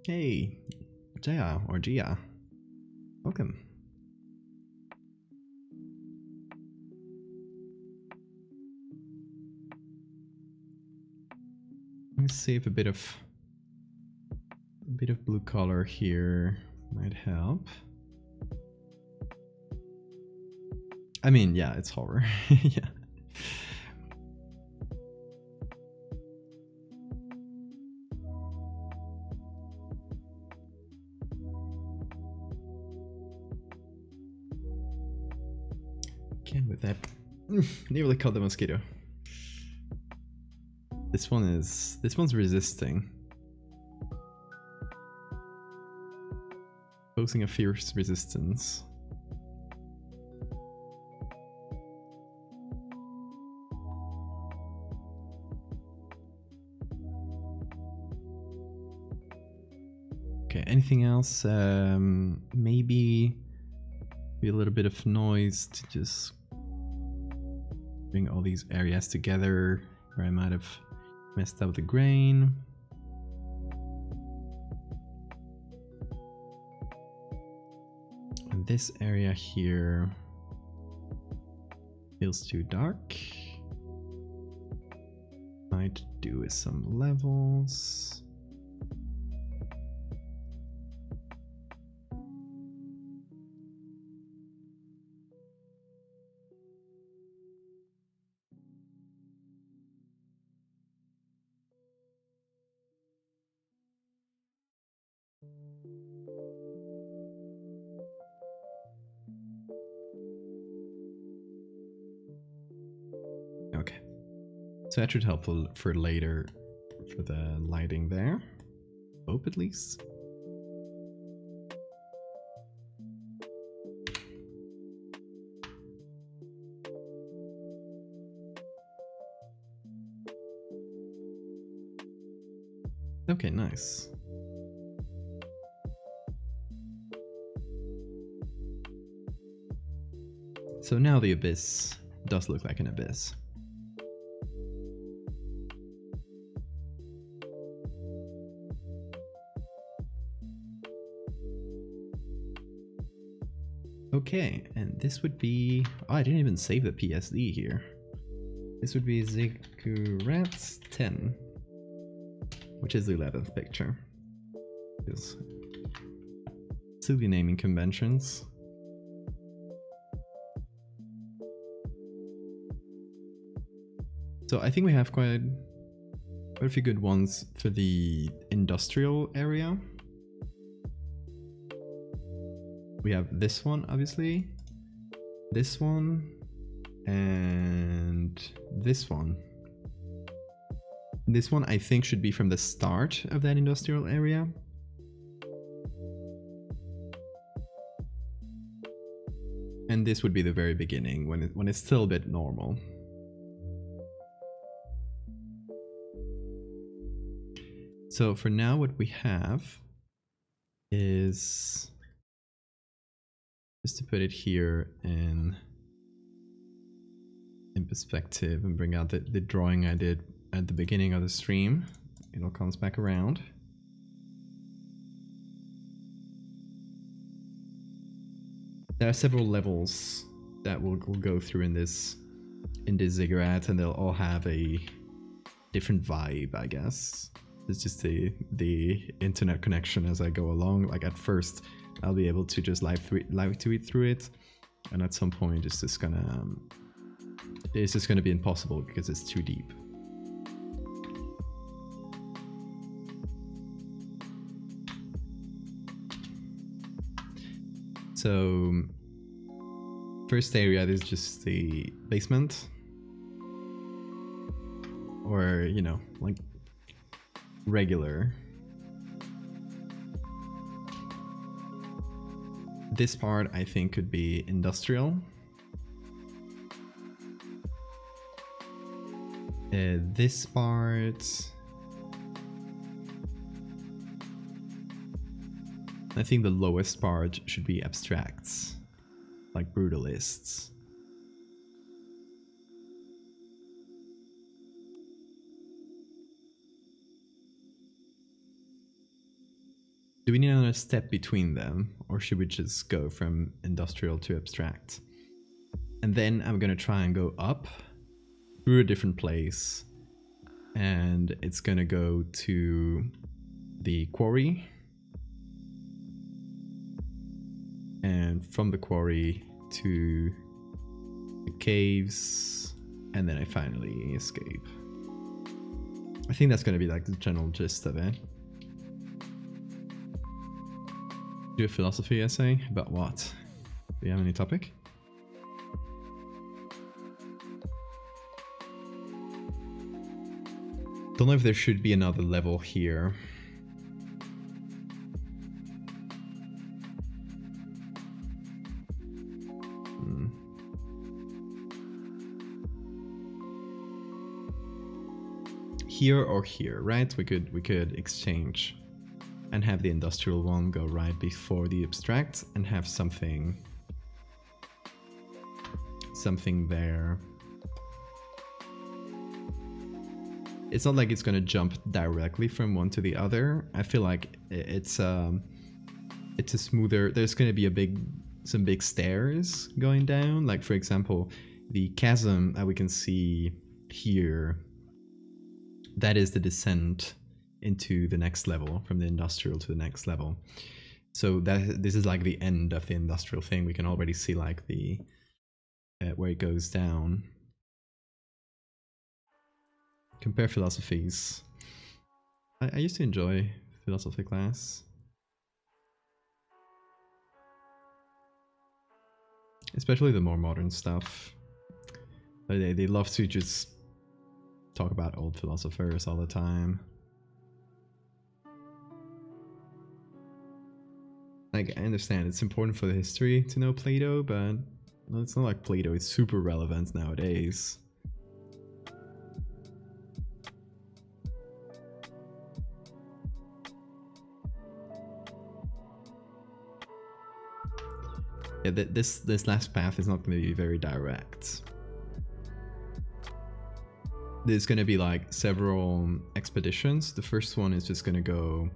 Hey, Jaya or Gia. Welcome. Let's see if a bit of blue color here might help. I mean, yeah, it's horror. Yeah. Again with that. Nearly caught the mosquito. This one's resisting. Posing a fierce resistance. Okay, anything else? Maybe a little bit of noise to just bring all these areas together where I might have messed up the grain. And this area here feels too dark. Might do with some levels. Okay, so that should help for later for the lighting there. Hope at least. Okay, nice. So now the abyss does look like an abyss. Okay, and this would be... Oh, I didn't even save the PSD here. This would be Ziggurat 10, which is the 11th picture. Because silly naming conventions. So I think we have quite a few good ones for the industrial area. We have this one, obviously, this one, and this one. This one I think should be from the start of that industrial area. And this would be the very beginning, when it's still a bit normal. So for now, what we have is just to put it here in perspective and bring out the drawing I did at the beginning of the stream. It all comes back around. There are several levels that we'll go through in this ziggurat, and they'll all have a different vibe, I guess. It's just the internet connection as I go along. Like at first, I'll be able to just live tweet through it, and at some point, it's just gonna be impossible because it's too deep. So, first area is just the basement, or you know, like regular. This part I think could be industrial. This part, I think the lowest part should be abstracts, like brutalists. Do we need another step between them, or should we just go from industrial to abstract? And then I'm gonna try and go up through a different place, and it's gonna go to the quarry, and from the quarry to the caves, and then I finally escape. I think that's gonna be like the general gist of it. Do a philosophy essay about what? Do you have any topic? Don't know if there should be another level here. Here or here, right? We could exchange and have the industrial one go right before the abstract and have something there. It's not like it's gonna jump directly from one to the other. I feel like it's a smoother. There's gonna be some big stairs going down. Like for example, the chasm that we can see here. That is the descent into the next level, from the industrial to the next level. So this is like the end of the industrial thing. We can already see like the where it goes down. Compare philosophies. I used to enjoy philosophy class, especially the more modern stuff. They love to just talk about old philosophers all the time. Like, I understand it's important for the history to know Plato, but it's not like Plato is super relevant nowadays. Yeah, this last path is not going to be very direct. There's going to be like several expeditions. The first one is just going to go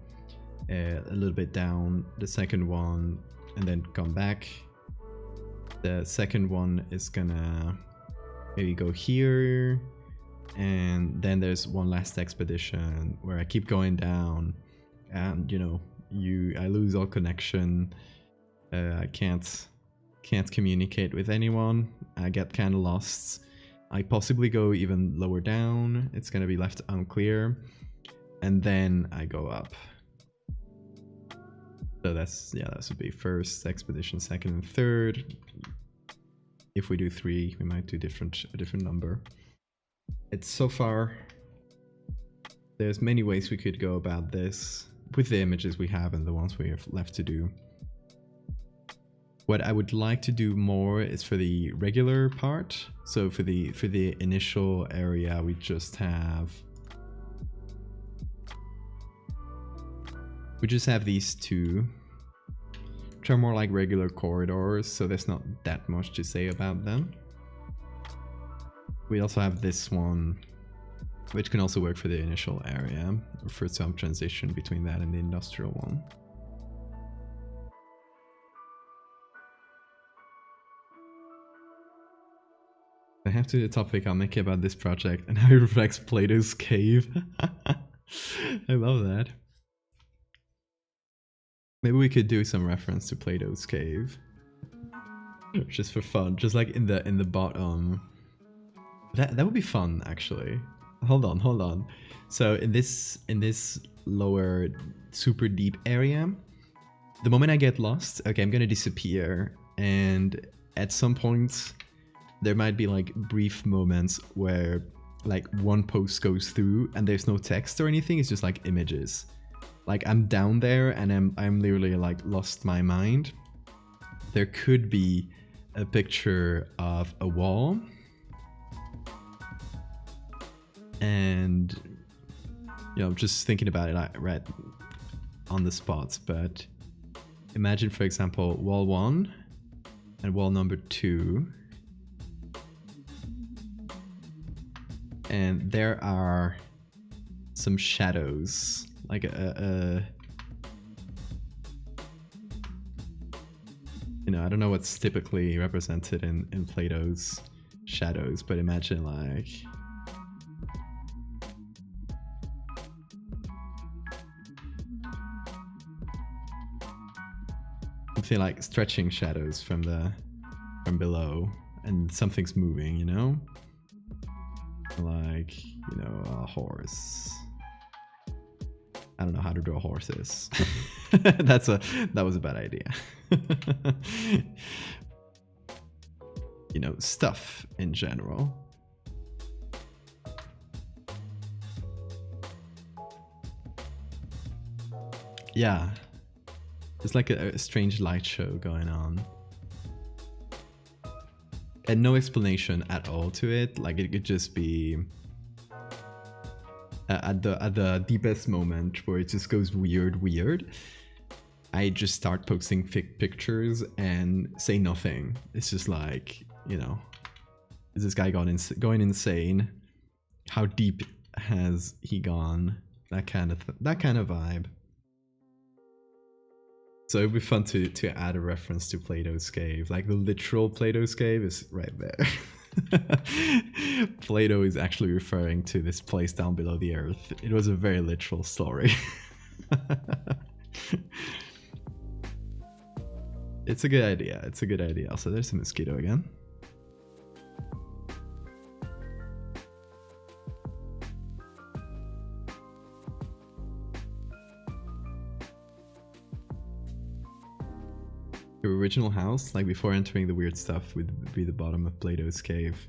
a little bit down, the second one, and then come back. The second one is gonna maybe go here, and then there's one last expedition where I keep going down, and you know, I lose all connection. I can't communicate with anyone. I get kind of lost. I possibly go even lower down. It's gonna be left unclear, and then I go up. So that would be first expedition, second and third. If we do 3, we might do a different number. It's so far. There's many ways we could go about this with the images we have and the ones we have left to do. What I would like to do more is for the regular part. So for the initial area, we just have these two, which are more like regular corridors, so there's not that much to say about them. We also have this one, which can also work for the initial area, or for some transition between that and the industrial one. I have to the topic I'm making about this project and how it reflects Plato's cave. I love that. Maybe we could do some reference to Plato's cave. Just for fun, just like in the bottom. That would be fun actually. Hold on. So in this lower super deep area, the moment I get lost, okay, I'm gonna disappear, and at some point there might be like brief moments where like one post goes through and there's no text or anything, it's just like images. Like I'm down there and I'm literally like lost my mind. There could be a picture of a wall, and you know, just thinking about it right on the spot, but imagine for example wall 1 and wall number 2, and there are some shadows, like a you know, I don't know what's typically represented in Plato's shadows, but imagine like something like stretching shadows from below, and something's moving, you know? Like, you know, a horse. I don't know how to draw horses. That was a bad idea. You know, stuff in general. Yeah. It's like a strange light show going on. And no explanation at all to it. Like it could just be at the deepest moment where it just goes weird. I just start posting pictures and say nothing. It's just like, you know, is this guy going insane? How deep has he gone? That kind of vibe. So it'd be fun to add a reference to Plato's cave. Like the literal Plato's cave is right there. Plato is actually referring to this place down below the earth. It was a very literal story. It's a good idea. Also, there's a mosquito again. Your original house, like before entering the weird stuff, would be the bottom of Plato's cave.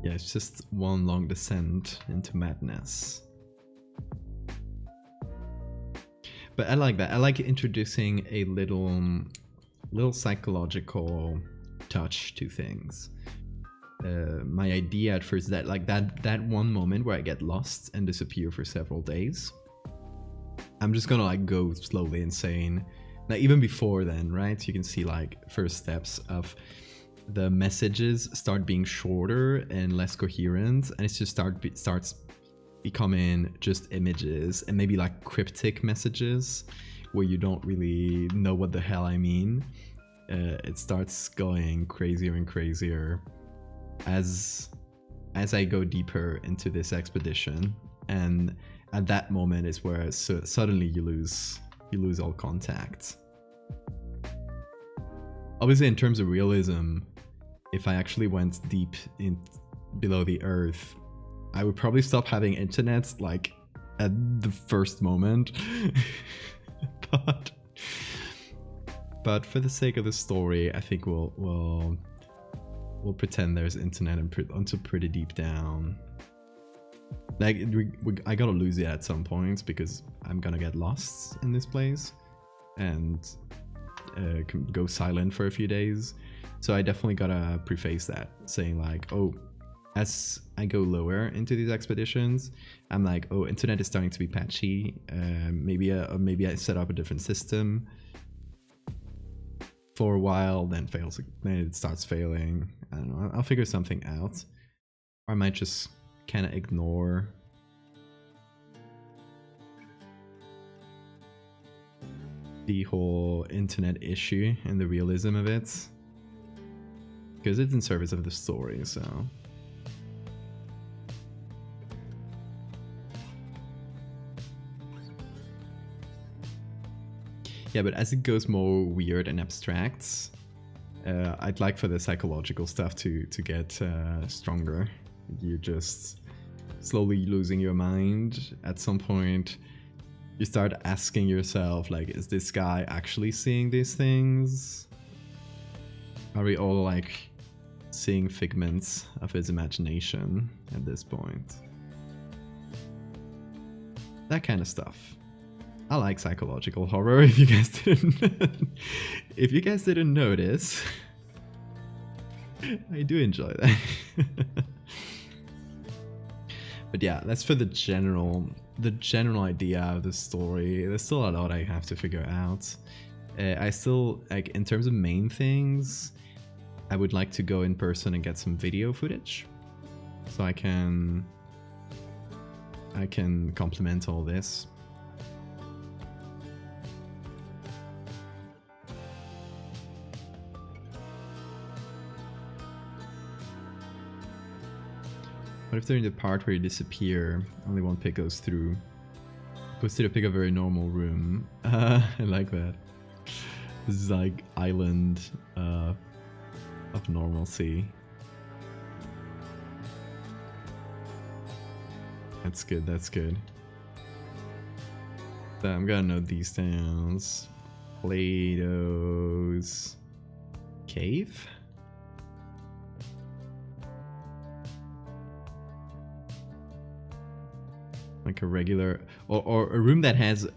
Yeah, it's just one long descent into madness. But I like that. I like introducing a little psychological touch to things. My idea at first that like that one moment where I get lost and disappear for several days, I'm just gonna like go slowly insane. Now even before then, right? You can see like first steps of the messages start being shorter and less coherent, and it's just starts becoming just images and maybe like cryptic messages where you don't really know what the hell I mean. It starts going crazier and crazier as I go deeper into this expedition, and at that moment is where suddenly you lose all contact. Obviously, in terms of realism, if I actually went deep in below the earth, I would probably stop having internet like at the first moment. but for the sake of the story, I think we'll pretend there's internet until pretty deep down. Like I gotta lose it at some point because I'm gonna get lost in this place and go silent for a few days. So I definitely gotta preface that, saying like, oh, as I go lower into these expeditions, I'm like, oh, internet is starting to be patchy. Maybe I set up a different system. for a while, then fails, then it starts failing. I don't know. I'll figure something out. Or I might just kind of ignore the whole internet issue and the realism of it, because it's in service of the story, so. Yeah, but as it goes more weird and abstract, I'd like for the psychological stuff to get stronger. You're just slowly losing your mind. At some point, you start asking yourself, like, is this guy actually seeing these things? Are we all, like, seeing figments of his imagination at this point? That kind of stuff. I like psychological horror, if you guys didn't notice. I do enjoy that. But yeah, that's for the general idea of the story. There's still a lot I have to figure out. I still, like, in terms of main things, I would like to go in person and get some video footage, so I can complement all this. What if during the part where you disappear, only one pick goes through? Opposed to the pick a very normal room. I like that. This is like island of normalcy. That's good, that's good. So I'm gonna note these down. Plato's cave? Like a regular, or a room that is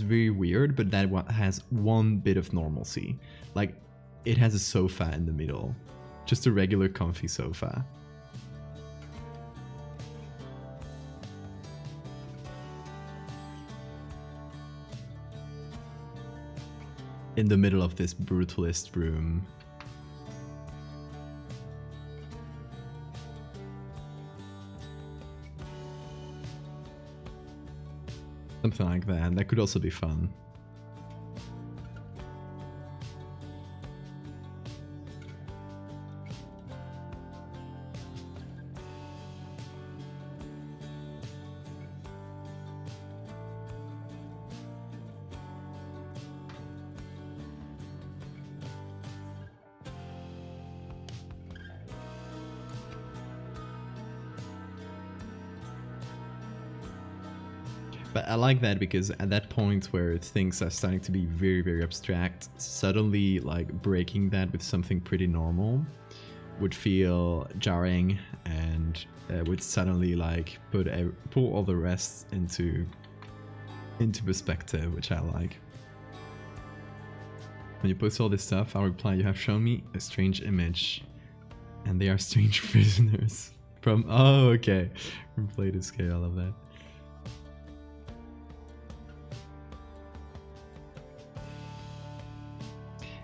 very weird, but that has one bit of normalcy. Like, it has a sofa in the middle, just a regular comfy sofa. In the middle of this brutalist room. Something like that. That could also be fun. But I like that because at that point where things are starting to be very, very abstract, suddenly like breaking that with something pretty normal would feel jarring and would suddenly like pull all the rest into perspective, which I like. When you post all this stuff, I'll reply, you have shown me a strange image and they are strange prisoners from, oh, okay, from Plato's scale. I love that.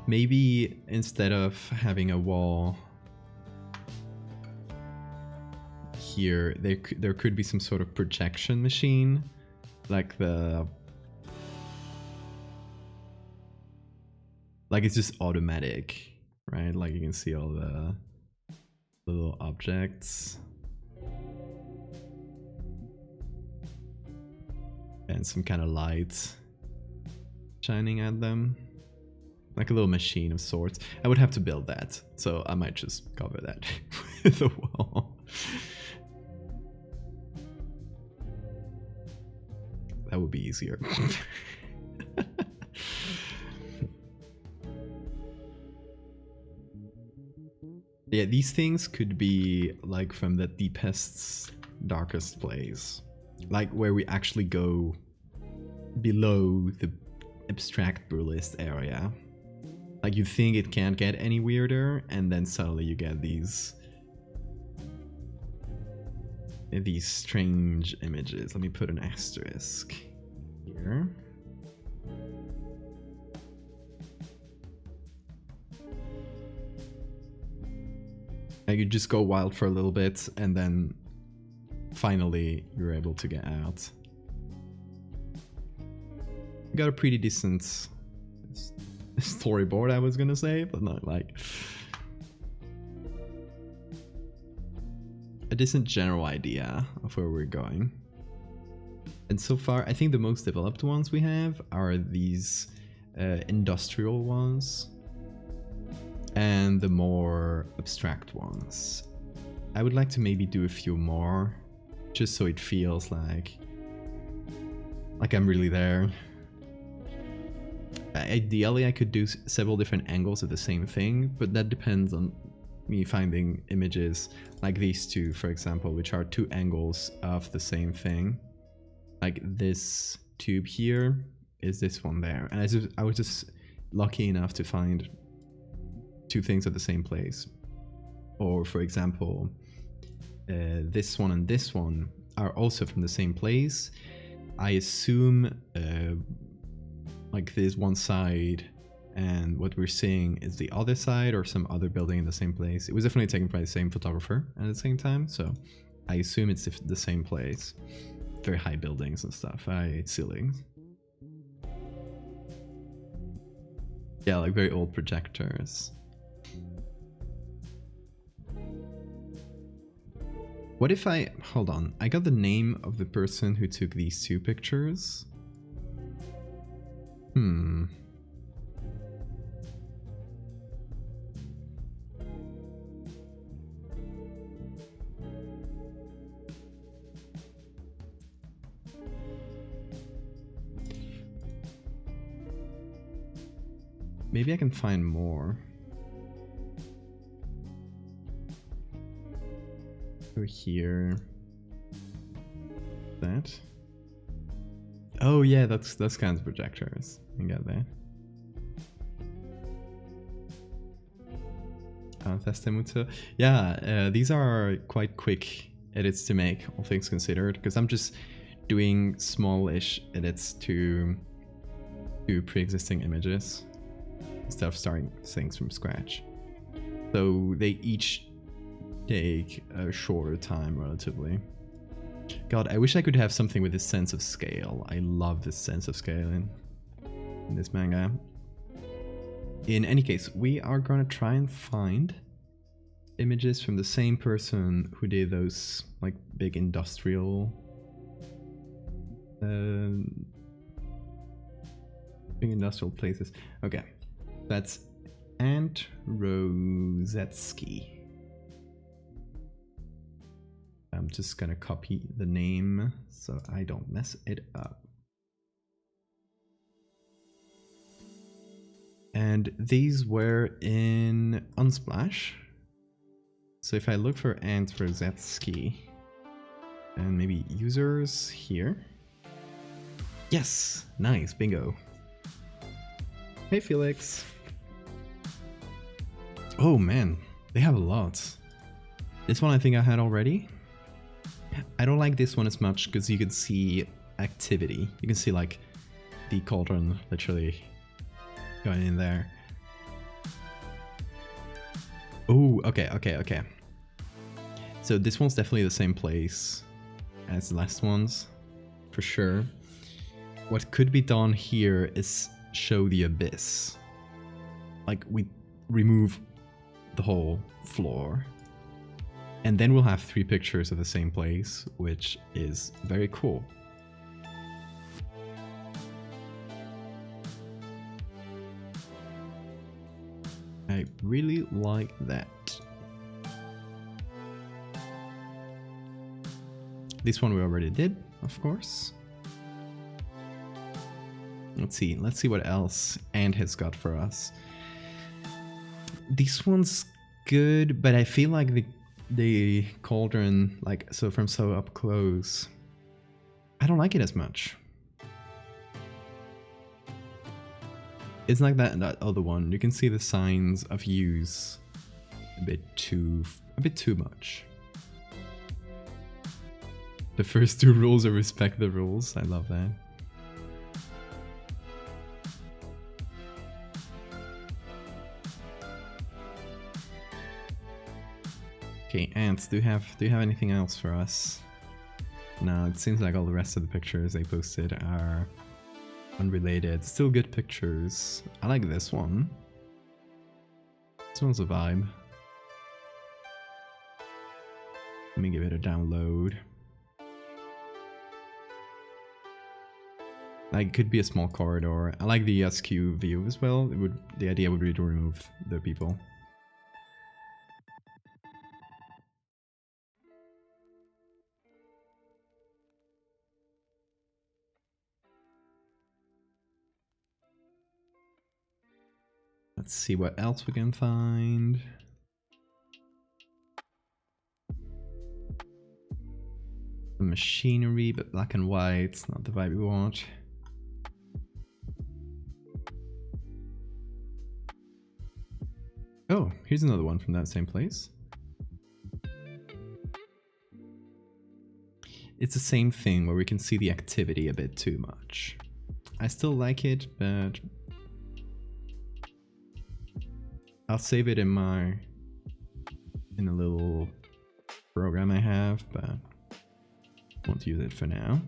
Maybe instead of having a wall here, there could be some sort of projection machine, like it's just automatic, right? Like you can see all the little objects and some kind of light shining at them. Like a little machine of sorts. I would have to build that, so I might just cover that with a wall. That would be easier. Yeah, these things could be like from the deepest, darkest place. Like where we actually go below the abstract burlesque area. Like you think it can't get any weirder, and then suddenly you get these strange images. Let me put an asterisk here. Like you just go wild for a little bit and then finally you're able to get out. Got a pretty decent storyboard, I was gonna say, but not like a decent general idea of where we're going. And so far, I think the most developed ones we have are these industrial ones and the more abstract ones. I would like to maybe do a few more, just so it feels like I'm really there. Ideally, I could do several different angles of the same thing, but that depends on me finding images like these two, for example, which are two angles of the same thing. Like this tube here is this one there. And I was just lucky enough to find two things at the same place. Or for example, this one and this one are also from the same place. I assume like this one side and what we're seeing is the other side or some other building in the same place. It was definitely taken by the same photographer at the same time, so I assume it's the same place. Very high buildings and stuff, high ceilings. Yeah, like very old projectors. What if hold on, I got the name of the person who took these two pictures. Maybe I can find more. Over here. That. Oh yeah, that's kinds of projectors. You got that. Testemutter. Yeah, these are quite quick edits to make, all things considered, because I'm just doing small-ish edits to pre-existing images instead of starting things from scratch. So they each take a shorter time relatively. God, I wish I could have something with this sense of scale. I love this sense of scale in this manga. In any case, we are gonna try and find images from the same person who did those like big industrial places. Okay, that's Ant Rosetsky. I'm just gonna copy the name so I don't mess it up. And these were in Unsplash. So if I look for Ant Rosetsky and maybe users here. Yes, nice, bingo. Hey Felix. Oh man, they have a lot. This one I think I had already. I don't like this one as much because you can see activity. You can see like the cauldron literally going in there. Oh, okay. So this one's definitely the same place as the last ones, for sure. What could be done here is show the abyss. Like we remove the whole floor. And then we'll have 3 pictures of the same place, which is very cool. I really like that. This one we already did, of course. Let's see what else Ant has got for us. This one's good, but I feel like the cauldron, like so up close, I don't like it as much. It's like that other one. You can see the signs of use a bit too much. The first 2 rules are respect the rules. I love that. Okay, Ants, do you have anything else for us? No, it seems like all the rest of the pictures they posted are unrelated. Still good pictures. I like this one. This one's a vibe. Let me give it a download. Like, it could be a small corridor. I like the SQ view as well. The idea would be to remove the people. Let's see what else we can find. The machinery, but black and white. It's not the vibe we want. Oh, here's another one from that same place. It's the same thing where we can see the activity a bit too much. I still like it, but I'll save it in a little program I have, but won't use it for now.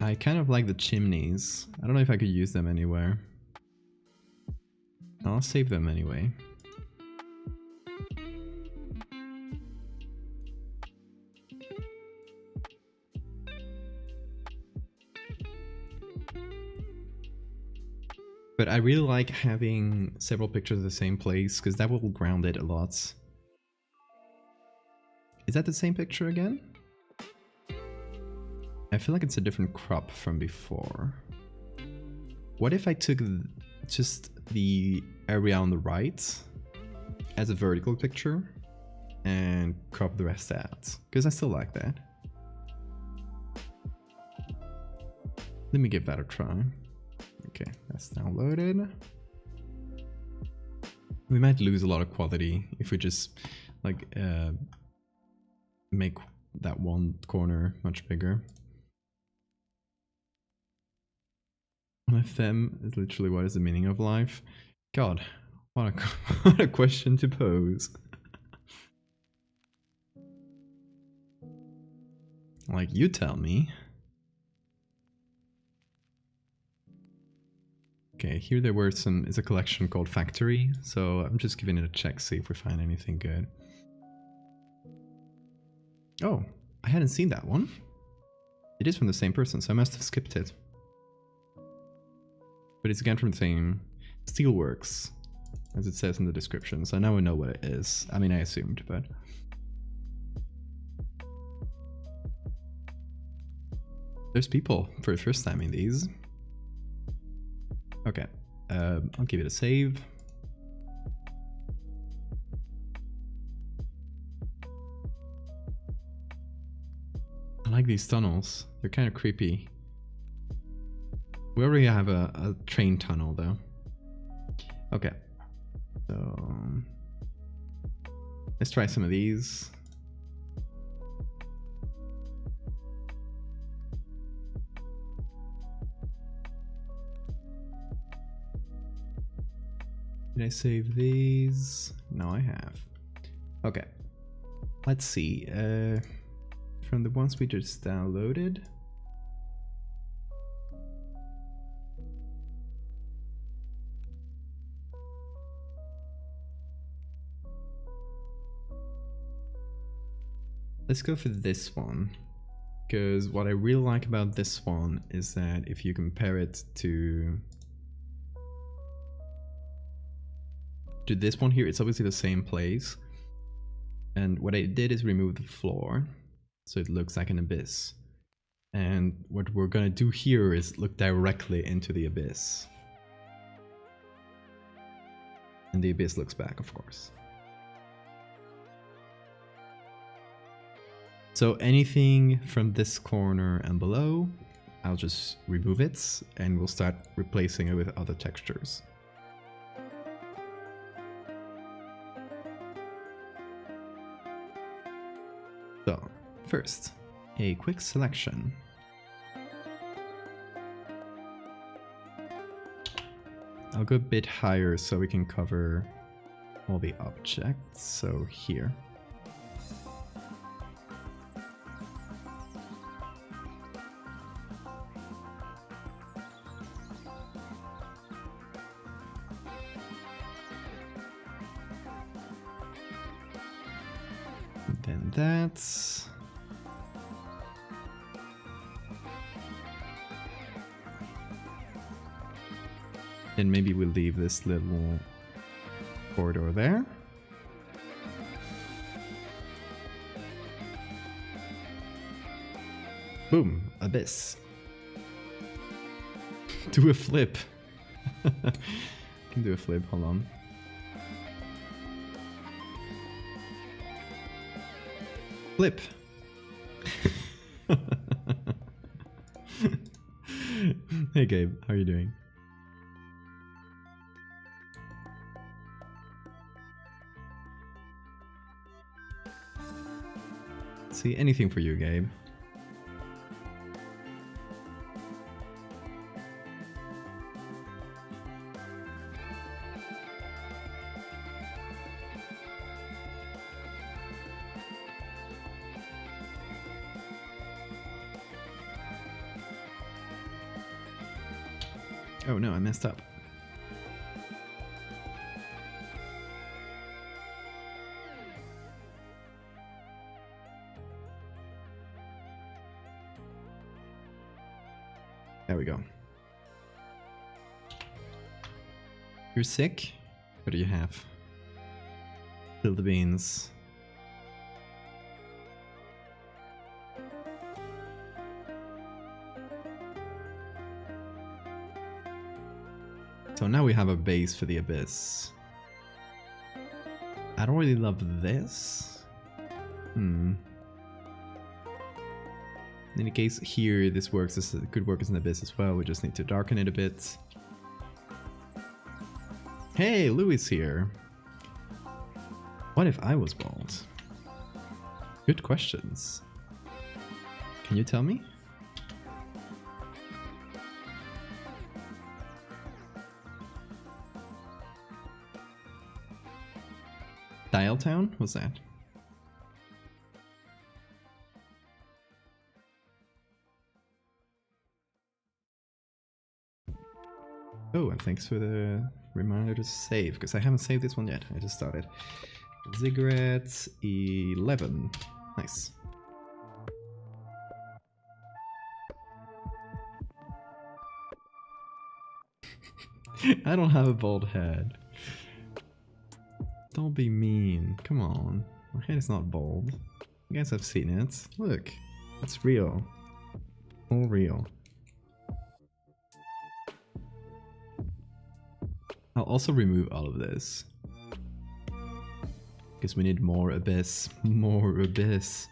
I kind of like the chimneys. I don't know if I could use them anywhere. I'll save them anyway. But I really like having several pictures of the same place, because that will ground it a lot. Is that the same picture again? I feel like it's a different crop from before. What if I took just the area on the right as a vertical picture and crop the rest out? Because I still like that. Let me give that a try. Okay, that's downloaded. We might lose a lot of quality if we just like make that one corner much bigger. One of them is literally, what is the meaning of life? God, what a question to pose. Like, you tell me. Okay, here there were it's a collection called Factory, so I'm just giving it a check, see if we find anything good. Oh, I hadn't seen that one. It is from the same person, so I must have skipped it. But it's again from the same Steelworks, as it says in the description, so now I know what it is. I mean, I assumed, but... There's people for the first time in these. Okay, I'll give it a save. I like these tunnels. They're kind of creepy. We already have a train tunnel though. Okay, so let's try some of these. Did I save these? No, I have. Okay, let's see. From the ones we just downloaded. Let's go for this one, because what I really like about this one is that if you compare it to this one here, it's obviously the same place. And what I did is remove the floor, so it looks like an abyss. And what we're gonna do here is look directly into the abyss. And the abyss looks back, of course. So anything from this corner and below, I'll just remove it and we'll start replacing it with other textures. So, first, a quick selection. I'll go a bit higher so we can cover all the objects. So here. Then that's... And maybe we'll leave this little corridor there. Boom, abyss. Do a flip. Can do a flip, hold on. Flip. Hey Gabe, how are you doing? See, anything for you, Gabe. Oh no, I messed up. There we go. You're sick? What do you have? Fill the beans. So now we have a base for the abyss. I don't really love this. In any case, here this works as could work as an abyss as well. We just need to darken it a bit. Hey, Louis here. What if I was bald? Good questions. Can you tell me? Dial Town? What's that? Oh, and thanks for the reminder to save, because I haven't saved this one yet. I just started. Ziggurat 11. Nice. I don't have a bald head. Don't be mean. Come on. My head is not bald. You guys have seen it. Look. It's real. All real. I'll also remove all of this. Because we need more abyss. More abyss.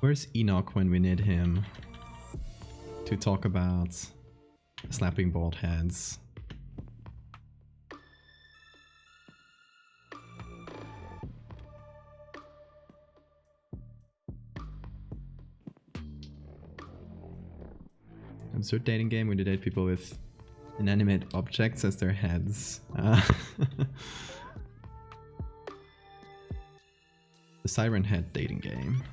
Where's Enoch when we need him to talk about slapping bald heads? Absurd dating game when you date people with inanimate objects as their heads. The Siren Head dating game.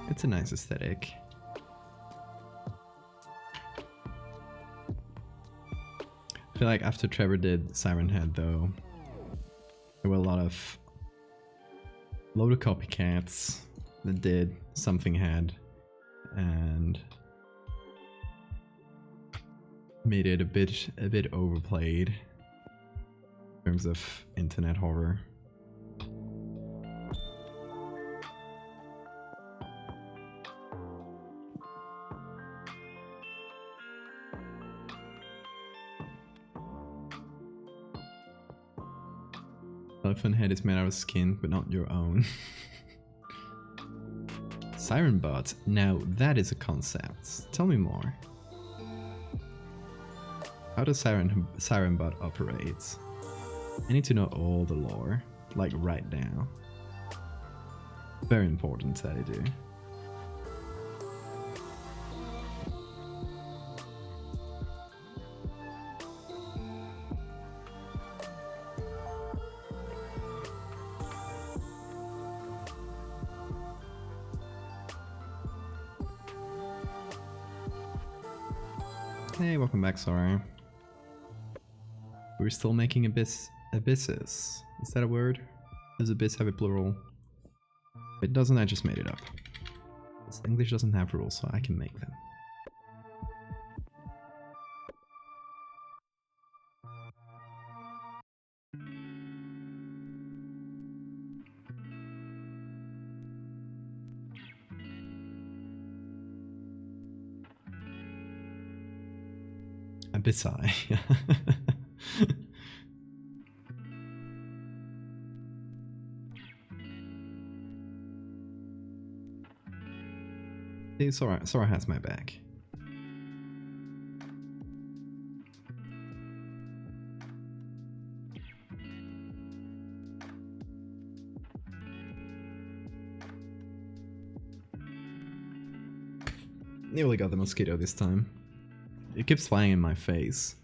It's a nice aesthetic. I feel like after Trevor did Siren Head though, there were a load of copycats that did Something Head and made it a bit overplayed in terms of internet horror. Elephant head is made out of skin, but not your own. Siren bot. Now that is a concept. Tell me more. How does Siren bot operate? I need to know all the lore, like right now. Very important that I do. Hey, welcome back, Sora. We're still making abysses. Is that a word? Does abyss have a plural? If it doesn't, I just made it up. English doesn't have rules, so I can make them. Abyssi. See, Sora has my back. Nearly got the mosquito this time. It keeps flying in my face.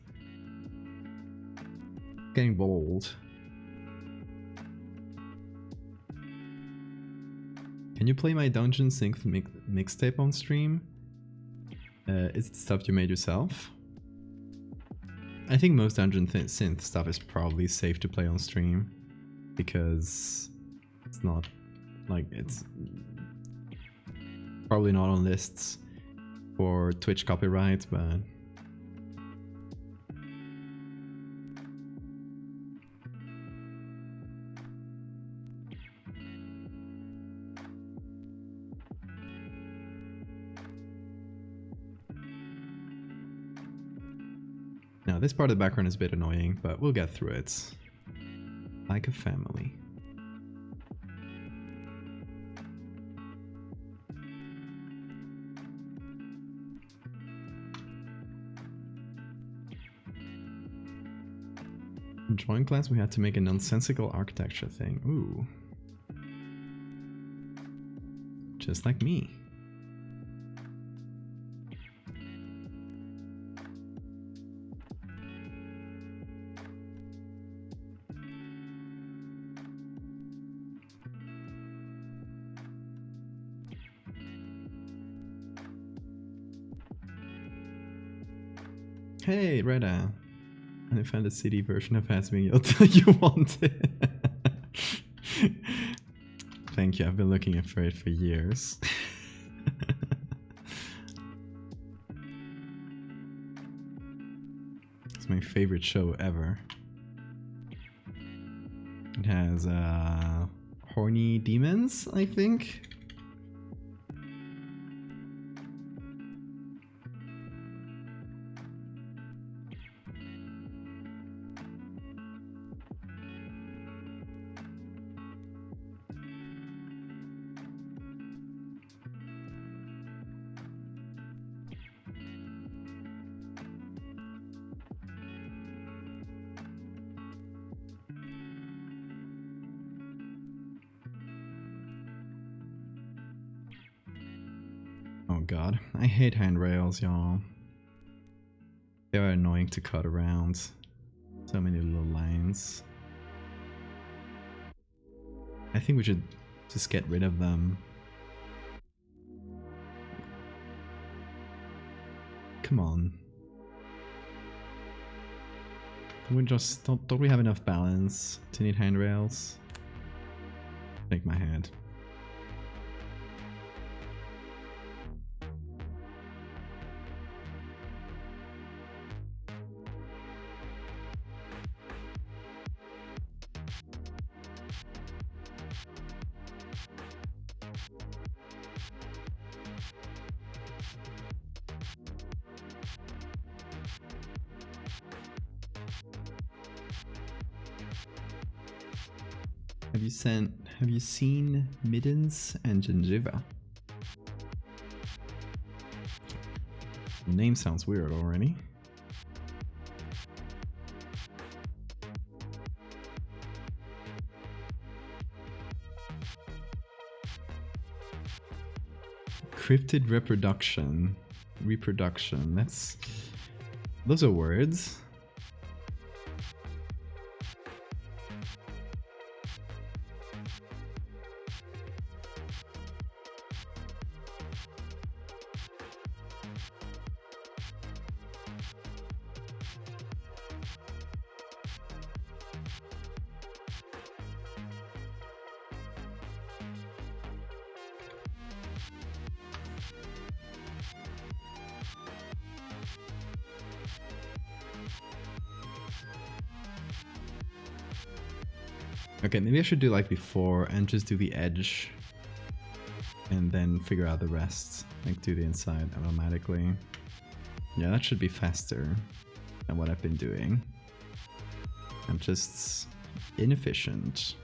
Getting bold. Can you play my Dungeon Synth mixtape on stream? Is it stuff you made yourself? I think most Dungeon Synth stuff is probably safe to play on stream. Because it's not like it's probably not on lists for Twitch copyright, but now this part of the background is a bit annoying, but we'll get through it. Like a family. In drawing class we had to make a nonsensical architecture thing. Ooh. Just like me. Hey, Reda. I found a CD version of Ask Me Yota you want it. Thank you, I've been looking for it for years. It's my favorite show ever. It has horny demons, I think. Oh god, I hate handrails, y'all. They are annoying to cut around. So many little lines. I think we should just get rid of them. Come on. Can we just don't we have enough balance to need handrails? Shake my head. Have you seen Middens and Gingiva? The name sounds weird already. Cryptid reproduction. Those are words. Okay, maybe I should do like before and just do the edge and then figure out the rest. Like do the inside automatically. Yeah, that should be faster than what I've been doing. I'm just inefficient.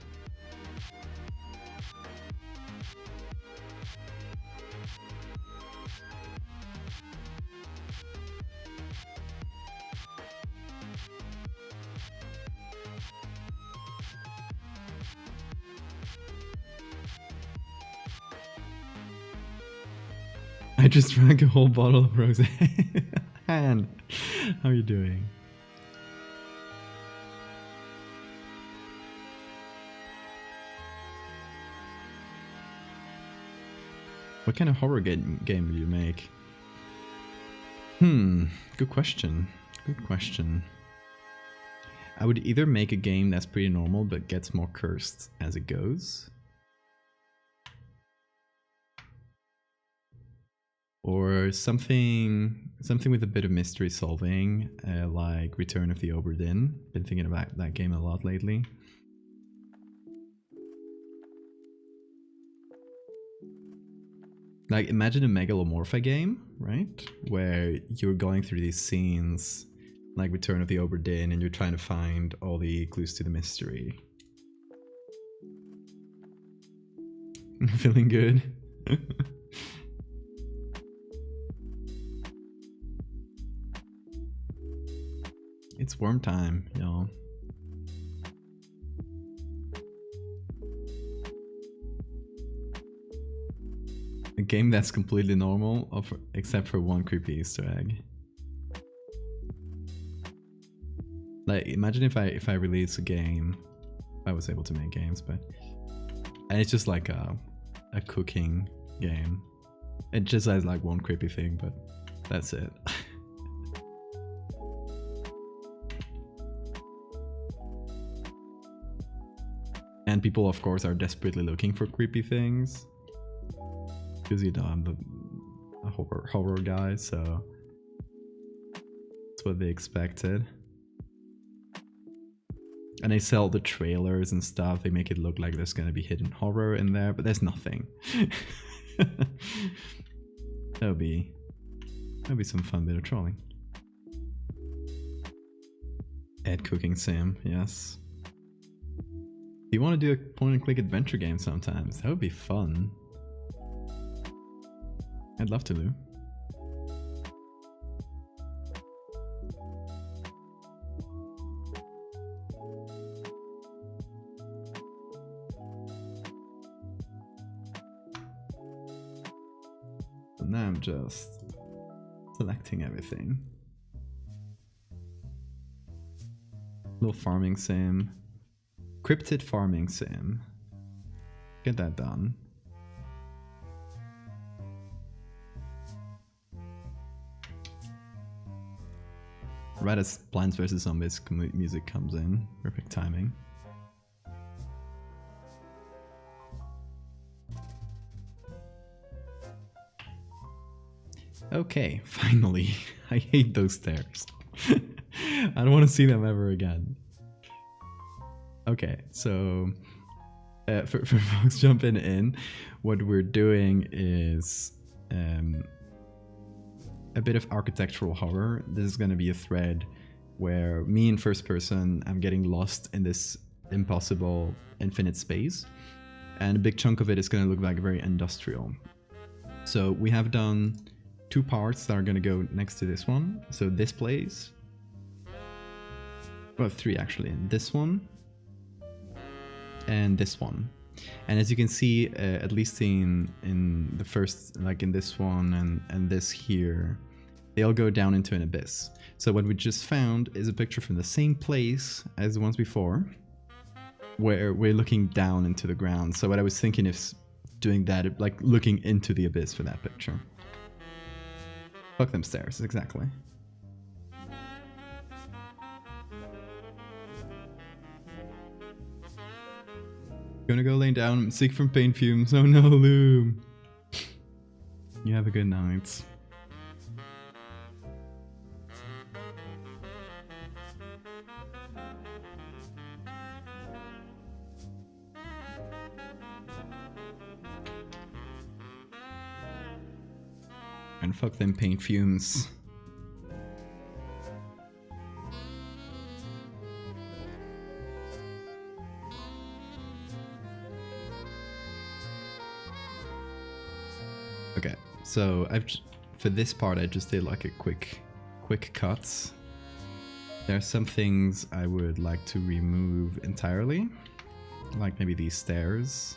I just drank a whole bottle of rosé. Han, how are you doing? What kind of horror game do you make? Good question. Good question. I would either make a game that's pretty normal but gets more cursed as it goes. Or something with a bit of mystery solving, like Return of the Obra Dinn. Been thinking about that game a lot lately. Like, imagine a Megalomorpha game, right? Where you're going through these scenes, like Return of the Obra Dinn, and you're trying to find all the clues to the mystery. Feeling good? It's worm time, y'all. A game that's completely normal, except for one creepy Easter egg. Like, imagine if I release a game, if I was able to make games, and it's just like a cooking game. It just has like one creepy thing, but that's it. And people, of course, are desperately looking for creepy things. Because, you know, I'm a horror guy, so that's what they expected. And they sell the trailers and stuff. They make it look like there's gonna be hidden horror in there, but there's nothing. That'll be some fun bit of trolling. Ed cooking sim, yes. Do you want to do a point-and-click adventure game sometimes? That would be fun. I'd love to, Lou. And now I'm just selecting everything. Little farming sim. Cryptid farming sim. Get that done. Right as Plants vs. Zombies music comes in. Perfect timing. Okay, finally. I hate those stairs. I don't want to see them ever again. Okay, so for folks jumping in, what we're doing is a bit of architectural horror. This is going to be a thread where me in first person, I'm getting lost in this impossible infinite space, and a big chunk of it is going to look like very industrial. So we have done 2 parts that are going to go next to this one. So this place, well, 3 actually, and this one and this one. And as you can see, at least in the first, like in this one and this here, they all go down into an abyss. So what we just found is a picture from the same place as the ones before, where we're looking down into the ground. So what I was thinking is doing that, like looking into the abyss for that picture. Fuck them stairs, exactly. Gonna go lay down, I'm sick from paint fumes. Oh no, Loom. You have a good night. And fuck them paint fumes. Okay, so for this part I just did like a quick cut. There are some things I would like to remove entirely, like maybe these stairs,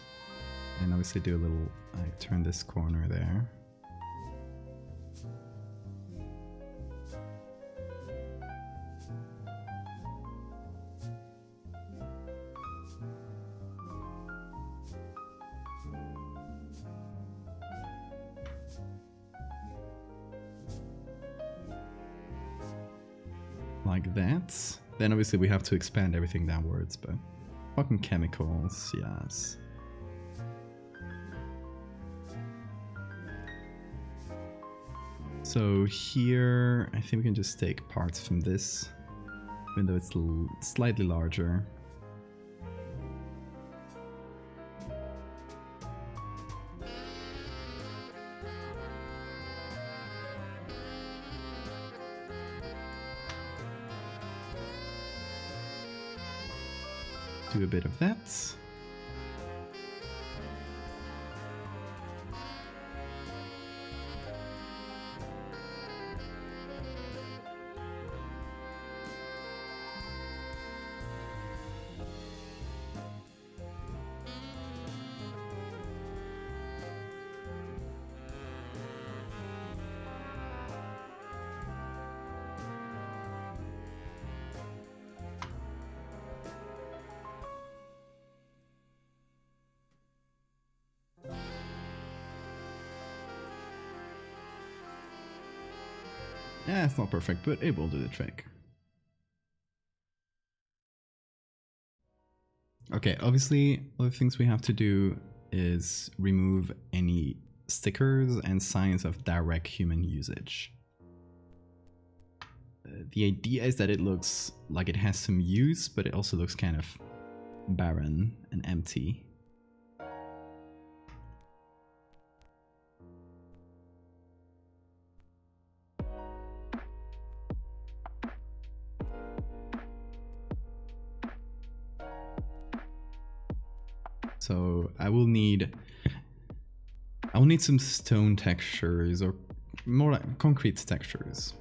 and obviously do a little, like turn this corner there. Like that. Then obviously we have to expand everything downwards, but fucking chemicals, yes. So here, I think we can just take parts from this, even though it's slightly larger. Do a bit of that. Yeah, it's not perfect, but it will do the trick. Okay, obviously, other things we have to do is remove any stickers and signs of direct human usage. The idea is that it looks like it has some use, but it also looks kind of barren and empty. So I will need some stone textures, or more like concrete textures,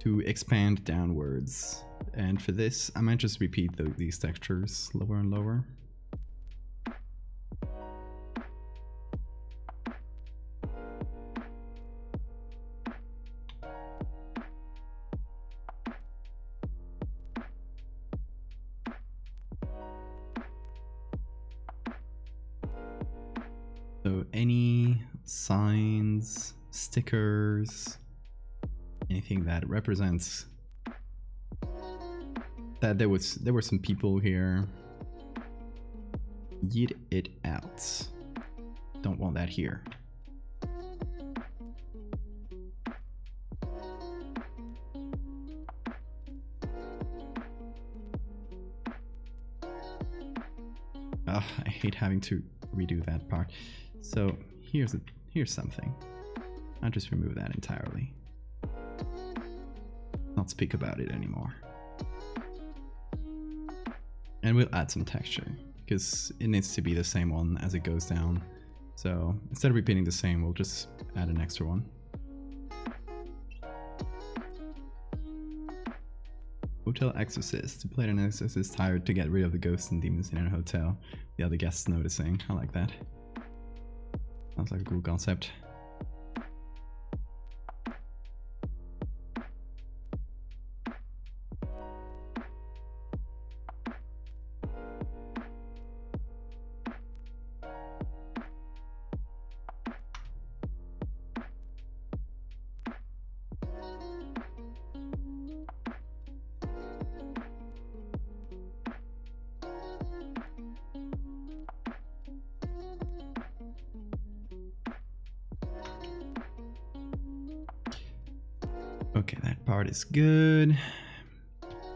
to expand downwards. And for this, I might just repeat these textures lower and lower. So any signs, stickers, anything that represents that there were some people here, yeet it out. Don't want that here. Ugh, I hate having to redo that part. So here's something. I'll just remove that entirely. Not speak about it anymore. And we'll add some texture, because it needs to be the same one as it goes down. So instead of repeating the same, we'll just add an extra one. Hotel exorcist. To play an exorcist hired to get rid of the ghosts and demons in a hotel. The other guests noticing. I like that. Sounds like a cool concept. Okay, that part is good.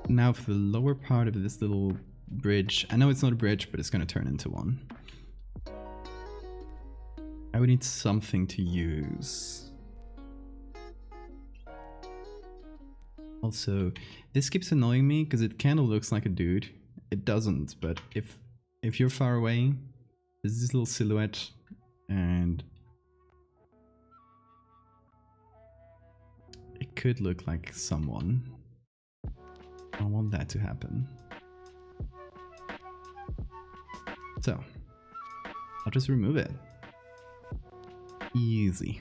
Now for the lower part of this little bridge. I know it's not a bridge, but it's going to turn into one. I would need something to use. Also, this keeps annoying me because it kind of looks like a dude. It doesn't, but if you're far away, there's this little silhouette and it could look like someone. I don't want that to happen. So, I'll just remove it. Easy.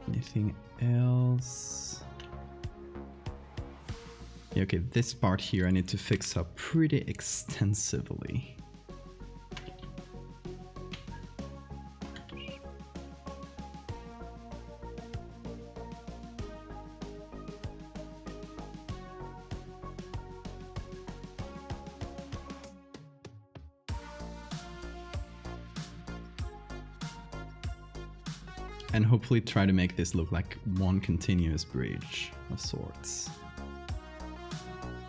Anything else? Yeah, okay, this part here I need to fix up pretty extensively. And hopefully try to make this look like one continuous bridge of sorts.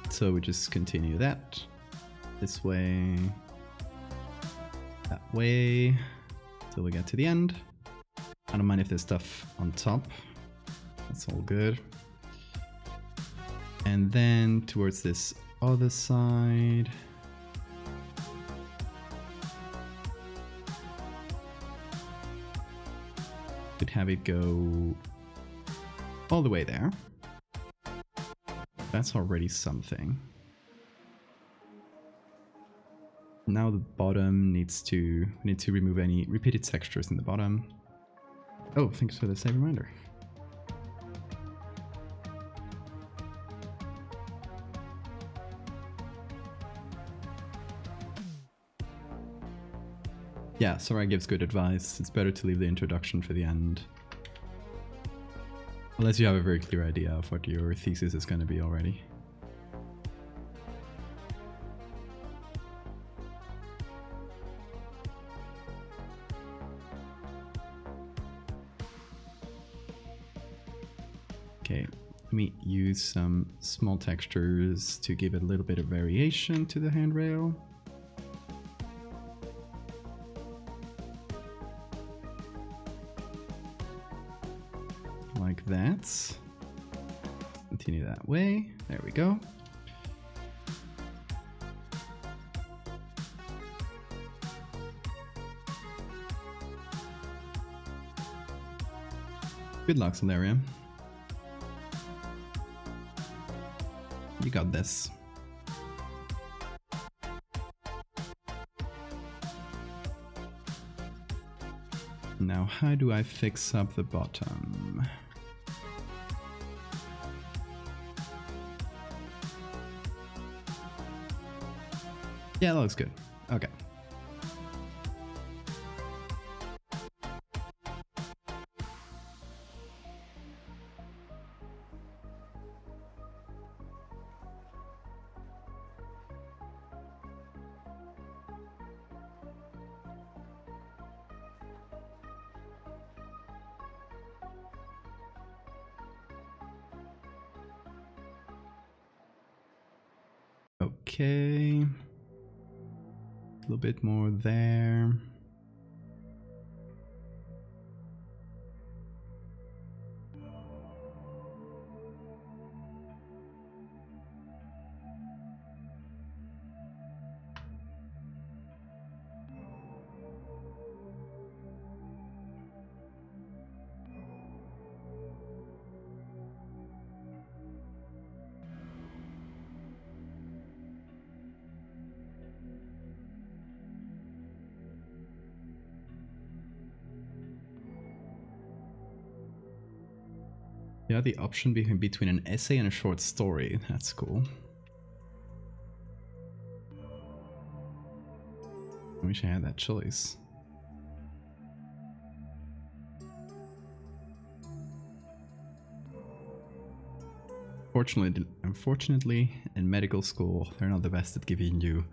So we just continue that this way, that way, till we get to the end. I don't mind if there's stuff on top, that's all good. And then towards this other side, could have it go all the way there. That's already something. Now the bottom needs to remove any repeated textures in the bottom. Oh, thanks for the save reminder. Yeah, Sora gives good advice. It's better to leave the introduction for the end. Unless you have a very clear idea of what your thesis is going to be already. Okay, let me use some small textures to give it a little bit of variation to the handrail. Like that. Continue that way. There we go. Good luck, Solaria. You got this. Now, how do I fix up the bottom? Yeah, that looks good. Okay. okay. A little bit more there. Yeah, the option between an essay and a short story. That's cool. I wish I had that choice. Unfortunately, in medical school, they're not the best at giving you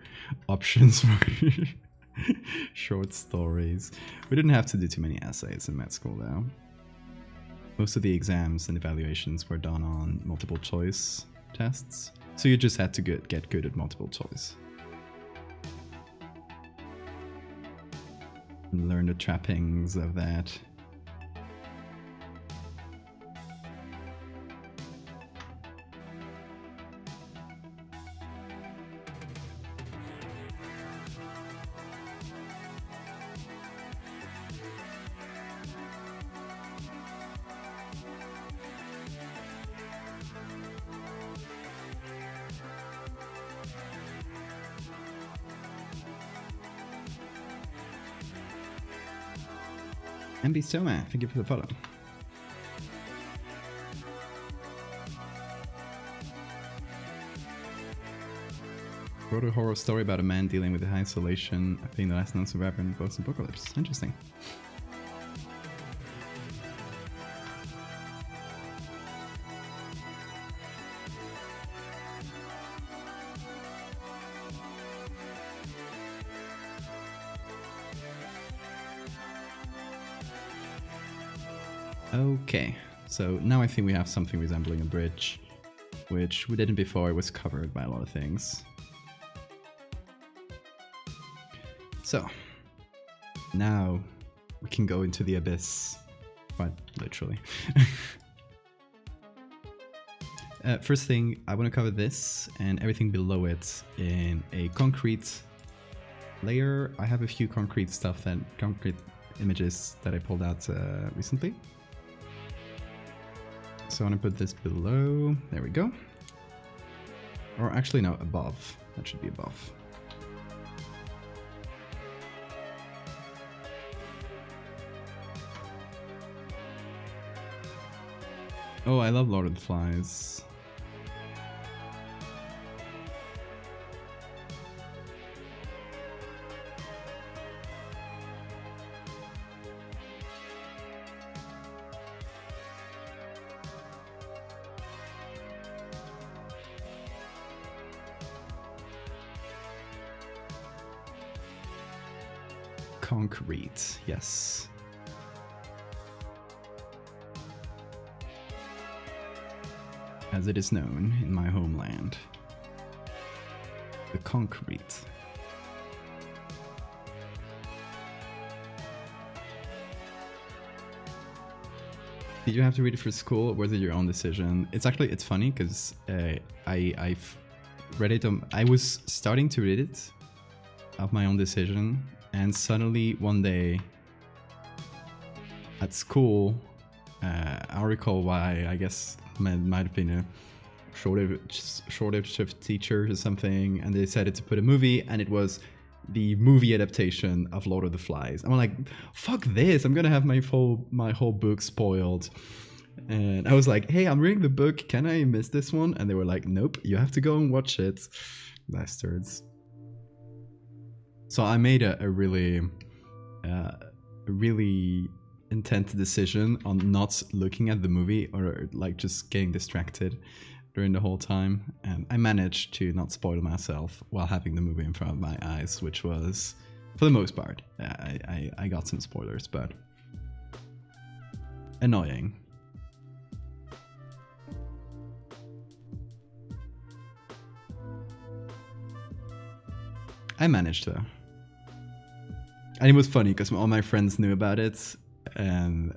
options for short stories. We didn't have to do too many essays in med school, though. Most of the exams and evaluations were done on multiple choice tests, so you just had to get good at multiple choice. And learn the trappings of that. MB Stoma, thank you for the follow. Wrote a horror story about a man dealing with isolation, being the last known survivor in the post-apocalypse. Interesting. Okay, so now I think we have something resembling a bridge, which we didn't before. It was covered by a lot of things. So, now we can go into the abyss, quite literally. First thing, I want to cover this and everything below it in a concrete layer. I have a few concrete images that I pulled out recently. So I want to put this below. There we go. Or actually, no, above. That should be above. Oh, I love Lord of the Flies. Concrete, yes. As it is known in my homeland. The concrete. Did you have to read it for school, or was it your own decision? It's funny because I've read it. I was starting to read it of my own decision, and suddenly one day at school, I recall why. I guess might have been a shortage of teachers or something, and they decided to put a movie, and it was the movie adaptation of Lord of the Flies. I'm like, fuck this! I'm gonna have my whole book spoiled. And I was like, hey, I'm reading the book. Can I miss this one? And they were like, nope, you have to go and watch it, bastards. So I made a really intense decision on not looking at the movie, or like just getting distracted during the whole time, and I managed to not spoil myself while having the movie in front of my eyes, which was, for the most part, I got some spoilers, but annoying. I managed though. And it was funny because all my friends knew about it, and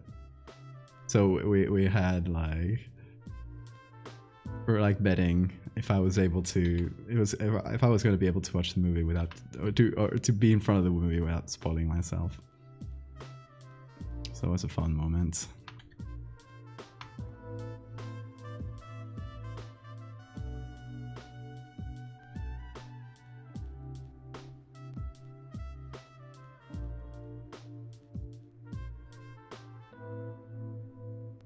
so we had like, we were like betting if I was able to, if I was going to be able to watch the movie without, or to be in front of the movie without spoiling myself. So it was a fun moment.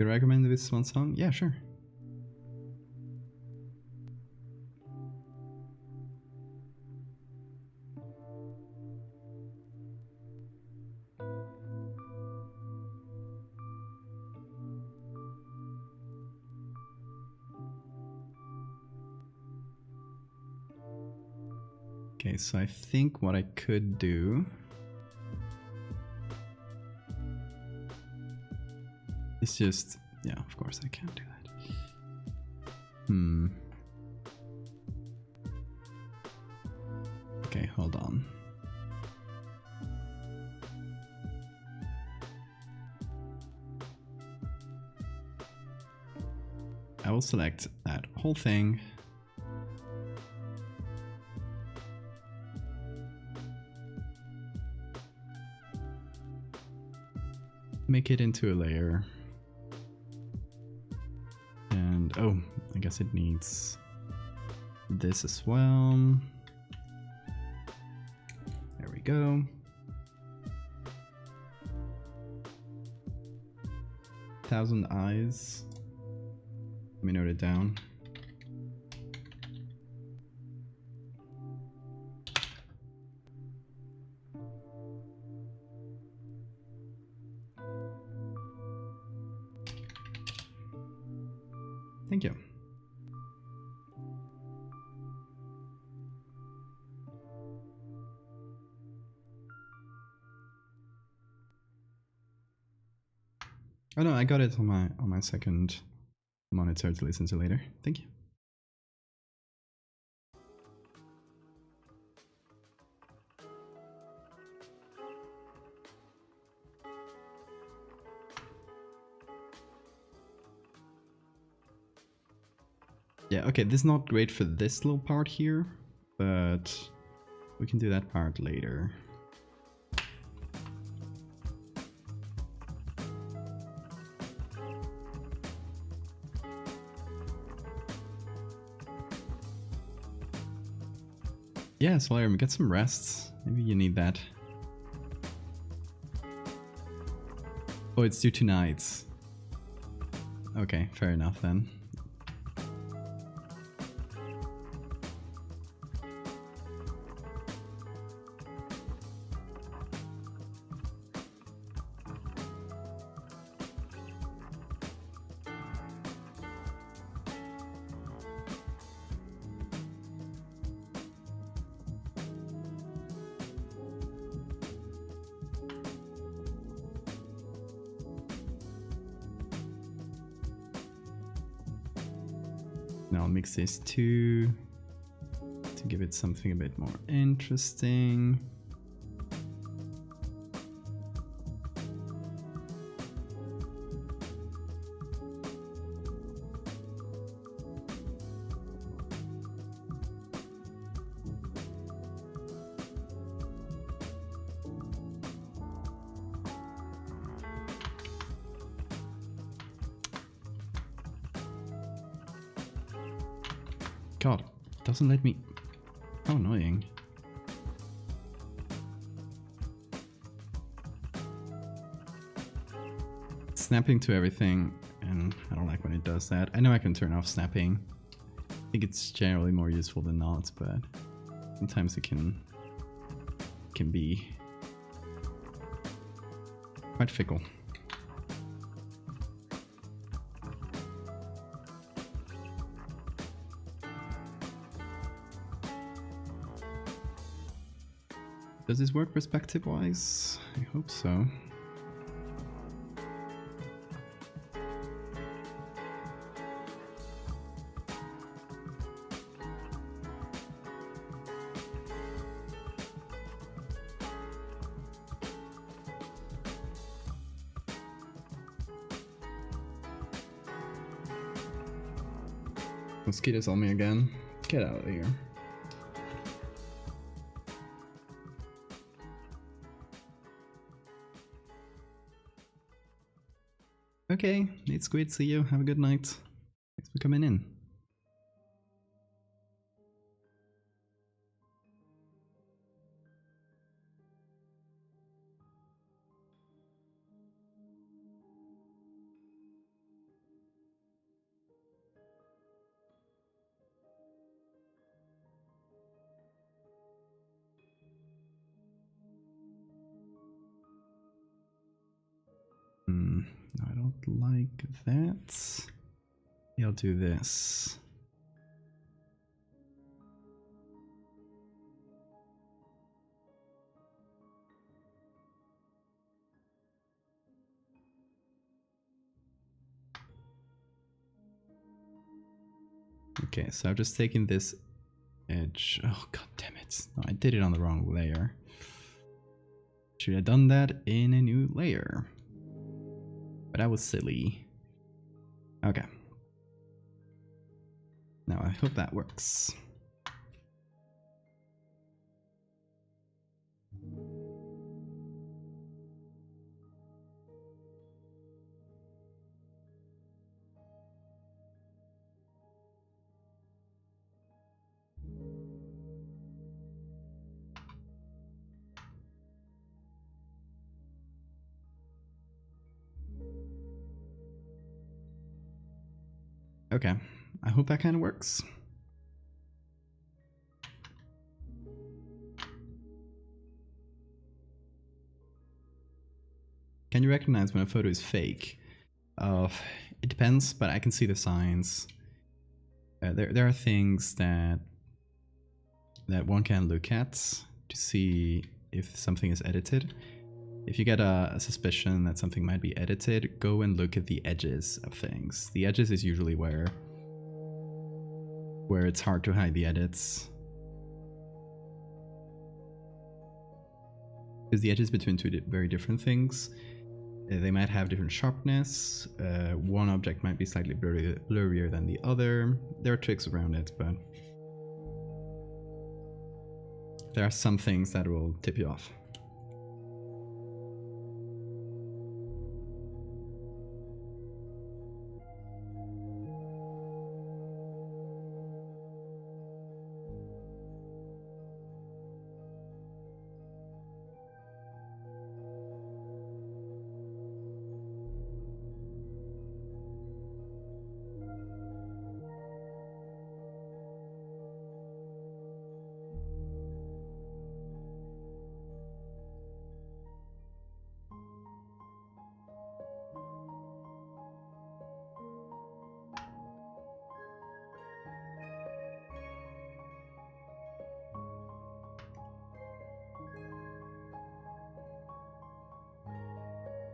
You recommend this one song? Yeah, sure. Okay, so I think what I could do is just, yeah, of course I can't do that. Okay, hold on. I will select that whole thing. Make it into a layer. And oh, I guess it needs this as well. There we go. Thousand eyes. Let me note it down. Thank you. Oh no, I got it on my second monitor to listen to later. Thank you. Yeah, okay, this is not great for this little part here, but we can do that part later. Yeah, Solarium, get some rest. Maybe you need that. Oh, it's due to nights. Okay, fair enough then. Now I'll mix these two to give it something a bit more interesting. God, it doesn't let me. How annoying. It's snapping to everything, and I don't like when it does that. I know I can turn off snapping. I think it's generally more useful than not, but sometimes it can be quite fickle. Does this work perspective-wise? I hope so. Mosquitoes on me again. Get out of here. Okay, it's great to see you. Have a good night. Thanks for coming in. I don't like that. I'll do this. Okay, so I've just taken this edge. Oh, god damn it. No, I did it on the wrong layer. Should have done that in a new layer. But that was silly. Okay. Now I hope that works. Okay, I hope that kind of works. Can you recognize when a photo is fake? It depends, but I can see the signs. There are things that one can look at to see if something is edited. If you get a suspicion that something might be edited, go and look at the edges of things. The edges is usually where it's hard to hide the edits. Because the edges between two very different things. They might have different sharpness. One object might be slightly blurrier than the other. There are tricks around it, but there are some things that will tip you off.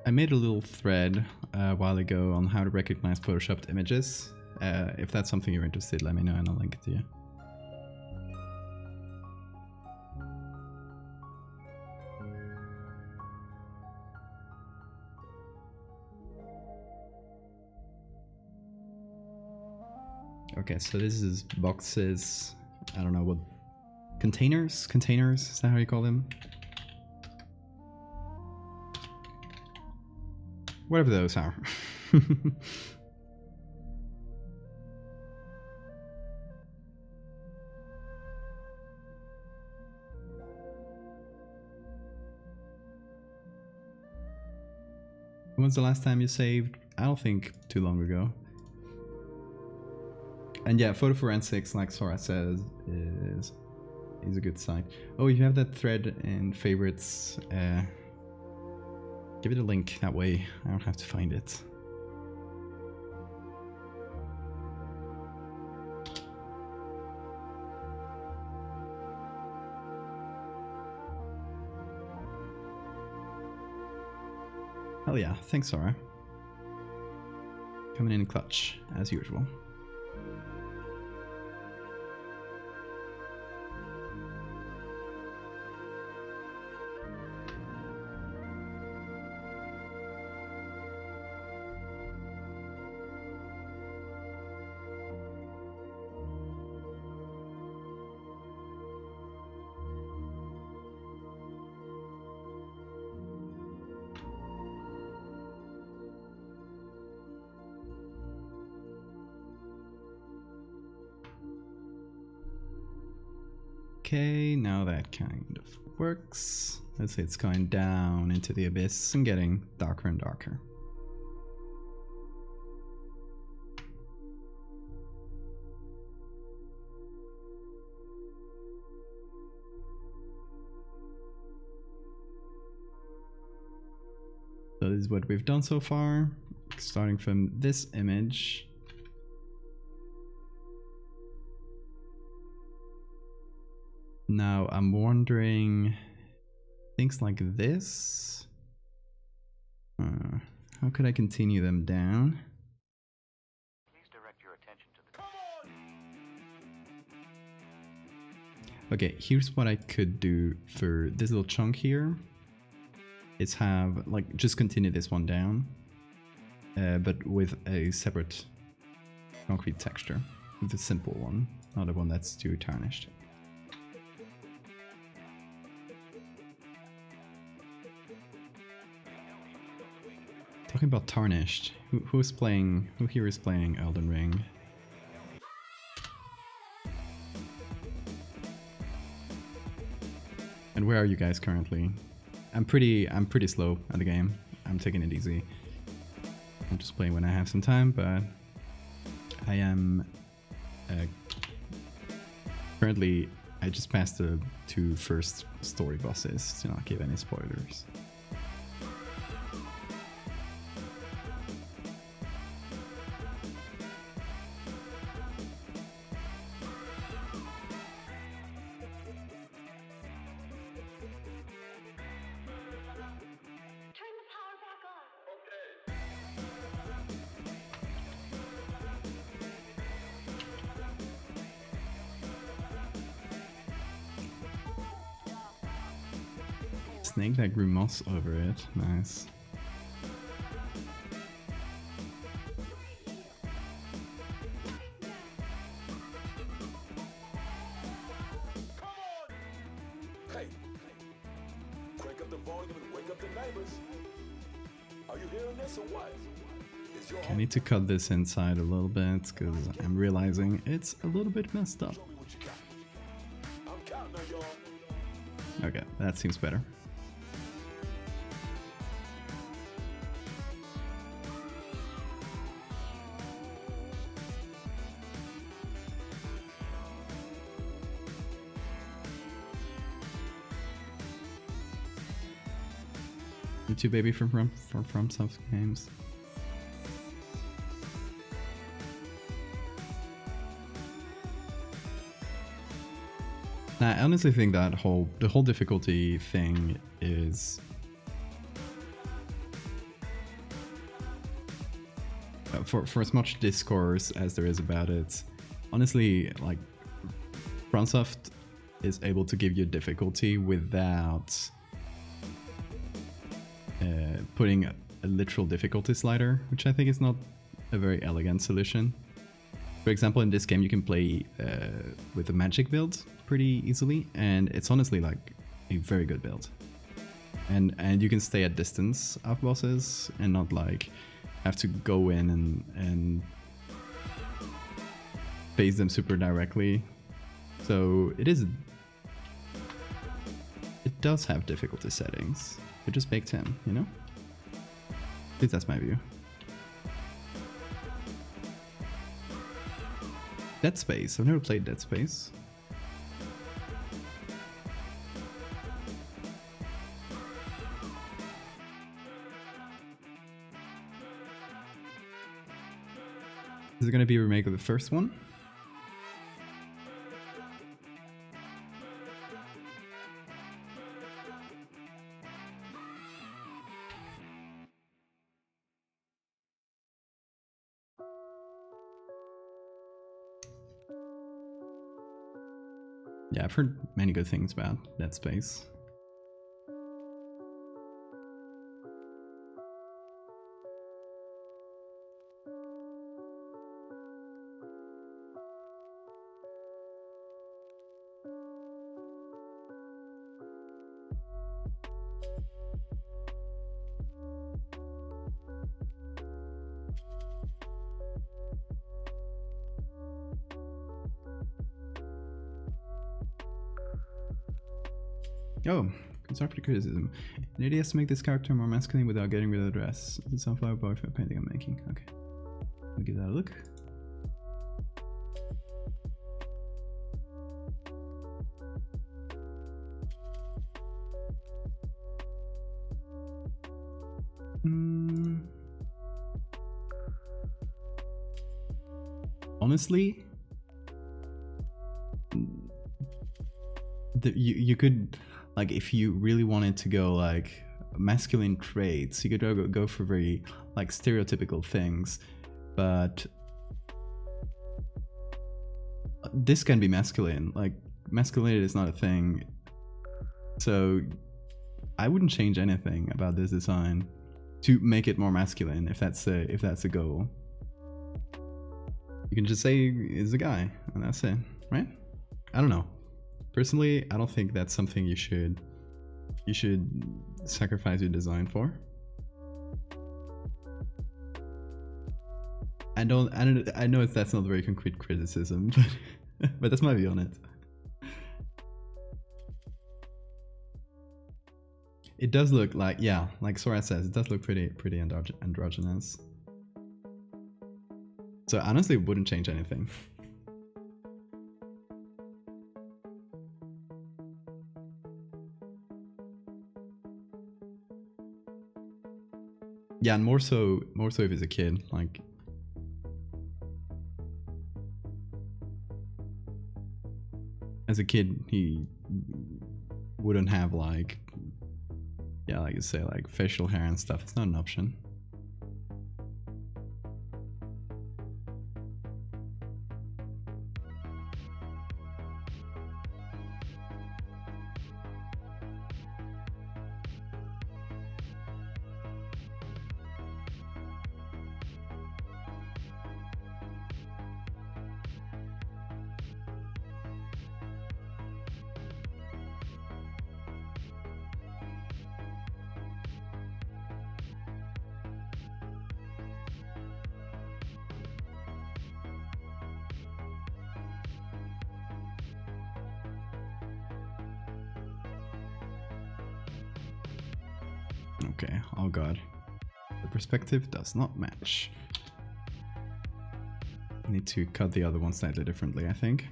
I made a little thread a while ago on how to recognize photoshopped images. If that's something you're interested, let me know and I'll link it to you. Okay, so this is boxes. I don't know what containers. Is that how you call them? Whatever those are. When was the last time you saved? I don't think too long ago. And yeah, photo forensics, like Sora says, is a good site. Oh, you have that thread in favorites. Give it a link, that way I don't have to find it. Hell yeah, thanks Sora. Coming in clutch, as usual. Okay, now that kind of works. Let's say it's going down into the abyss and getting darker and darker. So this is what we've done so far, starting from this image. Now I'm wondering, things like this, how could I continue them down? Please direct your attention to the... Okay, here's what I could do for this little chunk here. Is have, like, just continue this one down, but with a separate concrete texture, with a simple one, not a one that's too tarnished. Talking about tarnished, who here is playing Elden Ring? And where are you guys currently? I'm pretty slow at the game. I'm taking it easy. I'm just playing when I have some time, but I am currently, I just passed the 2 first story bosses to not give any spoilers. Snake that grew moss over it. Nice. Hey, crank up the volume and wake up the neighbors. Are you hearing this or what? I need to cut this inside a little bit because I'm realizing it's a little bit messed up. Okay, that seems better. YouTube baby from FromSoft games. I honestly think that the whole difficulty thing is for as much discourse as there is about it. Honestly, like, FromSoft is able to give you difficulty without putting a literal difficulty slider, which I think is not a very elegant solution. For example, in this game you can play with a magic build pretty easily, and it's honestly like a very good build. And you can stay at distance of bosses and not like have to go in and face them super directly. So it does have difficulty settings. It just baked in, you know? At least that's my view. Dead Space. I've never played Dead Space. Is it going to be a remake of the first one? Yeah, I've heard many good things about Dead Space. Oh, constructive criticism. An idea is to make this character more masculine without getting rid of the dress. The sunflower boyfriend painting I'm making. Okay. We'll give that a look. Honestly, you could, like, if you really wanted to go like masculine traits, you could go for very like stereotypical things, but this can be masculine. Like, masculinity is not a thing, so I wouldn't change anything about this design to make it more masculine if that's a goal. You can just say it's a guy and that's it, right? I don't know. Personally, I don't think that's something you should sacrifice your design for. I know that's not a very concrete criticism, but that's my view on it. It does look like, yeah, like Sora says, it does look pretty androgynous. So honestly, it wouldn't change anything. Yeah, and more so if he's a kid, like. As a kid, he wouldn't have like, yeah, like you say, like facial hair and stuff. It's not an option. Okay, oh god. The perspective does not match. Need to cut the other one slightly differently, I think.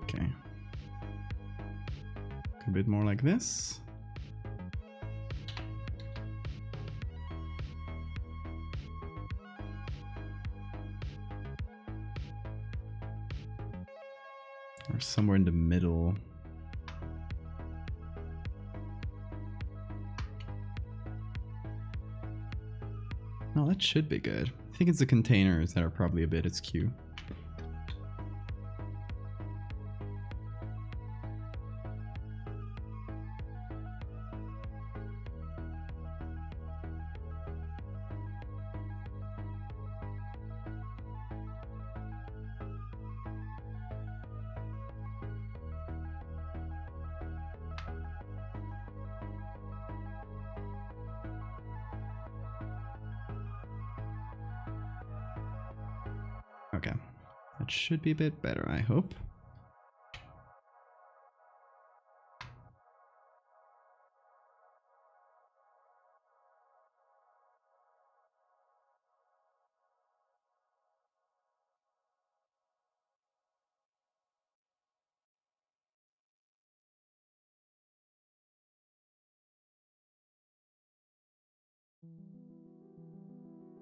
Okay. A bit more like this. Or somewhere in the middle. No, that should be good. I think it's the containers that are probably a bit askew. Okay, that should be a bit better, I hope.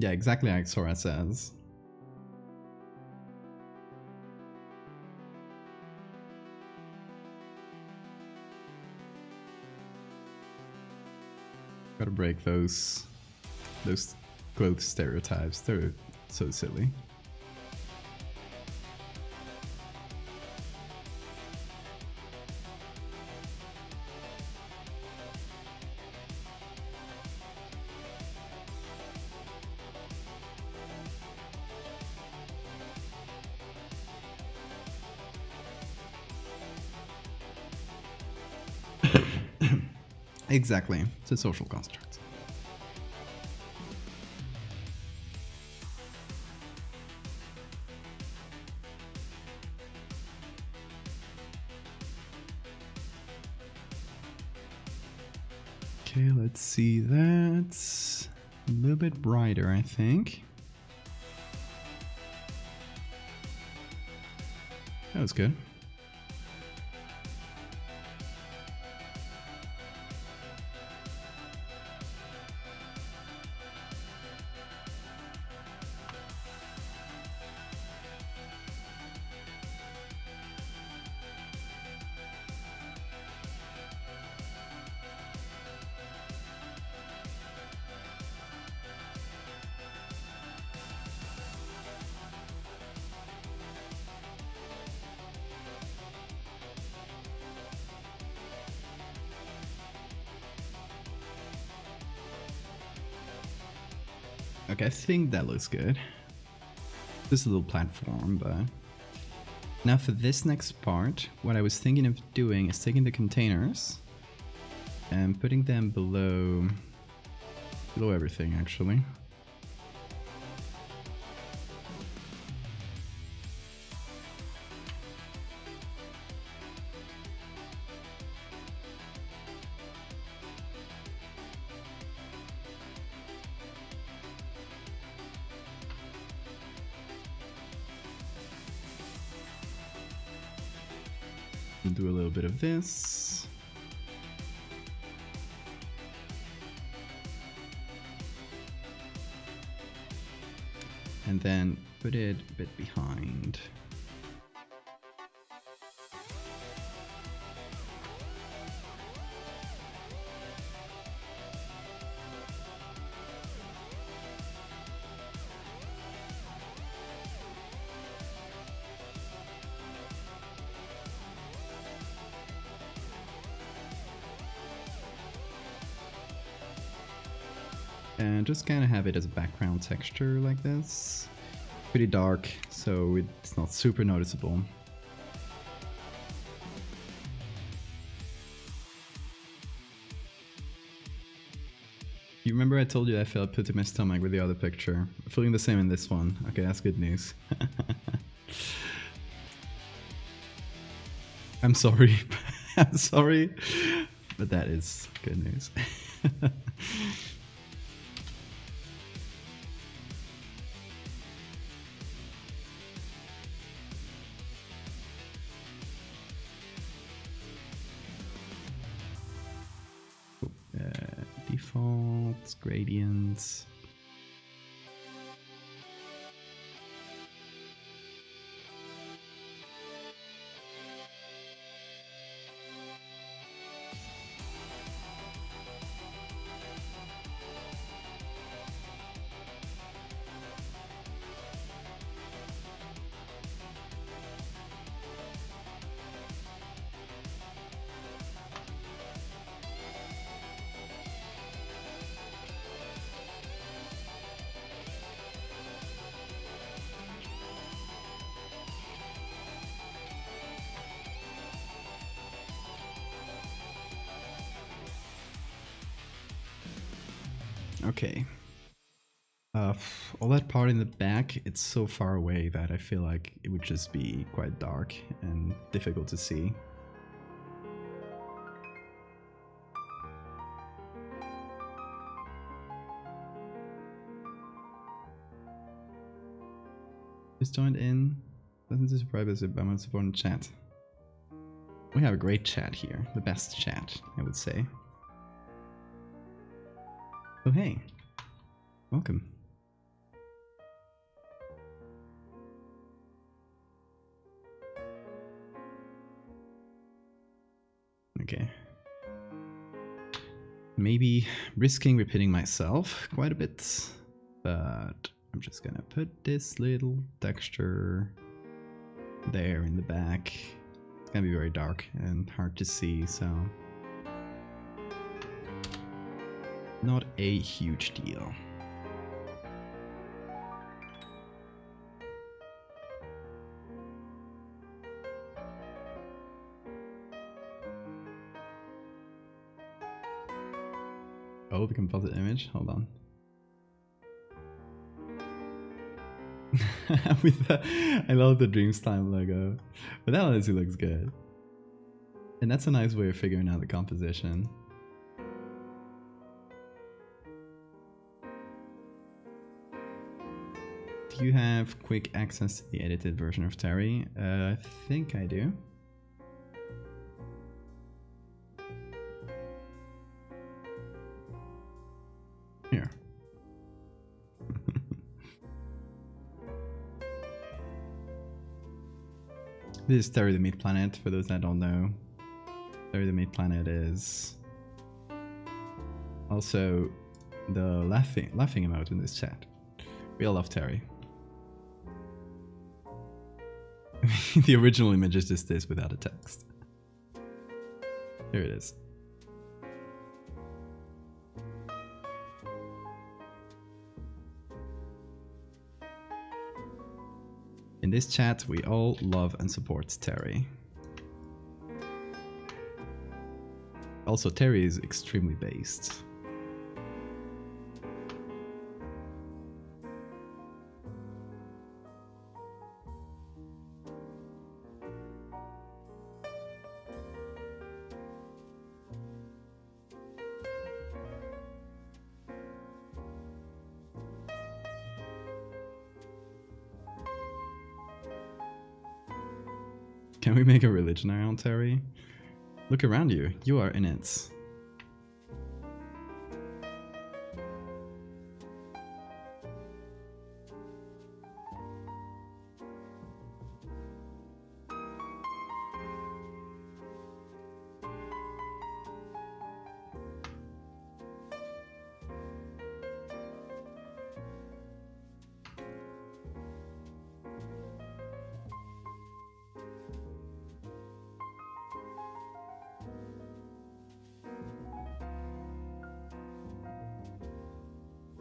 Yeah, exactly like Sora says. Gotta break those growth stereotypes. They're so silly. Exactly. It's a social construct. Okay, let's see. That's a little bit brighter, I think. That was good. Okay, I think that looks good. Just a little platform, but... Now for this next part, what I was thinking of doing is taking the containers and putting them below everything, actually. Do a little bit of this. And then put it a bit behind. And just kind of have it as a background texture like this. Pretty dark, so it's not super noticeable. You remember I told you I felt put in my stomach with the other picture? I'm feeling the same in this one. Okay, that's good news. I'm sorry. I'm sorry. But that is good news. Defaults, gradients. Okay. All that part in the back, it's so far away that I feel like it would just be quite dark and difficult to see. Just joined in. Doesn't subscribe as a bummer support in chat. We have a great chat here. The best chat, I would say. Oh hey, welcome. Okay. Maybe risking repeating myself quite a bit, but I'm just gonna put this little texture there in the back. It's gonna be very dark and hard to see, so not a huge deal. Oh, the composite image? Hold on. With the, I love the Dreamstime logo. But that honestly looks good. And that's a nice way of figuring out the composition. do you have quick access to the edited version of Terry? I think I do. Here. This is Terry the Meat Planet, for those that don't know. Terry the Meat Planet is also the laughing emote in this chat. We all love Terry. The original image is just this without a text. Here it is. In this chat, we all love and support Terry. Also, Terry is extremely based. Can we make a religion around Terry? Look around you. You are in it.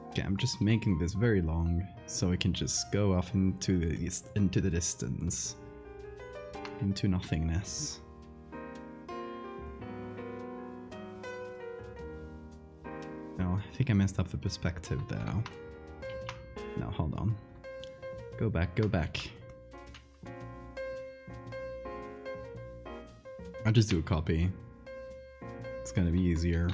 Okay, I'm just making this very long so it can just go off into the distance, into nothingness. No, I think I messed up the perspective though. No, hold on. Go back, go back. I'll just do a copy. It's gonna be easier.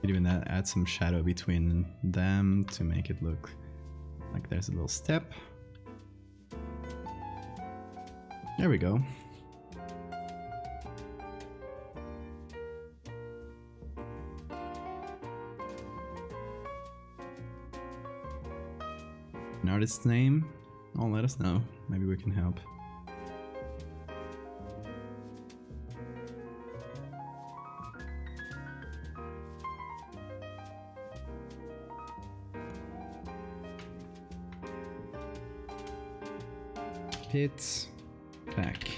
Even that, add some shadow between them to make it look like there's a little step. There we go. An artist's name? Oh, let us know. Maybe we can help. Hit back.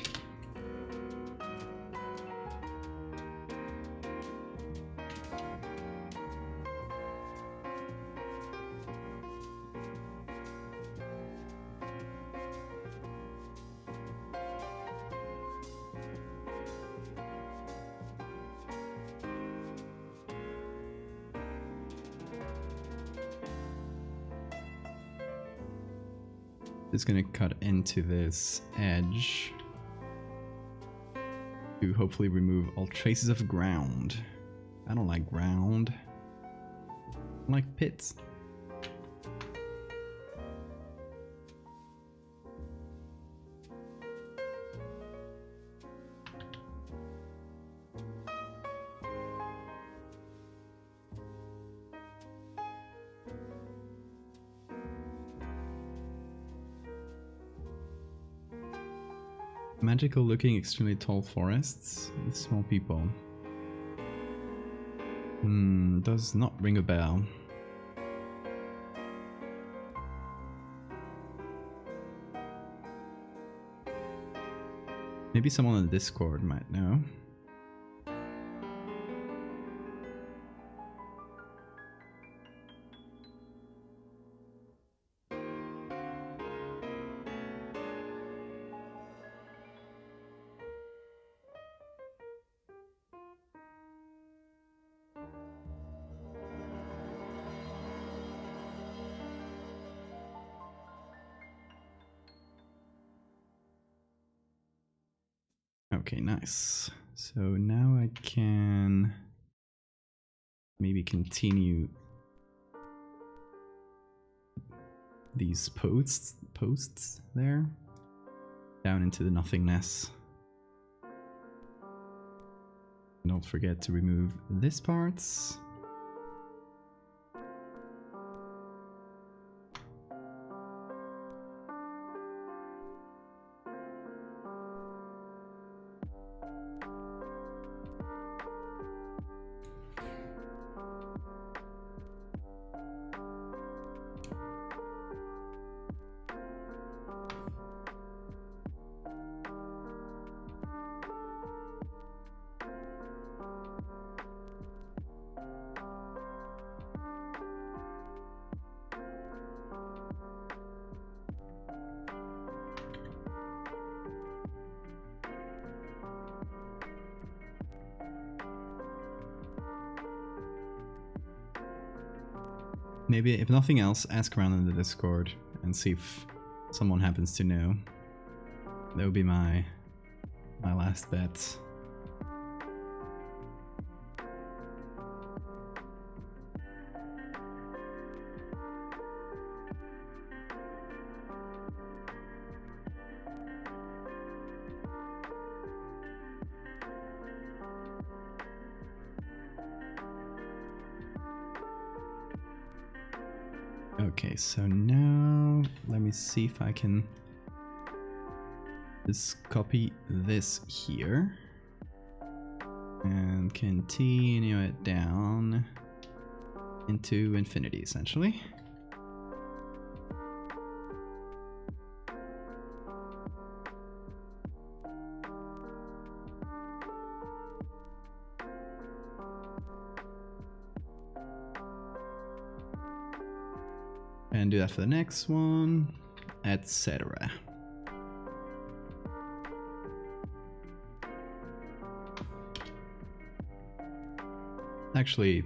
Just gonna cut into this edge to hopefully remove all traces of ground. I don't like ground. I like pits. Magical looking, extremely tall forests with small people. Does not ring a bell. Maybe someone on the Discord might know. Okay, nice. So now I can maybe continue these posts there down into the nothingness. Don't forget to remove this parts. Maybe, if nothing else, ask around in the Discord and see if someone happens to know. That would be my last bet. Okay, so now let me see if I can just copy this here and continue it down into infinity, essentially. And do that for the next one, etc. Actually,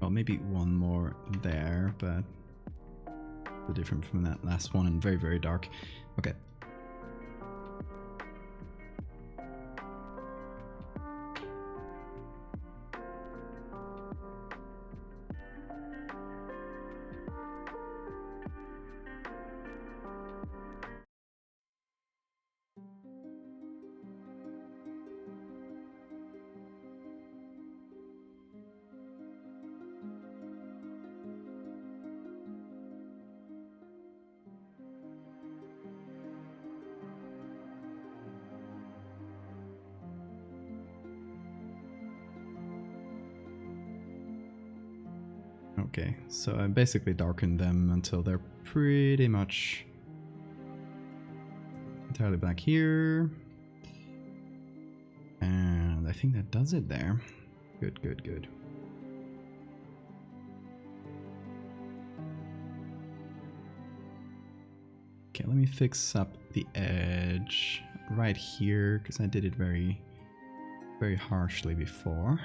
well, maybe one more there, but different from that last one and very, very dark. Okay. Okay, so I basically darkened them until they're pretty much entirely black here. And I think that does it there. Good, good, good. Okay, let me fix up the edge right here, because I did it very, very harshly before.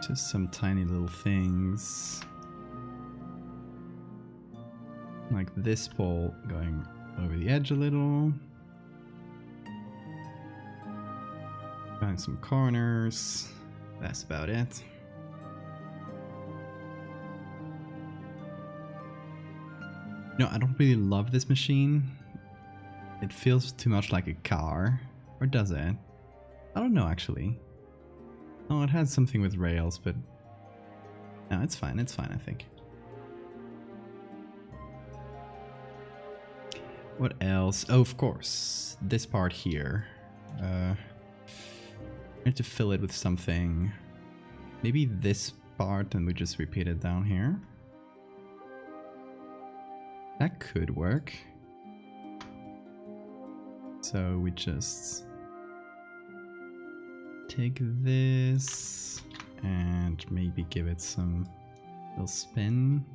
Just some tiny little things. Like this pole going over the edge a little. Find some corners. That's about it. No, I don't really love this machine. It feels too much like a car. Or does it? I don't know, actually. Oh, it has something with rails, but no, it's fine, I think. What else? Oh, of course, this part here. I need to fill it with something. Maybe this part, and we just repeat it down here. That could work. So we just take this and maybe give it some little spin.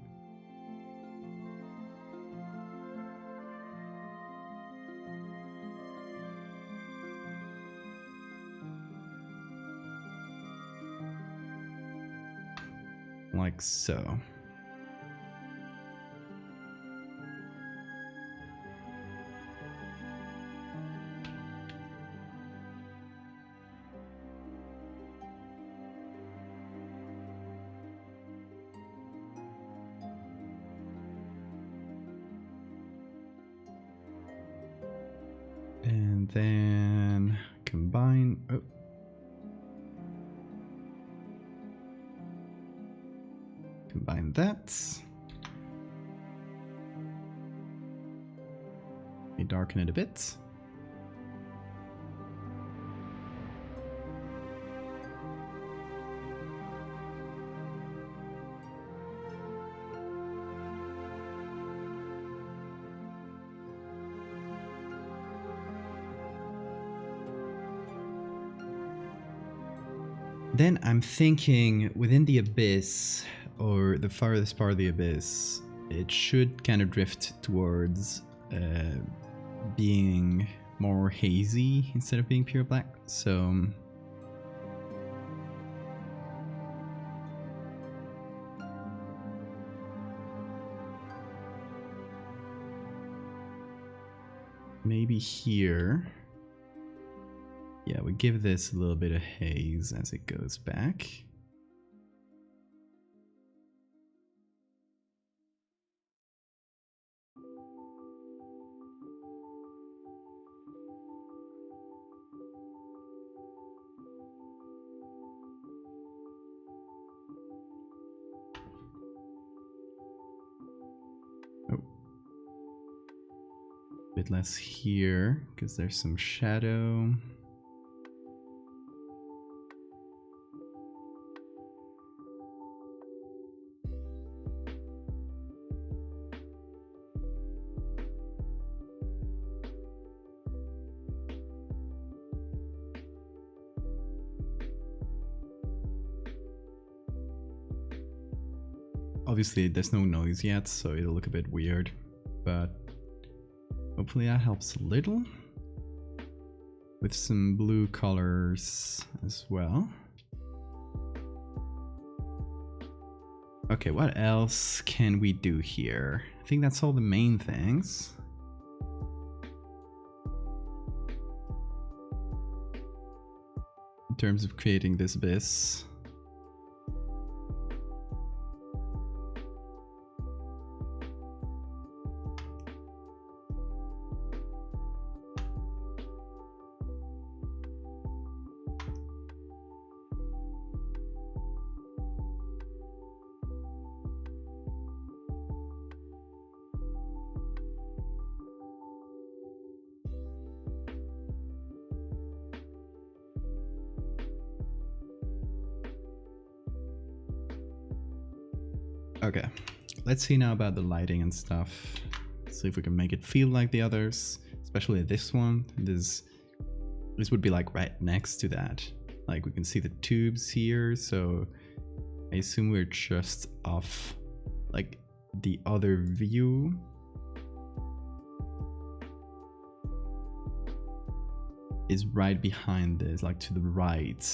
Like so. And then combine. Oh. Combine that. We darken it a bit. Then I'm thinking within the abyss, or the farthest part of the abyss, it should kind of drift towards being more hazy instead of being pure black. So maybe here. Yeah, we give this a little bit of haze as it goes back. Oh. A bit less here, because there's some shadow. Obviously there's no noise yet, so it'll look a bit weird, but hopefully that helps a little. With some blue colors as well. Okay, what else can we do here? I think that's all the main things. In terms of creating this abyss. Okay, let's see now about the lighting and stuff. See if we can make it feel like the others, especially this one. This would be like right next to that. Like we can see the tubes here, so I assume we're just off like the other view. Is right behind this, like to the right,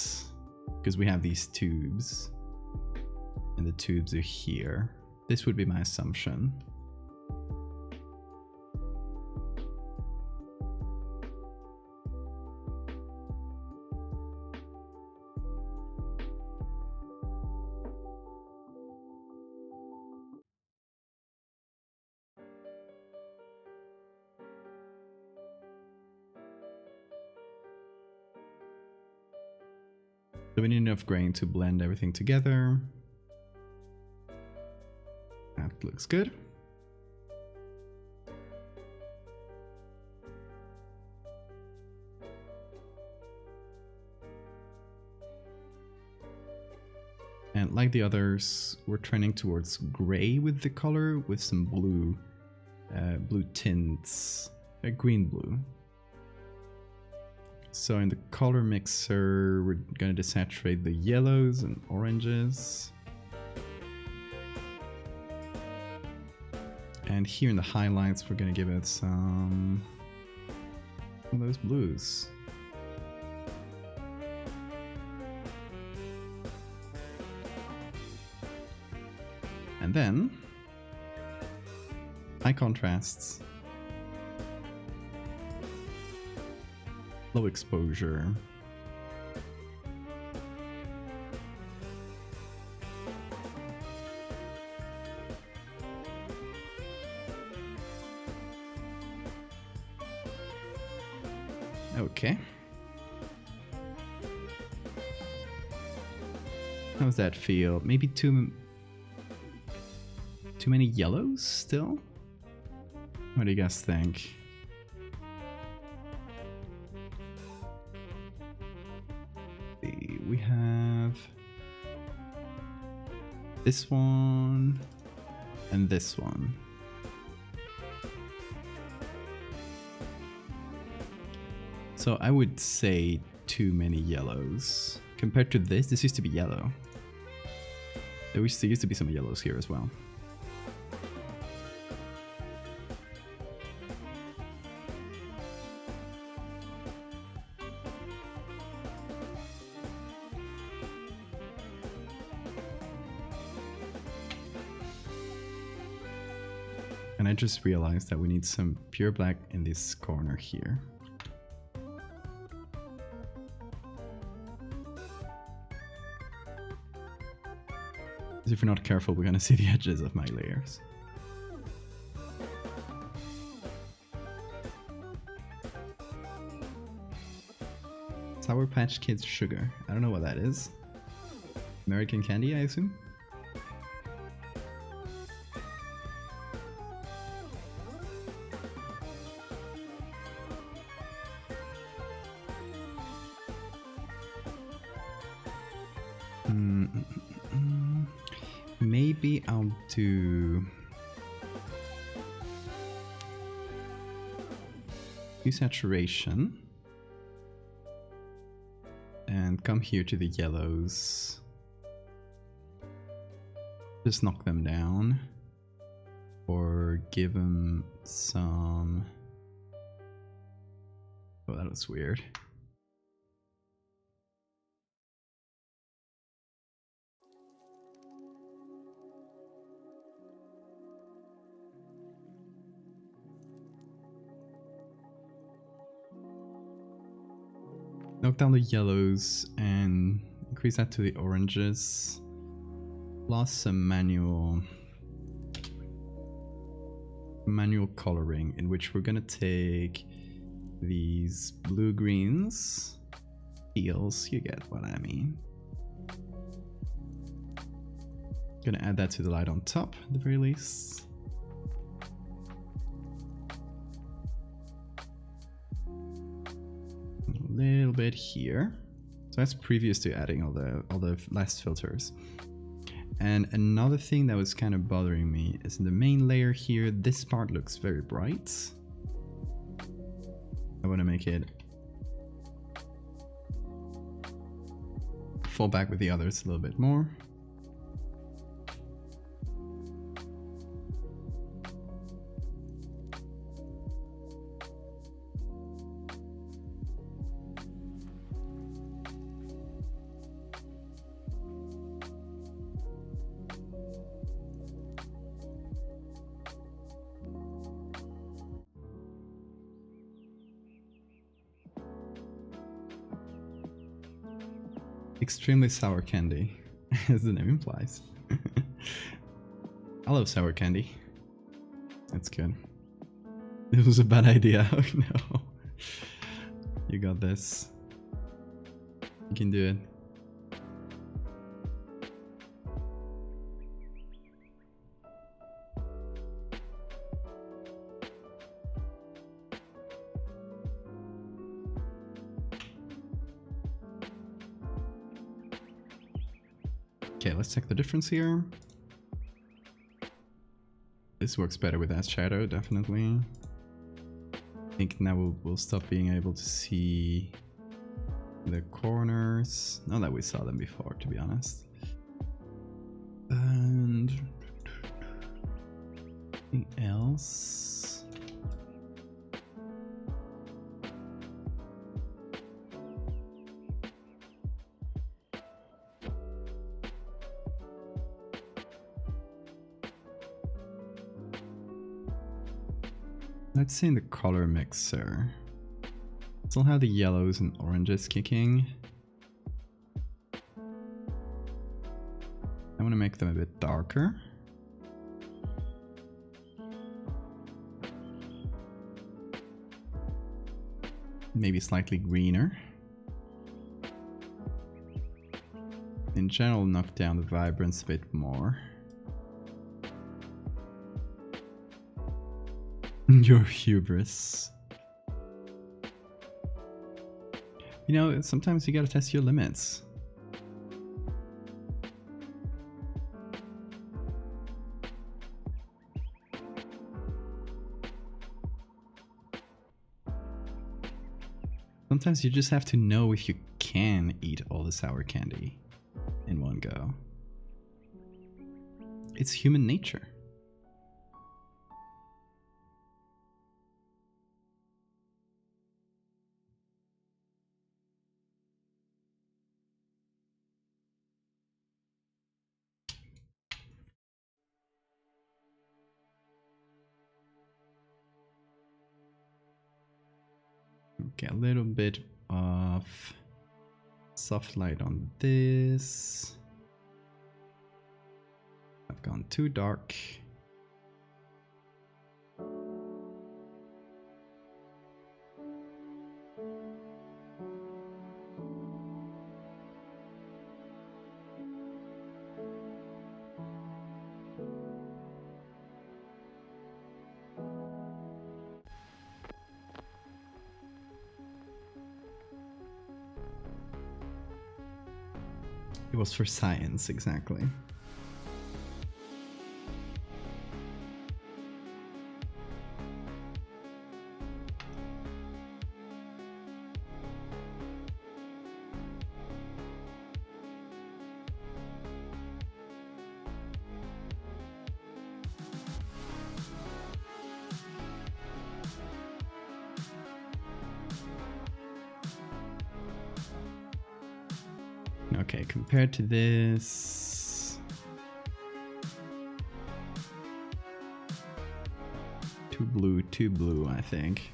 because we have these tubes. And the tubes are here. This would be my assumption. So we need enough grain to blend everything together. That looks good. And like the others, we're trending towards gray with the color, with some blue blue tints, green blue. So in the color mixer, we're gonna desaturate the yellows and oranges. And here in the highlights, we're gonna give it some of those blues. And then, high contrasts, low exposure, okay. How does that feel? Maybe too many yellows still? What do you guys think? We have this one and this one. So I would say too many yellows. Compared to this used to be yellow. There used to be some yellows here as well. And I just realized that we need some pure black in this corner here. Because if we're not careful, we're gonna see the edges of my layers. Sour Patch Kids sugar. I don't know what that is. American candy, I assume? Maybe I'll do saturation and come here to the yellows. Just knock them down or give them some... Oh, that was weird. Knock down the yellows and increase that to the oranges. Plus some manual coloring, in which we're gonna take these blue greens, teals, you get what I mean. Gonna add that to the light on top at the very least. Little bit here, so that's previous to adding all the last filters. And another thing that was kind of bothering me is in the main layer here, this part looks very bright. I want to make it fall back with the others a little bit more. Extremely sour candy, as the name implies. I love sour candy. That's good. This was a bad idea. Oh no. You got this. You can do it. Okay, let's check the difference here. This works better with that shadow, definitely. I think now we'll stop being able to see the corners. Not that we saw them before, to be honest. And anything else? Let's see in the color mixer. Still have the yellows and oranges kicking. I want to make them a bit darker. Maybe slightly greener. In general, knock down the vibrance a bit more. Your hubris. You know, sometimes you gotta test your limits. Sometimes you just have to know if you can eat all the sour candy in one go. It's human nature. Okay, a little bit of soft light on this. I've gone too dark. It was for science, exactly. Okay, compared to this, too blue, I think.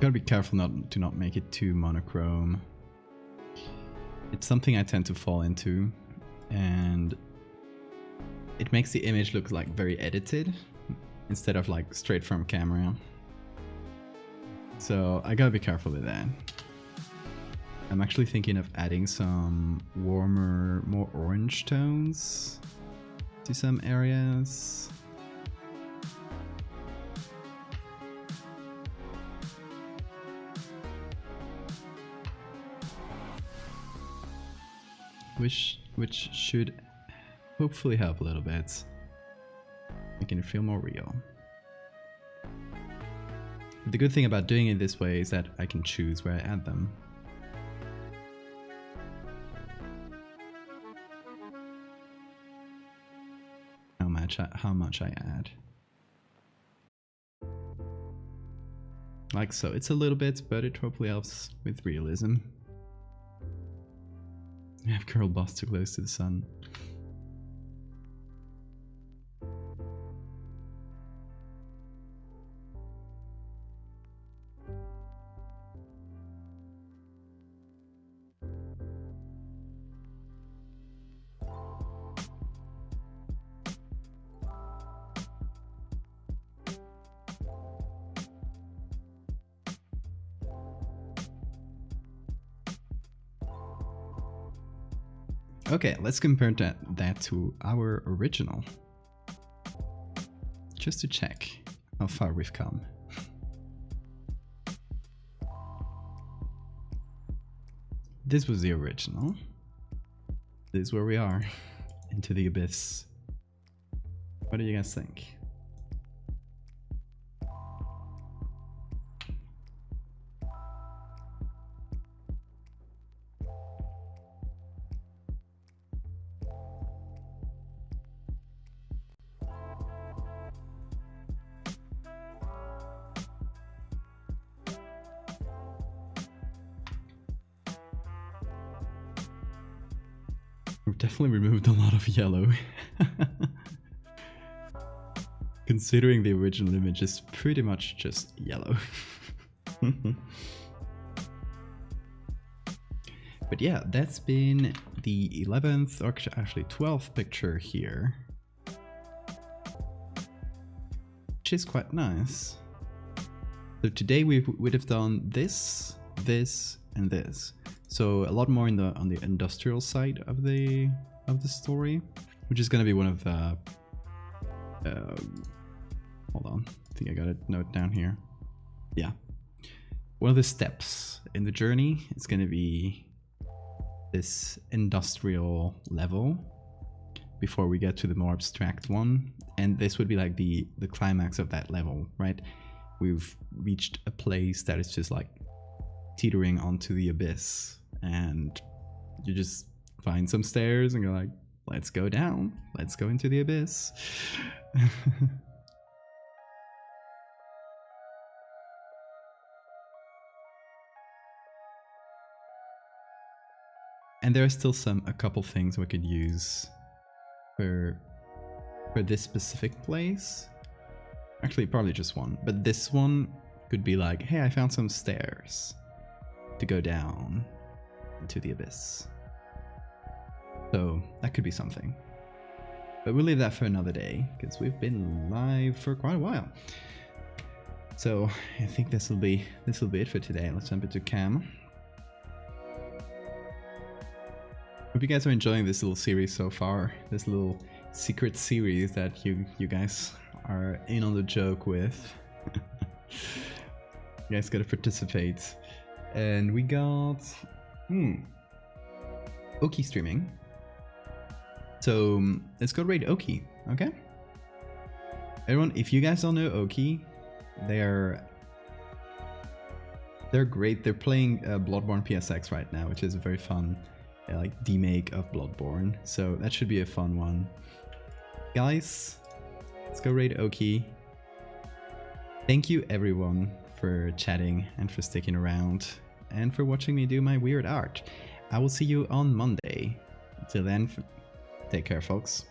Gotta be careful to not make it too monochrome. It's something I tend to fall into, and it makes the image look like very edited instead of like straight from camera. So I gotta be careful with that. I'm actually thinking of adding some warmer, more orange tones to some areas. Which should hopefully help a little bit, making it feel more real. But the good thing about doing it this way is that I can choose where I add them. How much I add. Like so. It's a little bit, but it hopefully helps with realism. I have girl boss too close to the sun. Okay, let's compare that to our original. Just to check how far we've come. This was the original. This is where we are. Into the abyss. What do you guys think? We've definitely removed a lot of yellow. Considering the original image is pretty much just yellow. But yeah, that's been the 11th, or actually 12th picture here. Which is quite nice. So today we would have done this, this, and this. So a lot more on the industrial side of the story, which is going to be one of the hold on, I think I got a note down here. Yeah, one of the steps in the journey is going to be this industrial level before we get to the more abstract one, and this would be like the climax of that level, right? We've reached a place that is just like teetering onto the abyss, and you just find some stairs and you're like, let's go down, let's go into the abyss. And there are still a couple things we could use for this specific place. Actually, probably just one, but this one could be like, hey, I found some stairs to go down into the abyss. So that could be something. But we'll leave that for another day, because we've been live for quite a while. So I think this will be it for today. Let's jump into cam. Hope you guys are enjoying this little series so far. This little secret series that you guys are in on the joke with. You guys gotta participate. And we got Oki streaming. So let's go raid Oki, okay? Everyone, if you guys don't know Oki, they're great. They're playing Bloodborne PSX right now, which is a very fun like demake of Bloodborne. So that should be a fun one. Guys, let's go raid Oki. Thank you everyone for chatting and for sticking around and for watching me do my weird art. I will see you on Monday. Until then, take care folks.